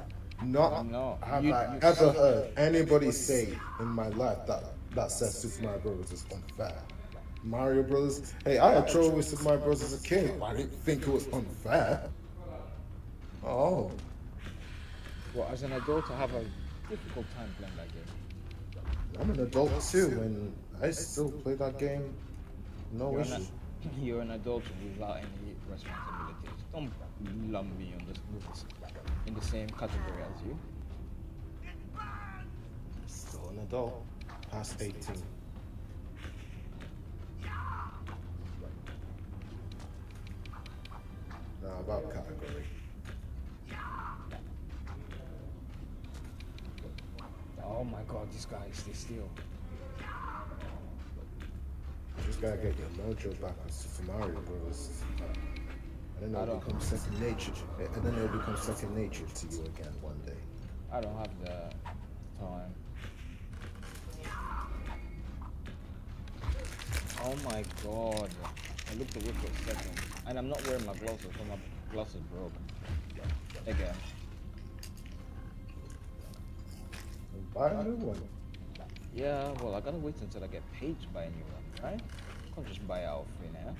Not No, have you- I you ever suck. heard anybody say in my life that says Super Mario Brothers is unfair. Mario Brothers? Hey, I had trouble with Super Mario Brothers as a kid. I didn't think it was unfair. Oh. Well, as an adult, I have a difficult time playing that game. I'm an adult too, and I still play that game. No You're issue. You're an adult without any responsibilities. Don't lump me on this in the same category as you. Still an adult. Past 18. Now about category. Oh my god, this guy is still. You just gotta get your mojo back on Super Mario Bros. And then it'll become second nature. And then it'll become second nature to you again one day. I don't have the time. Oh my god. I looked away for a second. And I'm not wearing my glasses, so my glasses broke. Again. Buy a new one. Yeah, well, I gotta wait until I get paid to buy a new one, right? I can't just buy it out free now.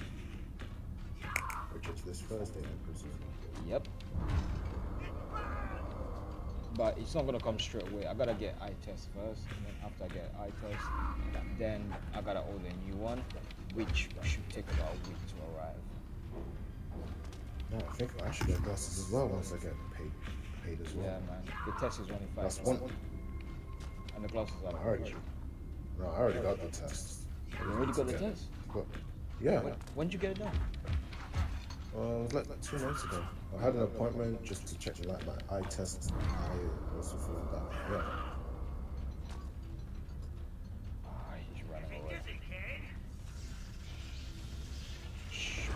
Which is this Thursday, I presume. Yep. But it's not gonna come straight away. I gotta get eye test first, and then after I get eye test, then I gotta order a new one, which should take about a week to arrive. No, I think I should get glasses as well once I get paid as well. Yeah, man. The test is only That's 5%. one. And the glasses are I already got the test. You already got the test? But, yeah. When did you get it done? It was like 2 months ago. I had an appointment just to check like my eye test, eye or something like that. Yeah. Ah, he's running away. Shh.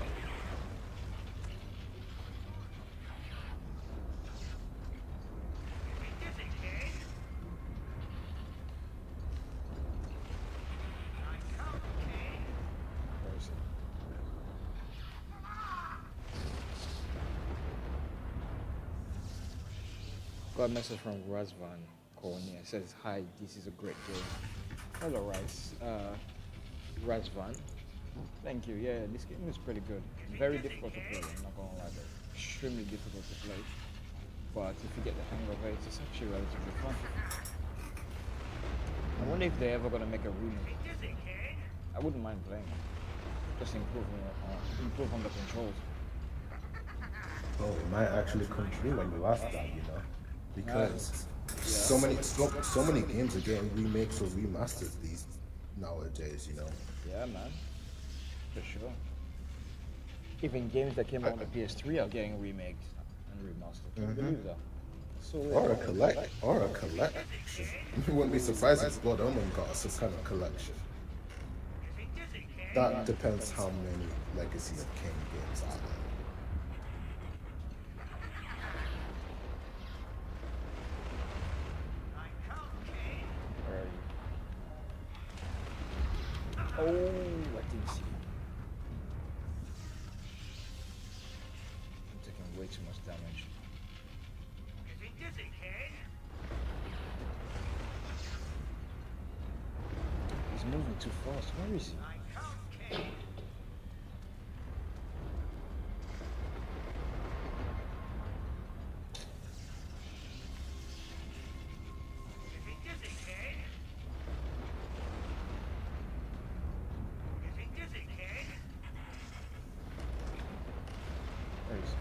Where is he? Got a message from Razvan Cornia. It says, "Hi, this is a great game." Hello, Razvan. Thank you. Yeah, this game is pretty good. Very difficult to play. I'm not gonna lie, but extremely difficult to play. But if you get the hang of it, it's actually relatively fun. I wonder if they're ever gonna make a remake. I wouldn't mind playing it. Just improve on the controls. Oh, it might actually come true when you ask that, you know, because so many games are getting remakes or remasters these nowadays, you know. Yeah, man. For sure. Even games that came out on the PS3 are getting remaked and remastered. Can you believe that? So Or a collection. You wouldn't be surprised if Blood Omen got some kind of collection. That depends how many Legacy of Kain games are there. Where are you? Oh, I didn't see you. I'm taking way too much damage. He's moving too fast. Where is he? Where is he?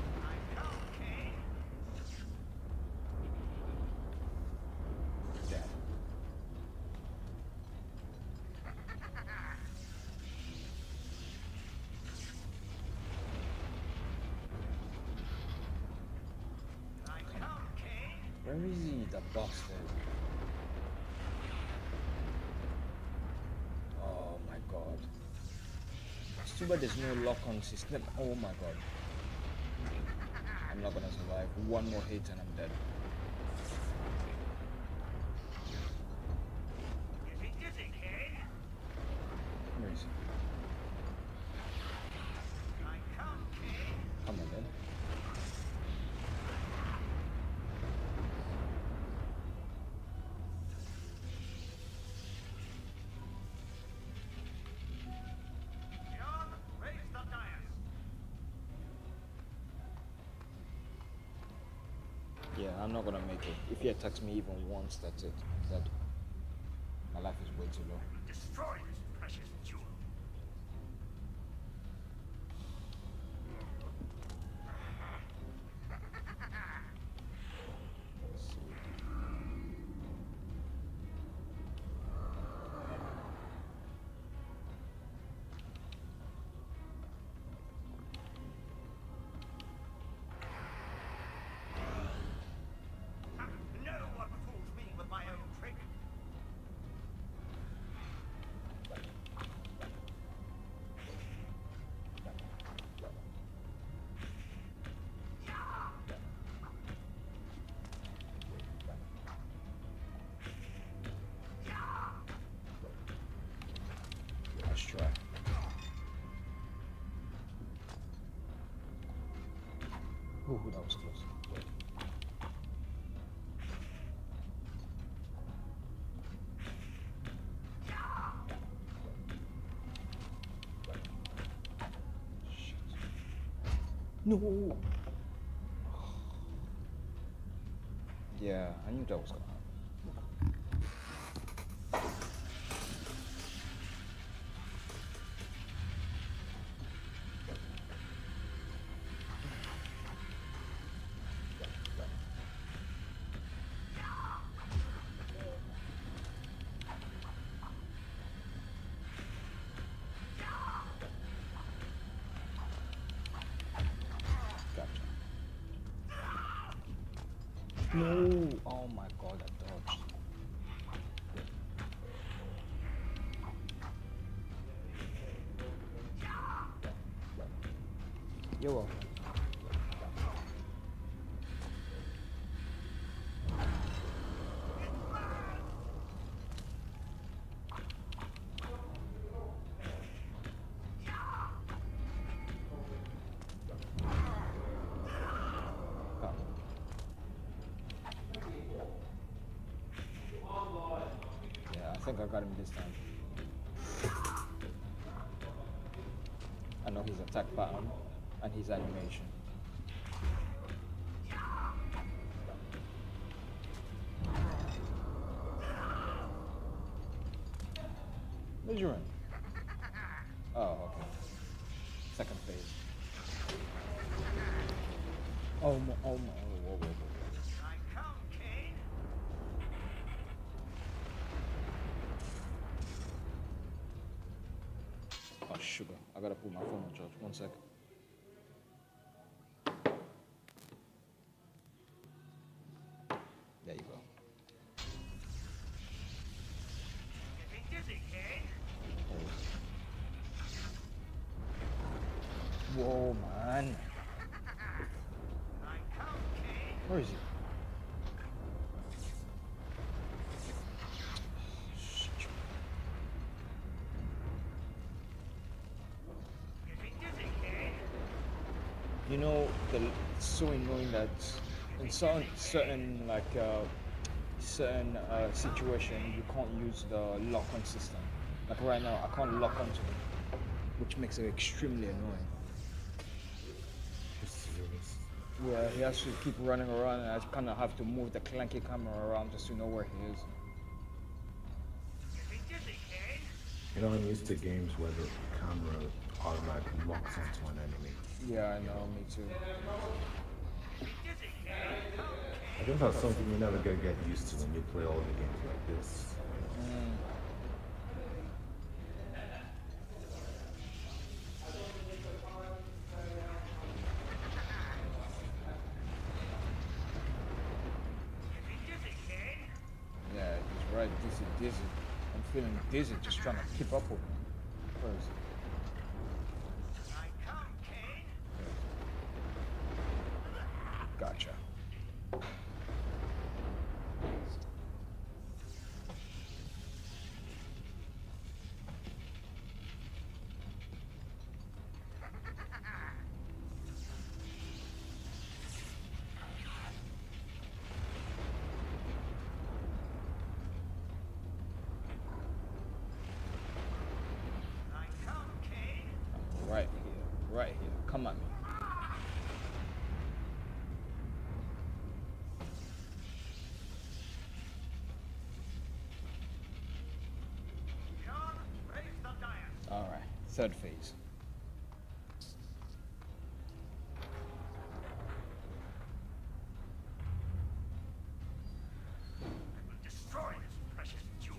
Dead. Where is he, the bastard? Oh my god. It's too bad there's no lock-on system. Oh my god. I'm not gonna survive. One more hit and I'm dead. Where is he? Come on then. Yeah, I'm not gonna make it. If he attacks me even once, that's it. That my life is way too low. Destroy this precious jewel. Let's see. No one fools me with my own trick. Let's try. Ooh, that was close. Shit. No. Yeah, I knew that was gonna happen. No! Oh my god, I dodged. You're welcome. Yeah, I think I got him this time. I know his attack pattern and his animation. Where's your run? Oh, okay. Second phase. Oh my, whoa, whoa, whoa. Oh, sugar. I gotta put my phone on charge. 1 sec. There you go. Whoa, man. Where is he? You know, it's so annoying that in certain situation you can't use the lock-on system. Like right now, I can't lock onto it, which makes it extremely annoying. Yeah, he has to keep running around, and I kind of have to move the clanky camera around just to know where he is. You know, I'm used to games where the camera automatically locks onto an enemy. Yeah, I know, me too. I think that's something you're never gonna get used to when you play all the games like this. Yeah, he's right. Dizzy. I'm feeling dizzy just trying to keep up with him. Where is he? Gotcha. Right here. Come at me. All right, third phase. Destroy this precious jewel.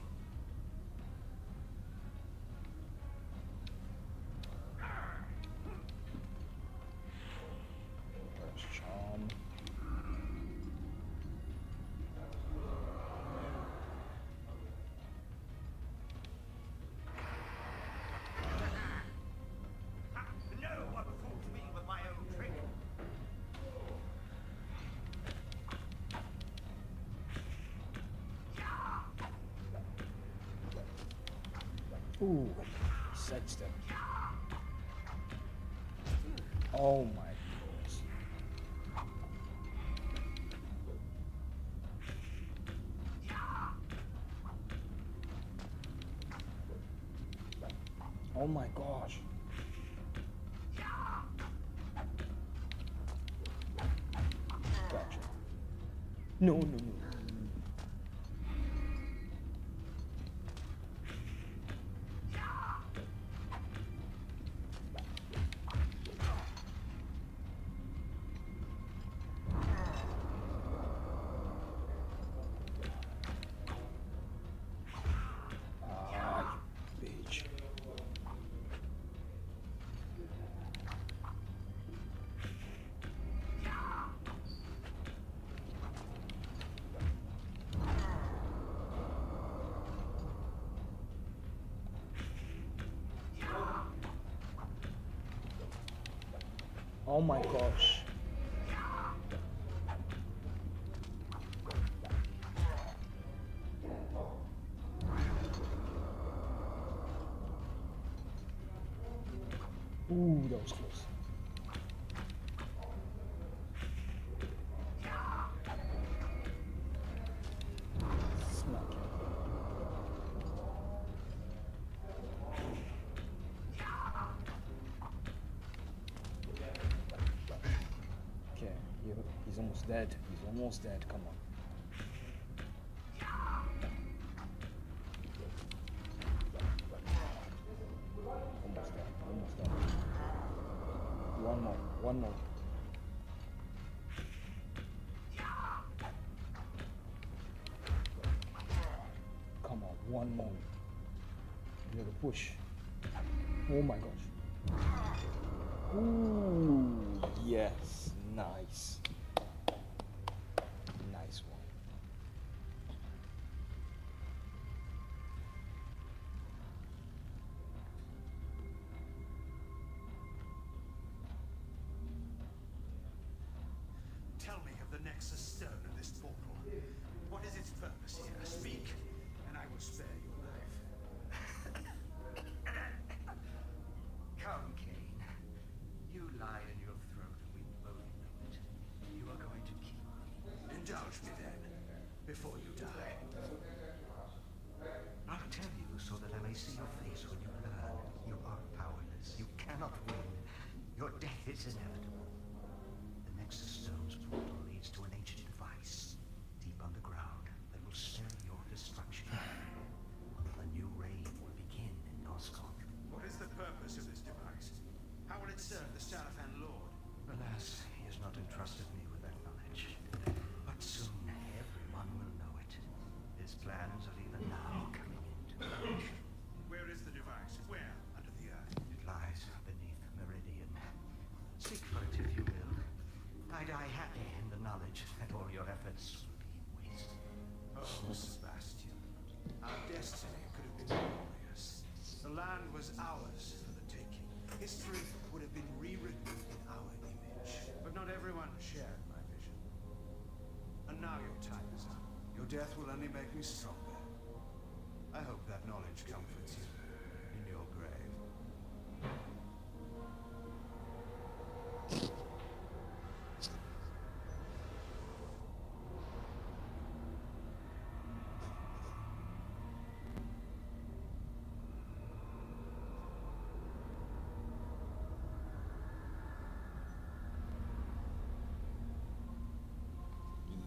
Where's Charm? No one fools me with my own trick. Ooh, sidestep. Oh my goodness. Oh my gosh. Gotcha. No. Ah, you bitch. Oh my gosh. Ooh, that was close. Smack it. Okay, he's almost dead. He's almost dead. Come on. Almost dead. Almost dead. One more. One more. Come on. One more. Little push. Oh my gosh. Ooh, yes. Nice. Nice one. Tell me of the Nexus Stone of this portal. What is its purpose here? Speak, and I will spare your life. Come, Cain. You lie in your throat, and we both know it. You are going to kill me. Indulge me then, before you die. I'll tell you so that I may see your face when you learn. You are powerless. You cannot win. Your death is inevitable. The Nexus Stone's portal leads to an ancient device, deep underground, that will spell your destruction. A new reign will begin in Noscon. What is the purpose of this device? How will it serve the Salafan Lord? Alas, he has not entrusted me with that knowledge. But soon everyone will know it. His plans are even now coming into fruition. Where is the device? Where? Under the earth? It lies beneath Meridian. Seek for it if you will. I die happy in the knowledge that all your efforts will be in waste. Oh, Sebastian. Our destiny could have been glorious. The land was ours for the taking. History would have been rewritten in our image. But not everyone shared my vision. And now your time is up. Your death will only make me stronger. I hope that knowledge comforts you in your grave.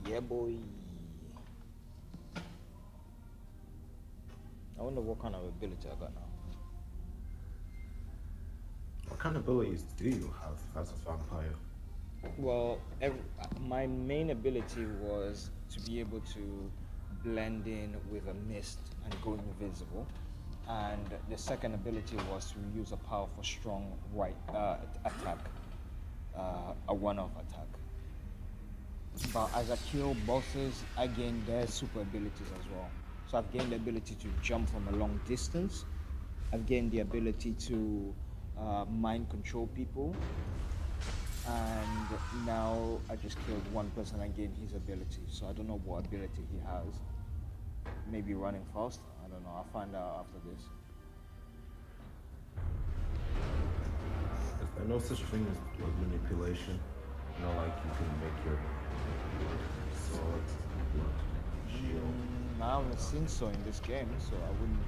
Yeah, boy. I wonder what kind of ability I got now. What kind of abilities do you have as a vampire? Well, my main ability was to be able to blend in with a mist and go invisible. And the second ability was to use a powerful, strong attack, a one-off attack. But as I kill bosses, I gain their super abilities as well. So I've gained the ability to jump from a long distance. I've gained the ability to mind control people. And now I just killed one person and gained his ability. So I don't know what ability he has. Maybe running fast? I don't know. I'll find out after this. Is there no such thing as blood manipulation? You know, like you can make your sword, blood, shield. I haven't seen so in this game, so I wouldn't.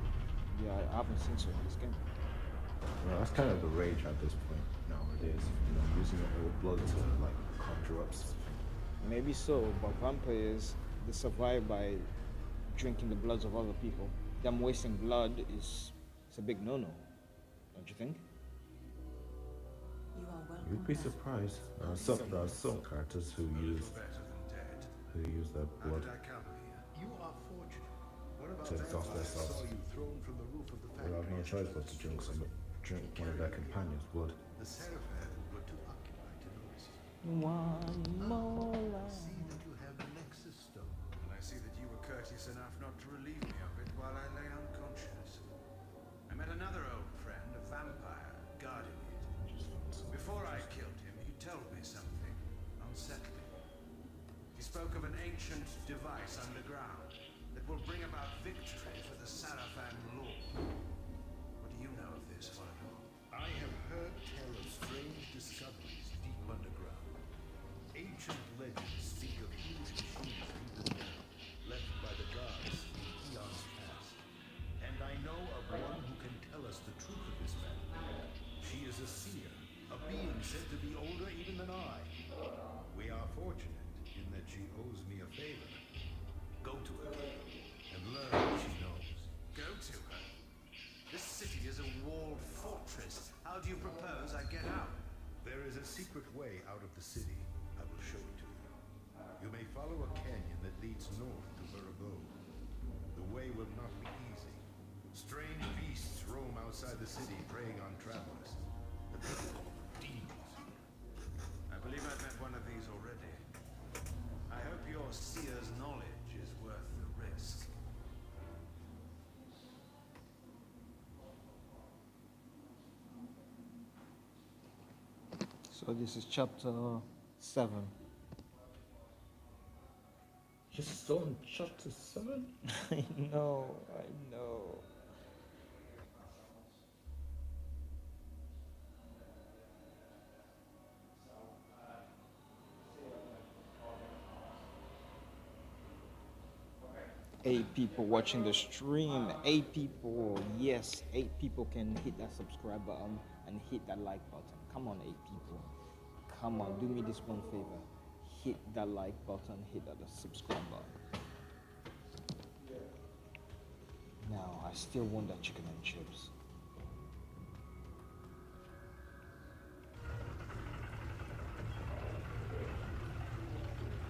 Yeah, I haven't seen so in this game. Well, that's kind of the rage at this point nowadays. You know, using your old blood to like conjure up something. Maybe so, but vampires, they survive by drinking the bloods of other people. Them wasting blood is a big no-no, don't you think? You are welcome. You'd be surprised. There are some characters who use their blood You are fortunate. What about to exhaust themselves. They have no choice but to drink one of their companions' blood. The Seraphim were too occupied to notice you. One more I see that you have the Nexus Stone. And I see that you were courteous enough not to relieve me of it while I lay unconscious. I met another old friend, a vampire, guarding it. Before I killed him, he told spoke of an ancient device underground that will bring about victory for the Sarafan Lord. What do you know of this, Volodor? I have heard tell of strange discoveries deep underground. Ancient legends speak of huge machines deep in the metal, left by the gods in eons past. And I know of one who can tell us the truth of this matter. She is a seer, a being said to be older even than I. We are fortunate in that she owes me a favor. Go to her, and learn what she knows. Go to her? This city is a walled fortress. How do you propose I get out? There is a secret way out of the city. I will show it to you. You may follow a canyon that leads north to her abode. The way will not be easy. Strange beasts roam outside the city, preying on travelers. The people call them demons. I believe I've met one of these already. I hope your seer's knowledge is worth the risk. So this is chapter 7. Just on chapter 7? I know. 8 people watching the stream. 8 people. Yes, 8 people can hit that subscribe button and hit that like button. Come on, 8 people. Come on, do me this one favor. Hit that like button, hit that subscribe button. Now, I still want that chicken and chips.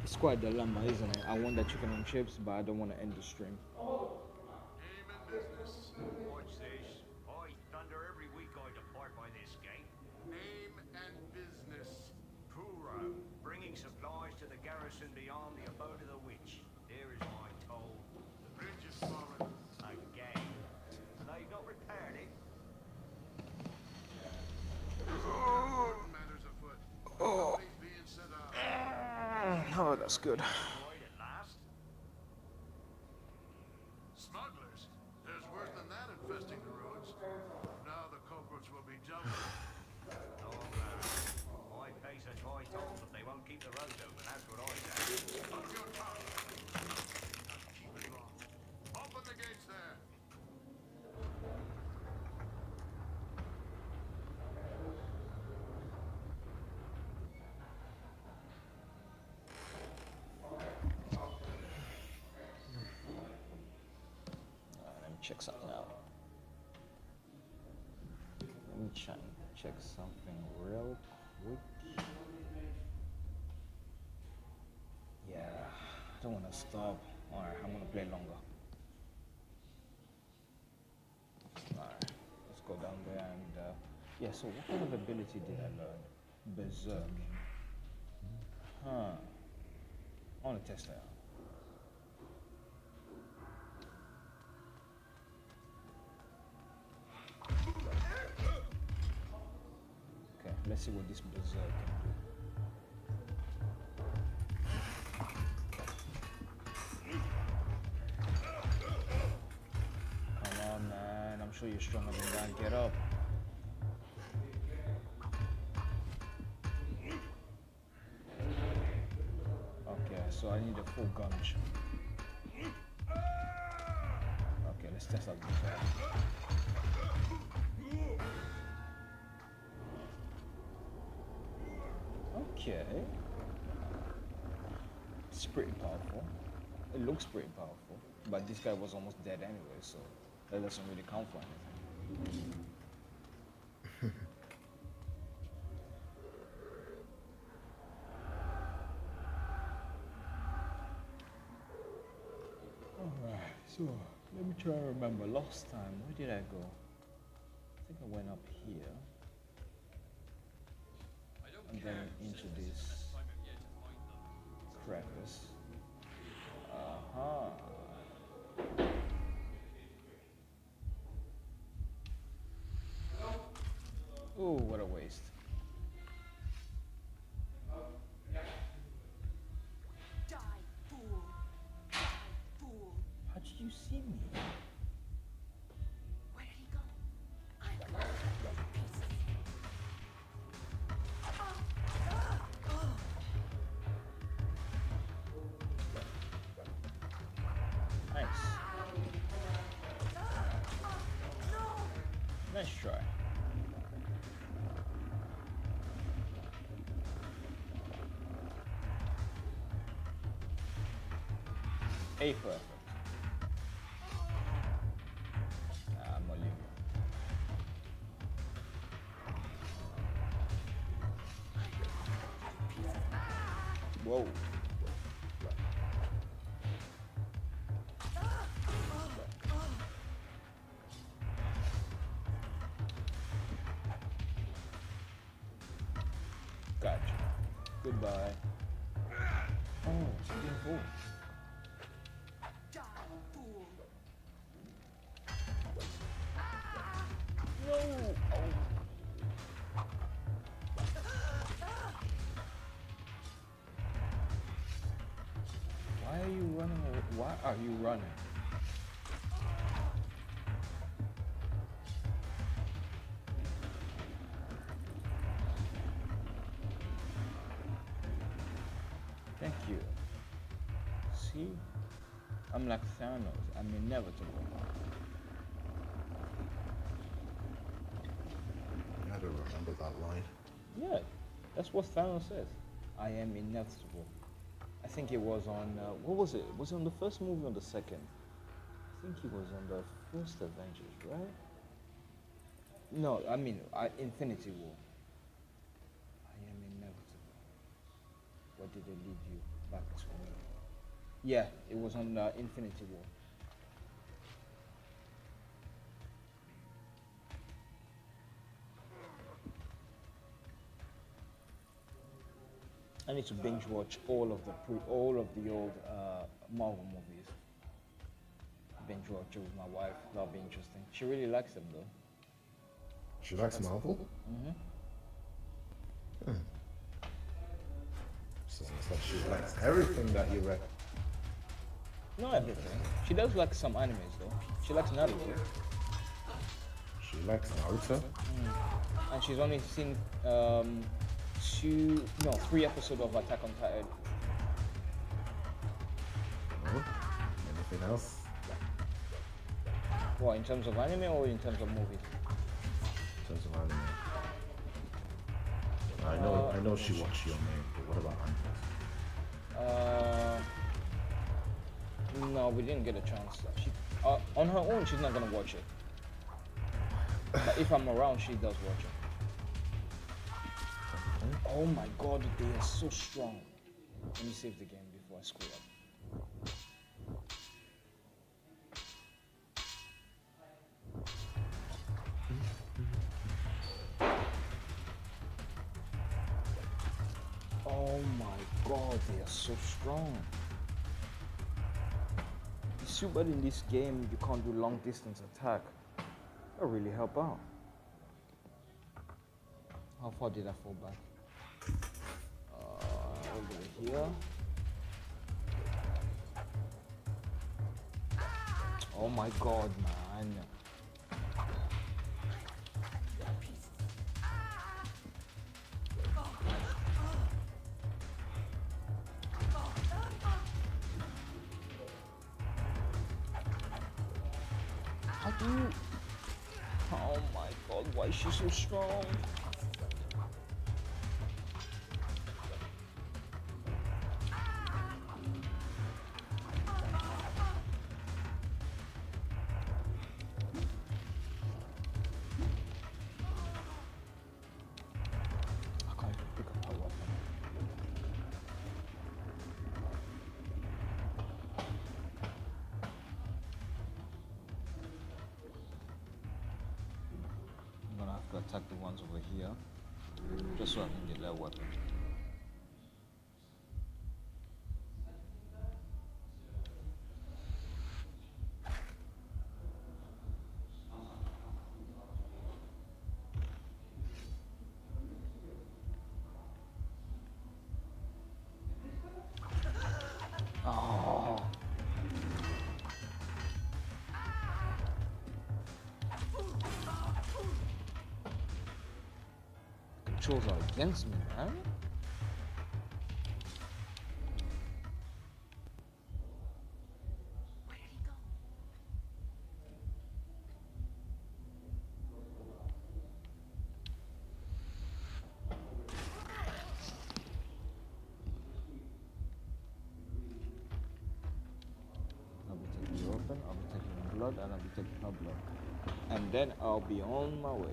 It's quite a dilemma, isn't it? I want that chicken and chips, but I don't want to end the stream. Name and business. What's this? I thunder every week I depart by this gate. Name and business. Puro. Bringing supplies to the garrison beyond the abode of the witch. There is my toll. The bridge is fallen. Again. They've not repaired it. Important matters afoot. Companies being set up. Oh, that's good. Right at last. Smugglers? There's worse than that infesting the roads. Now the culprits will be double. No, I pay such high tolls that they won't keep the roads open. That's what I say. Up your tongue. Keep it long. Open the gates there. Let me check something out. Let me check something real quick. Yeah, I don't want to stop. Alright, I'm gonna play longer. Alright, let's go down there and yeah, so what kind of ability did I learn? Berserk. Huh. I wanna test that out. Okay, let's see what this berserk can do. Come on, man. I'm sure you're stronger than that. Get up. Okay, so I need a full gun. Okay, let's test out this out. Okay. It's pretty powerful. It looks pretty powerful. But this guy was almost dead anyway, so that doesn't really count for anything. Alright, so let me try and remember. Last time, where did I go? I think I went up here. And then into this crevice. Oh, what a waste. Die you see me? Where did he go? I'm gonna cut you to pieces. Nice. Nice try. A for effort. I'm gonna leave it. Whoa. Gotcha. Goodbye. Oh, something cool. No! Oh. Why are you running away? Why are you running? Thank you. See? I'm like Thanos. I'm inevitable. I don't remember that line. Yeah, that's what Thanos says. I am inevitable. I think it was on, what was it? Was it on the first movie or the second? I think it was on the first Avengers, right? No, I mean, Infinity War. I am inevitable. What did it lead you back to me? Yeah, it was on Infinity War. I need to binge watch all of the old Marvel movies. Binge watch it with my wife. That'll be interesting. She really likes them though. She likes Marvel? Mm-hmm. So it's like she likes everything that you read. Not everything. She does like some animes though. She likes Naruto. She likes Naruto? And she's only seen 3 episodes of Attack on Titan. No? Anything else? What, in terms of anime or in terms of movies? In terms of anime. I know she watched Your Name, but what about animes? No, we didn't get a chance. She, on her own, she's not gonna watch it. But if I'm around, she does watch it. Oh my god, they are so strong. Let me save the game before I screw up. Oh my god, they are so strong. It's too bad in this game you can't do long distance attack. That'll really help out. How far did I fall back? Over here. Oh my god, man. How do you... Oh my god, why is she so strong? Attack the ones over here, just so I can get that weapon. Oh. rituals are against me, man. I'll be taking the orphan, I'll be taking blood, and I'll be taking her blood. And then I'll be on my way.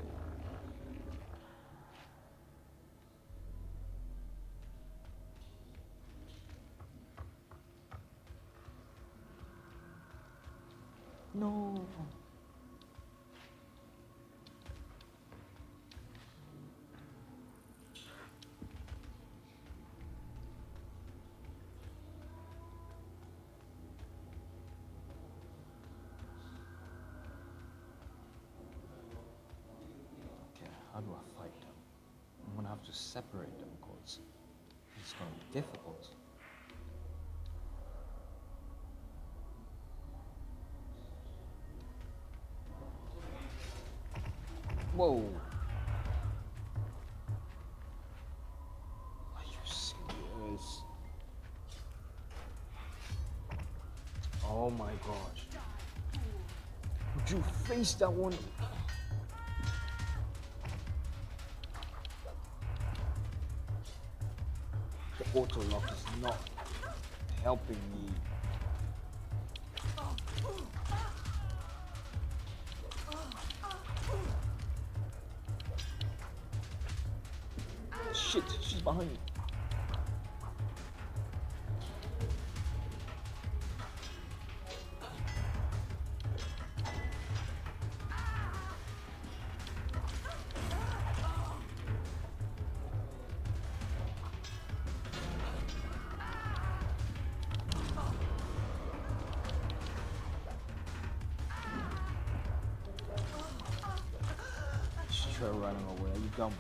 No. Okay, how do I fight them? I'm gonna have to separate them because it's gonna be difficult. Whoa. Are you serious? Oh my gosh. Would you face that one? The auto lock is not helping me. Shit, she's behind me. She's running away. Are you dumb?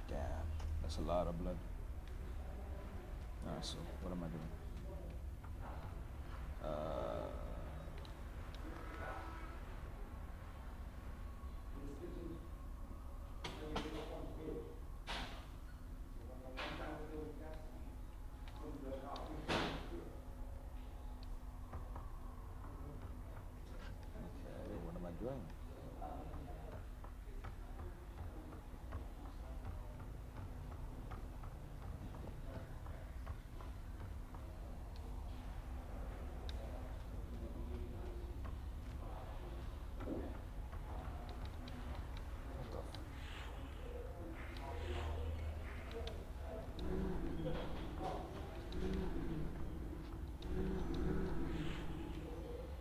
Damn, that's a lot of blood. Alright, so what am I doing? Okay, what am I doing?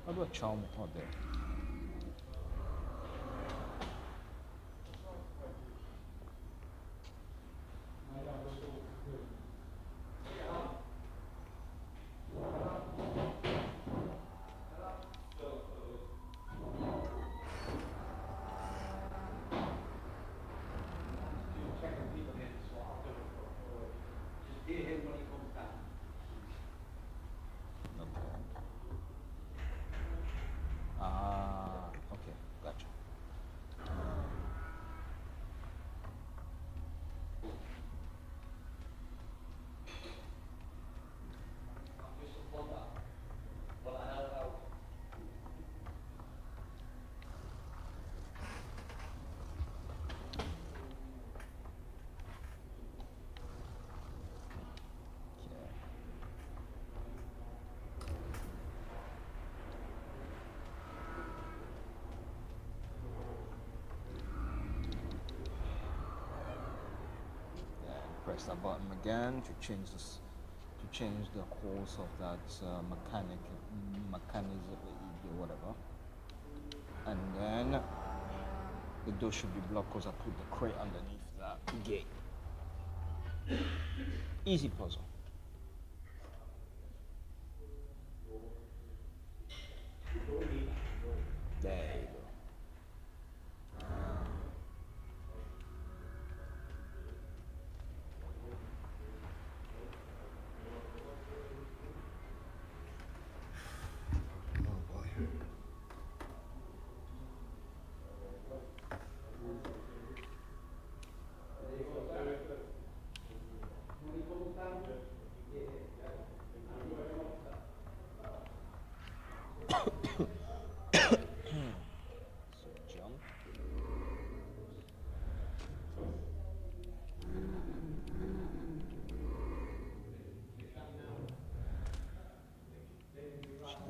How do I charm out there? Okay, gotcha. Press that button again to change this, to change the course of that mechanism, whatever. And then the door should be blocked because I put the crate underneath that gate. Easy puzzle. There you go.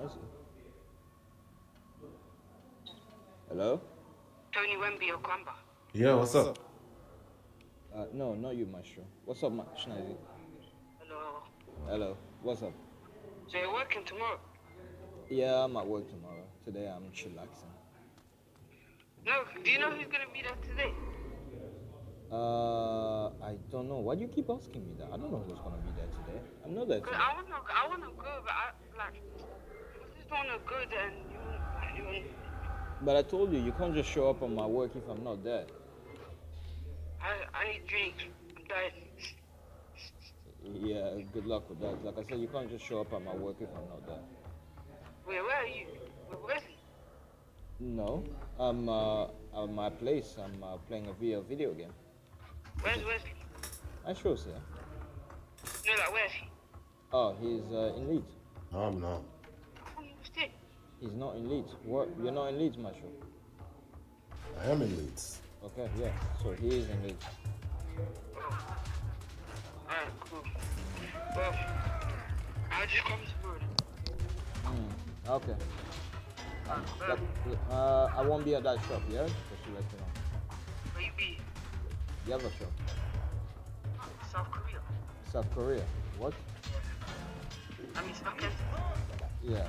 Fancy. Hello? Tony Wemby or Kwamba? Yeah, what's up? No, not you, Maestro. What's up, Schneider? Hello. Hello. What's up? So you're working tomorrow? Yeah, I'm at work tomorrow. Today I'm chillaxing. No, do you know who's gonna be there today? I don't know. Why do you keep asking me that? I don't know who's gonna be there today. I'm not there Cause today. I wanna go, but I just wanna go there and you. But I told you, you can't just show up on my work if I'm not there. I need drinks. I'm dying. Yeah, good luck with that. Like I said, you can't just show up at my work if I'm not there. Wait, where are you? Where's he? No, I'm at my place. I'm playing a video game. Where's he? I sure see. No, like where's he? Oh, he's in Leeds. No, I'm not. Oh, you stay. He's not in Leeds. What? You're not in Leeds, Marshall? I am in Leeds. Okay, yeah. So he is in Leeds. Alright, cool. Well, I'll just come tomorrow. Okay. I won't be at that shop, yeah? Just to let you know. Where you be? The other shop. South Korea. South Korea. What? I mean, South Kensington. Yeah.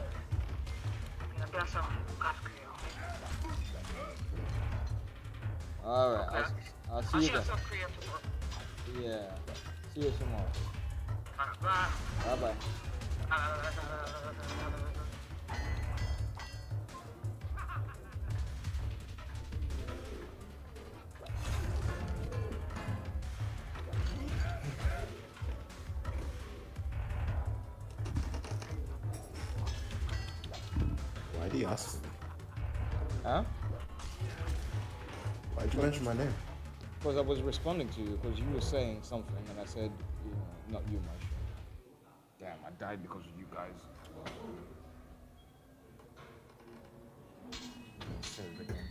I've been South Korea. Alright, I'll see you in then. South Korea tomorrow. Yeah. See you tomorrow. Bye. Bye-bye. Why'd he ask for me? Huh? Why'd you mention my name? Because I was responding to you because you were saying something and I said, you know, not you, Marshall. Damn, I died because of you guys. Say it again.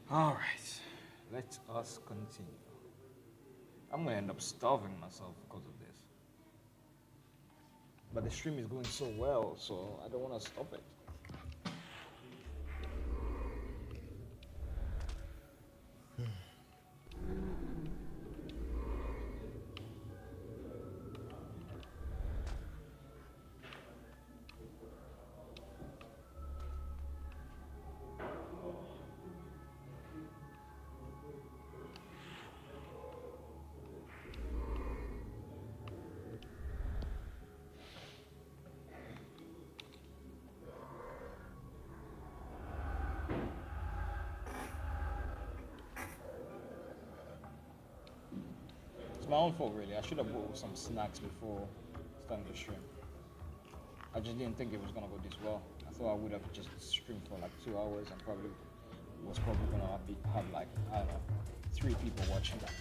All right, let us continue. I'm gonna end up starving myself because of this. But the stream is going so well, so I don't want to stop it. It's my own fault, really. I should have bought some snacks before starting the stream. I just didn't think it was gonna go this well. I thought I would have just streamed for like 2 hours and probably gonna have like, I don't know, 3 people watching that.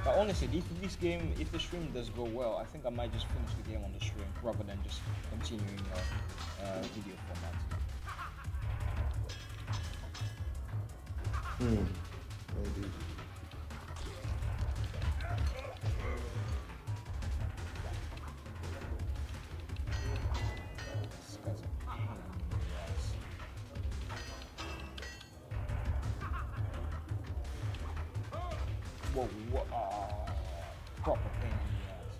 But honestly, if this game, if the stream does go well, I think I might just finish the game on the stream rather than just continuing video format. Maybe. This guy's a pain in the ass. Whoa, proper pain in the ass.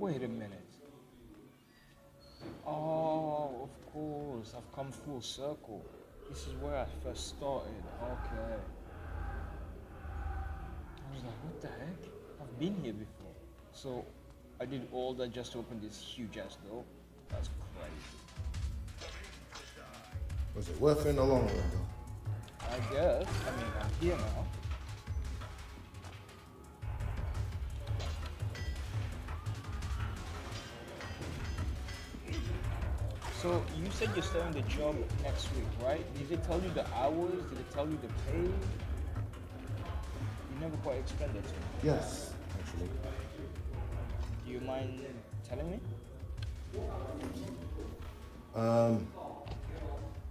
Wait a minute. Oh, of course. I've come full circle. This is where I first started. Okay. I was like, what the heck? I've been here before. So I did all that just to open this huge ass door. That's crazy. Was it worth it in the long run, though? I guess. I mean, I'm here now. So you said you're starting the job next week, right? Did they tell you the hours? Did they tell you the pay? You never quite explained it to me. Yes, actually. Do you mind telling me?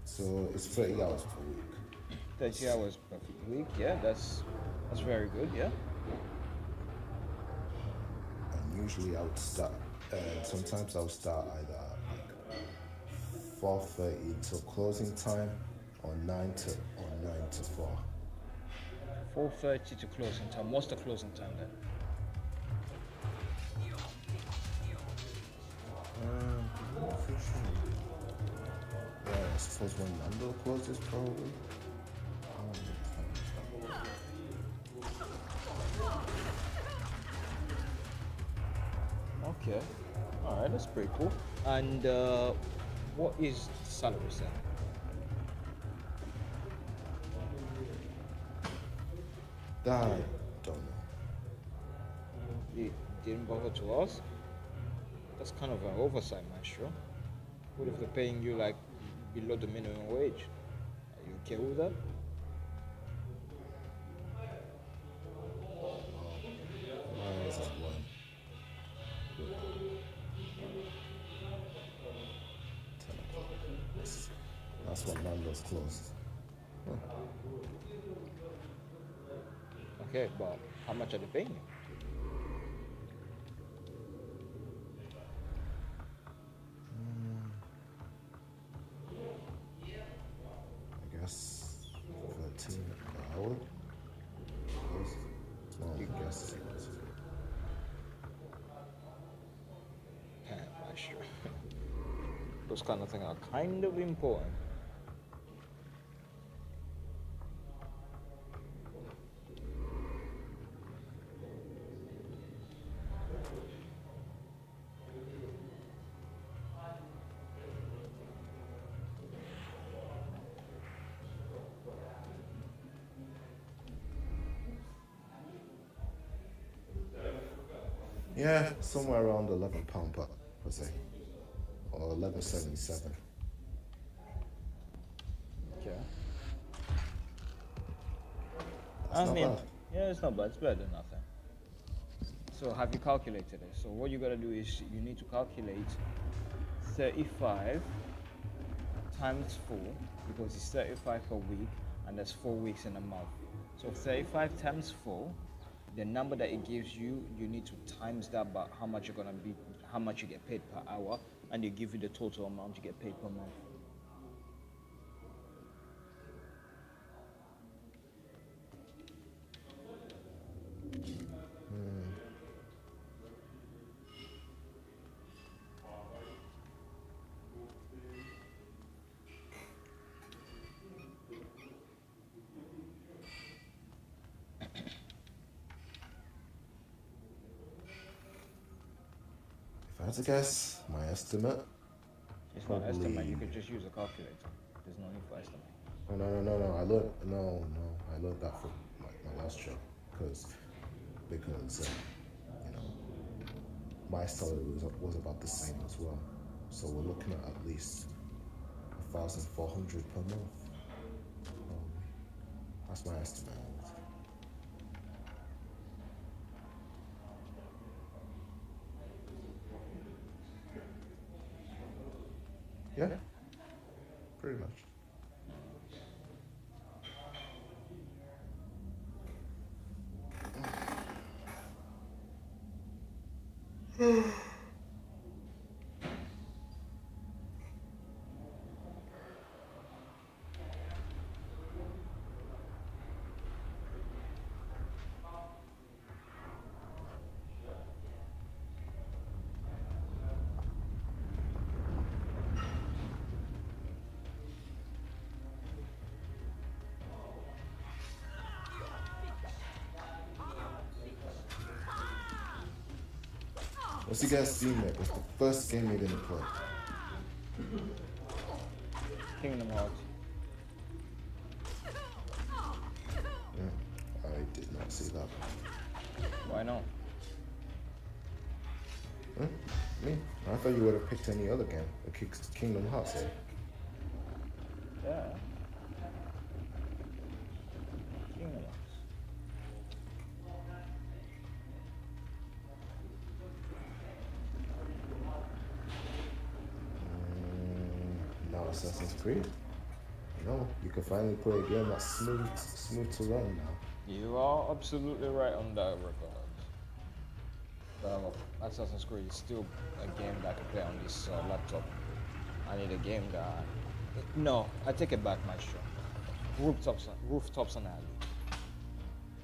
So it's 30 hours per week. 30 hours per week, yeah, that's very good, yeah. And usually I would start, sometimes I would start either like 4:30 till closing time, or 9 to 4. 4:30 to closing time. What's the closing time then? Yeah, I suppose when Lando closes, probably. Okay. All right, that's pretty cool. And what is the salary then? That I don't know. You didn't bother to ask? That's kind of an oversight, Maestro. What if they're paying you like below the minimum wage? Are you okay with that? Mine is at 1. That's when Nando's closed. Okay, but how much are they paying you? I guess 13 an hour. Small guess. Maestro. Those kind of things are kind of important. Yeah, somewhere around £11 per se, or 11.77. Okay. That's not bad. Yeah, it's not bad. It's better than nothing. So have you calculated it? So what you gotta do is you need to calculate 35 times 4, because it's 35 per week and there's 4 weeks in a month. So 35 times 4, the number that it gives you, you need to times that by how much you're gonna be, how much you get paid per hour, and they give you the total amount you get paid per month. If I had to guess, my estimate. It's not an estimate, you could just use a calculator. There's no need for estimate. Oh, no. I learned that from my last job, because you know, my salary was about the same as well. So we're looking at least 1,400 per month. That's my estimate. Yeah, pretty much. Once you get Steam Deck, what's the first game you're gonna play? Kingdom Hearts. I did not see that. Why not? Me? I thought you would have picked any other game. Kingdom Hearts. Yeah. Kingdom Hearts. Now Assassin's Creed. No, you can finally play a game that's smooth to run now. You are absolutely right on that regard. Assassin's Creed is still a game that I can play on this laptop. I need a game that... No, I take it back, Maestro. Rooftops on Alley.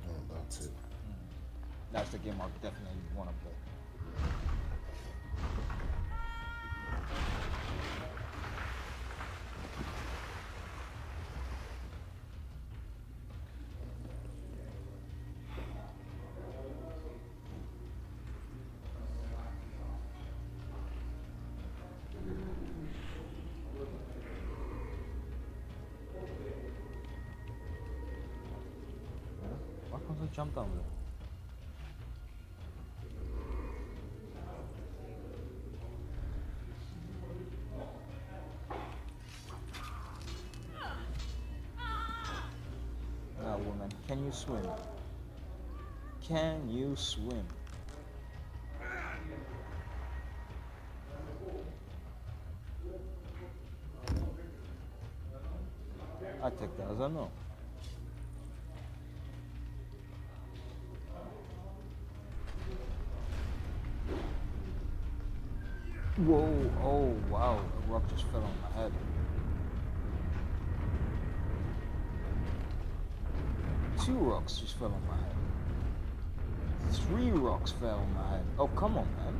Oh, that's it. That's the game I definitely want to play. Why can't I jump down there? Ah, woman, can you swim? Can you swim? I take that as a no. Whoa, oh wow, a rock just fell on my head. 2 rocks just fell on my head. 3 rocks fell on my head. Oh, come on, man.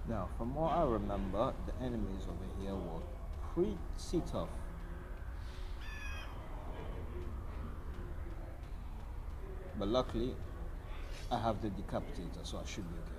Now, from what I remember, the enemies over here were pretty tough. But luckily, I have the decapitator, so I should be okay.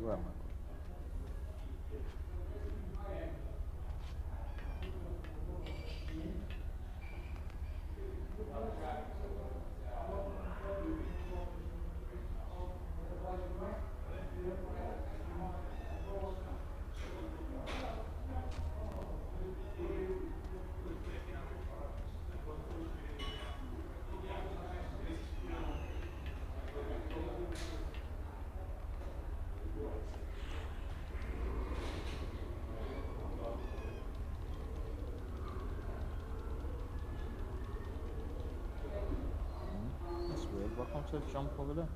Where am I? That's weird. Why can't I jump over there?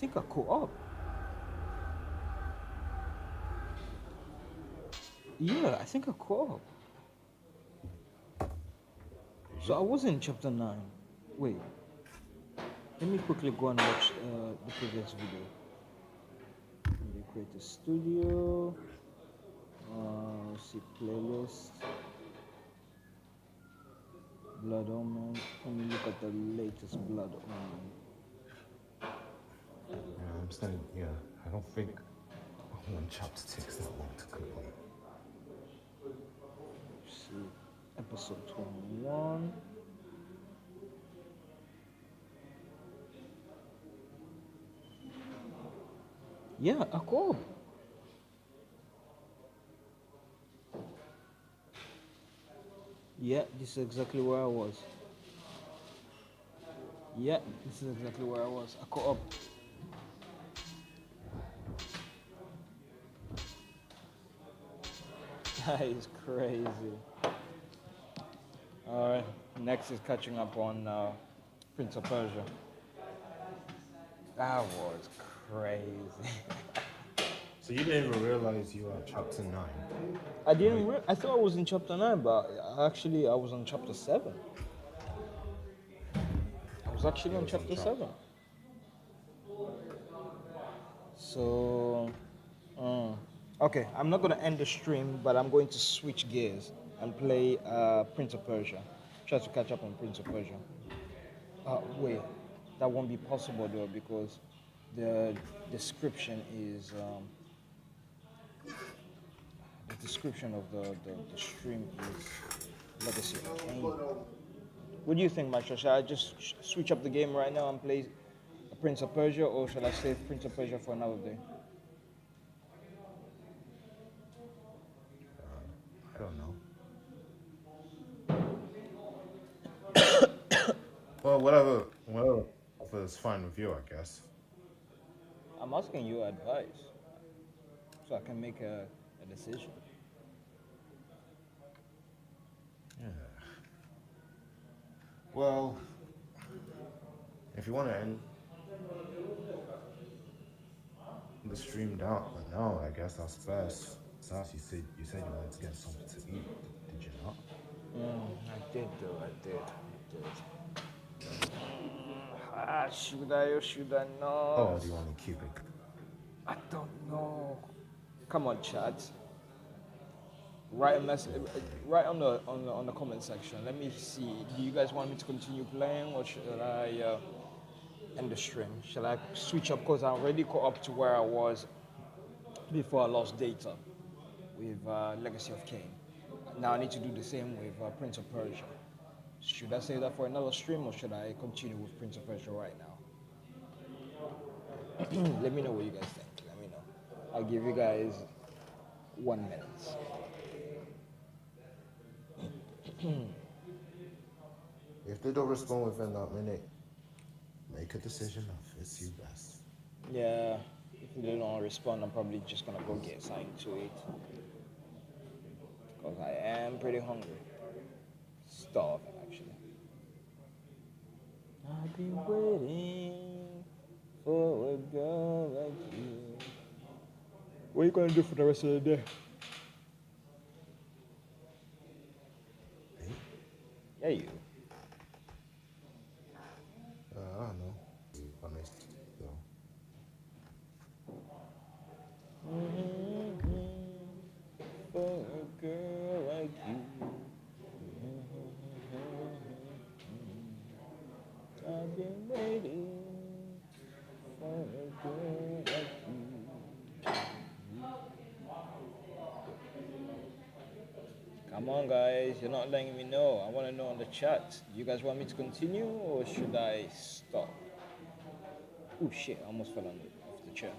think I caught up. Yeah, I think I caught up. So I was in chapter 9. Wait. Let me quickly go and watch the previous video. Maybe create a studio. See playlist. Blood Omen. Let me look at the latest Blood Omen. Yeah, I'm starting. Yeah, I don't think one chapter takes that long to complete. See, episode 21. Yeah, a call. Yeah, this is exactly where I was. Yeah, this is exactly where I was. I caught up. That is crazy. Alright, next is catching up on Prince of Persia. That was crazy. So you didn't even realize you were at chapter 9? I didn't. I thought I was in chapter 9, but actually I was on chapter 7. I was actually on chapter 7. So, okay, I'm not gonna end the stream, but I'm going to switch gears and play Prince of Persia. Try to catch up on Prince of Persia. Wait, that won't be possible though because the description is. The description of the stream is Legacy of Kain. What do you think, Maestro? Should I just switch up the game right now and play Prince of Persia, or should I save Prince of Persia for another day? I don't know. Well, whatever is fine with you, I guess. I'm asking you advice so I can make a decision. Yeah. Well, if you want to end the stream down now, I guess that's best. Sas, you said you wanted to get something to eat. Did you not? I did though. I did. Should I or should I not? Oh, do you want to keep it? I don't know. Come on, chat. Write a message. Write on the comment section. Let me see. Do you guys want me to continue playing, or should I end the stream? Shall I switch up? Because I already caught up to where I was before I lost data with Legacy of Kain. Now I need to do the same with Prince of Persia. Should I save that for another stream, or should I continue with Prince of Persia right now? Let me know what you guys think. Let me know. I'll give you guys 1 minute. If they don't respond within that minute, make a decision that fits you best. Yeah, if they don't respond, I'm probably just gonna go get something to eat. Because I am pretty hungry. Starving, actually. I've been waiting for a girl like you. What are you gonna do for the rest of the day? Yeah, you. I don't know. Honest, though. For a girl like you. I've been waiting for a girl like you. Come on, guys, you're not letting me know. I want to know in the chat. You guys want me to continue or should I stop? Oh shit, I almost fell off the chair.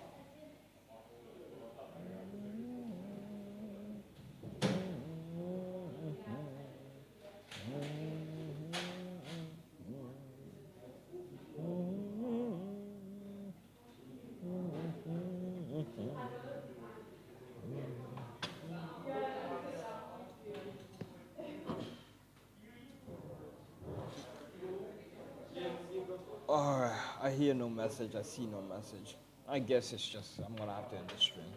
I hear no message, I see no message. I guess it's just, I'm gonna have to end the stream.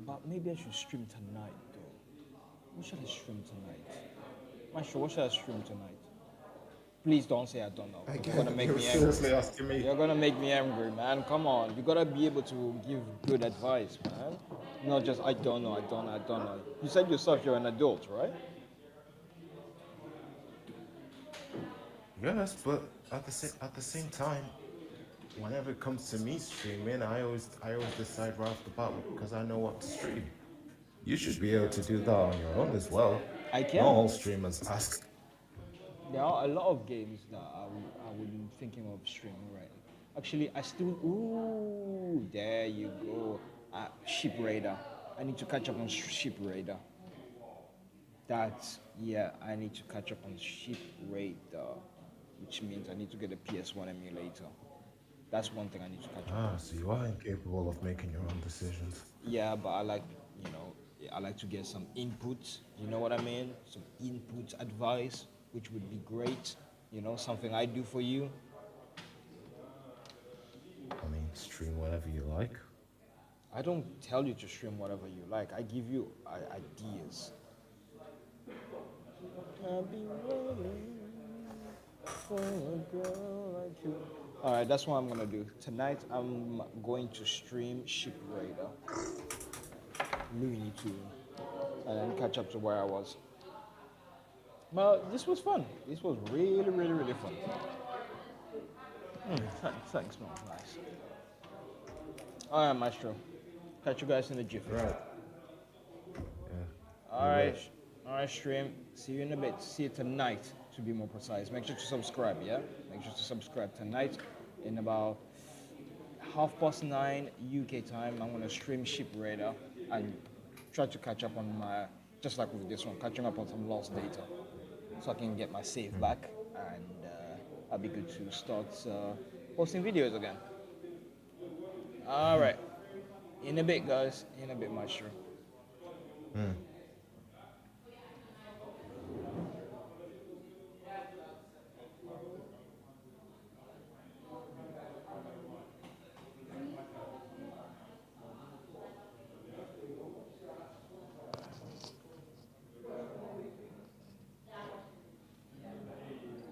But maybe I should stream tonight though. What should I stream tonight? Maestro, what should I stream tonight? Please don't say I don't know. You're gonna make me angry. Seriously asking me. You're gonna make me angry, man. Come on. You gotta be able to give good advice, man. Not just I don't know. You said yourself you're an adult, right? Yes, but at the same time, whenever it comes to me streaming, I always decide right off the bat because I know what to stream. You should be able to do that on your own as well. I can. Not all streamers ask. There are a lot of games that I would be thinking of streaming right. Actually, I still. Ooh, there you go. Ship Raider. I need to catch up on Ship Raider. I need to catch up on Ship Raider, which means I need to get a PS1 emulator. That's one thing I need to catch up on. So you are incapable of making your own decisions. Yeah, but I like to get some input. You know what I mean? Some input advice, which would be great. Something I do for you. I mean, stream whatever you like. I don't tell you to stream whatever you like. I give you ideas. I'll be waiting for a girl like you. Alright, that's what I'm gonna do. Tonight I'm going to stream Ship Raider. Looney Tunes. And then catch up to where I was. Well, this was fun. This was really, really, really fun. Thanks, man. Nice. Alright, Maestro. Catch you guys in the jiffy. Right. Yeah. Alright, stream. See you in a bit. See you tonight, to be more precise. Make sure to subscribe, yeah? Make sure to subscribe tonight in about 9:30 UK time. I'm gonna stream Ship Raider and try to catch up on my, just like with this one, catching up on some lost data, so I can get my save back, and I'll be good to start posting videos again. All right, in a bit, guys. In a bit, Maestro.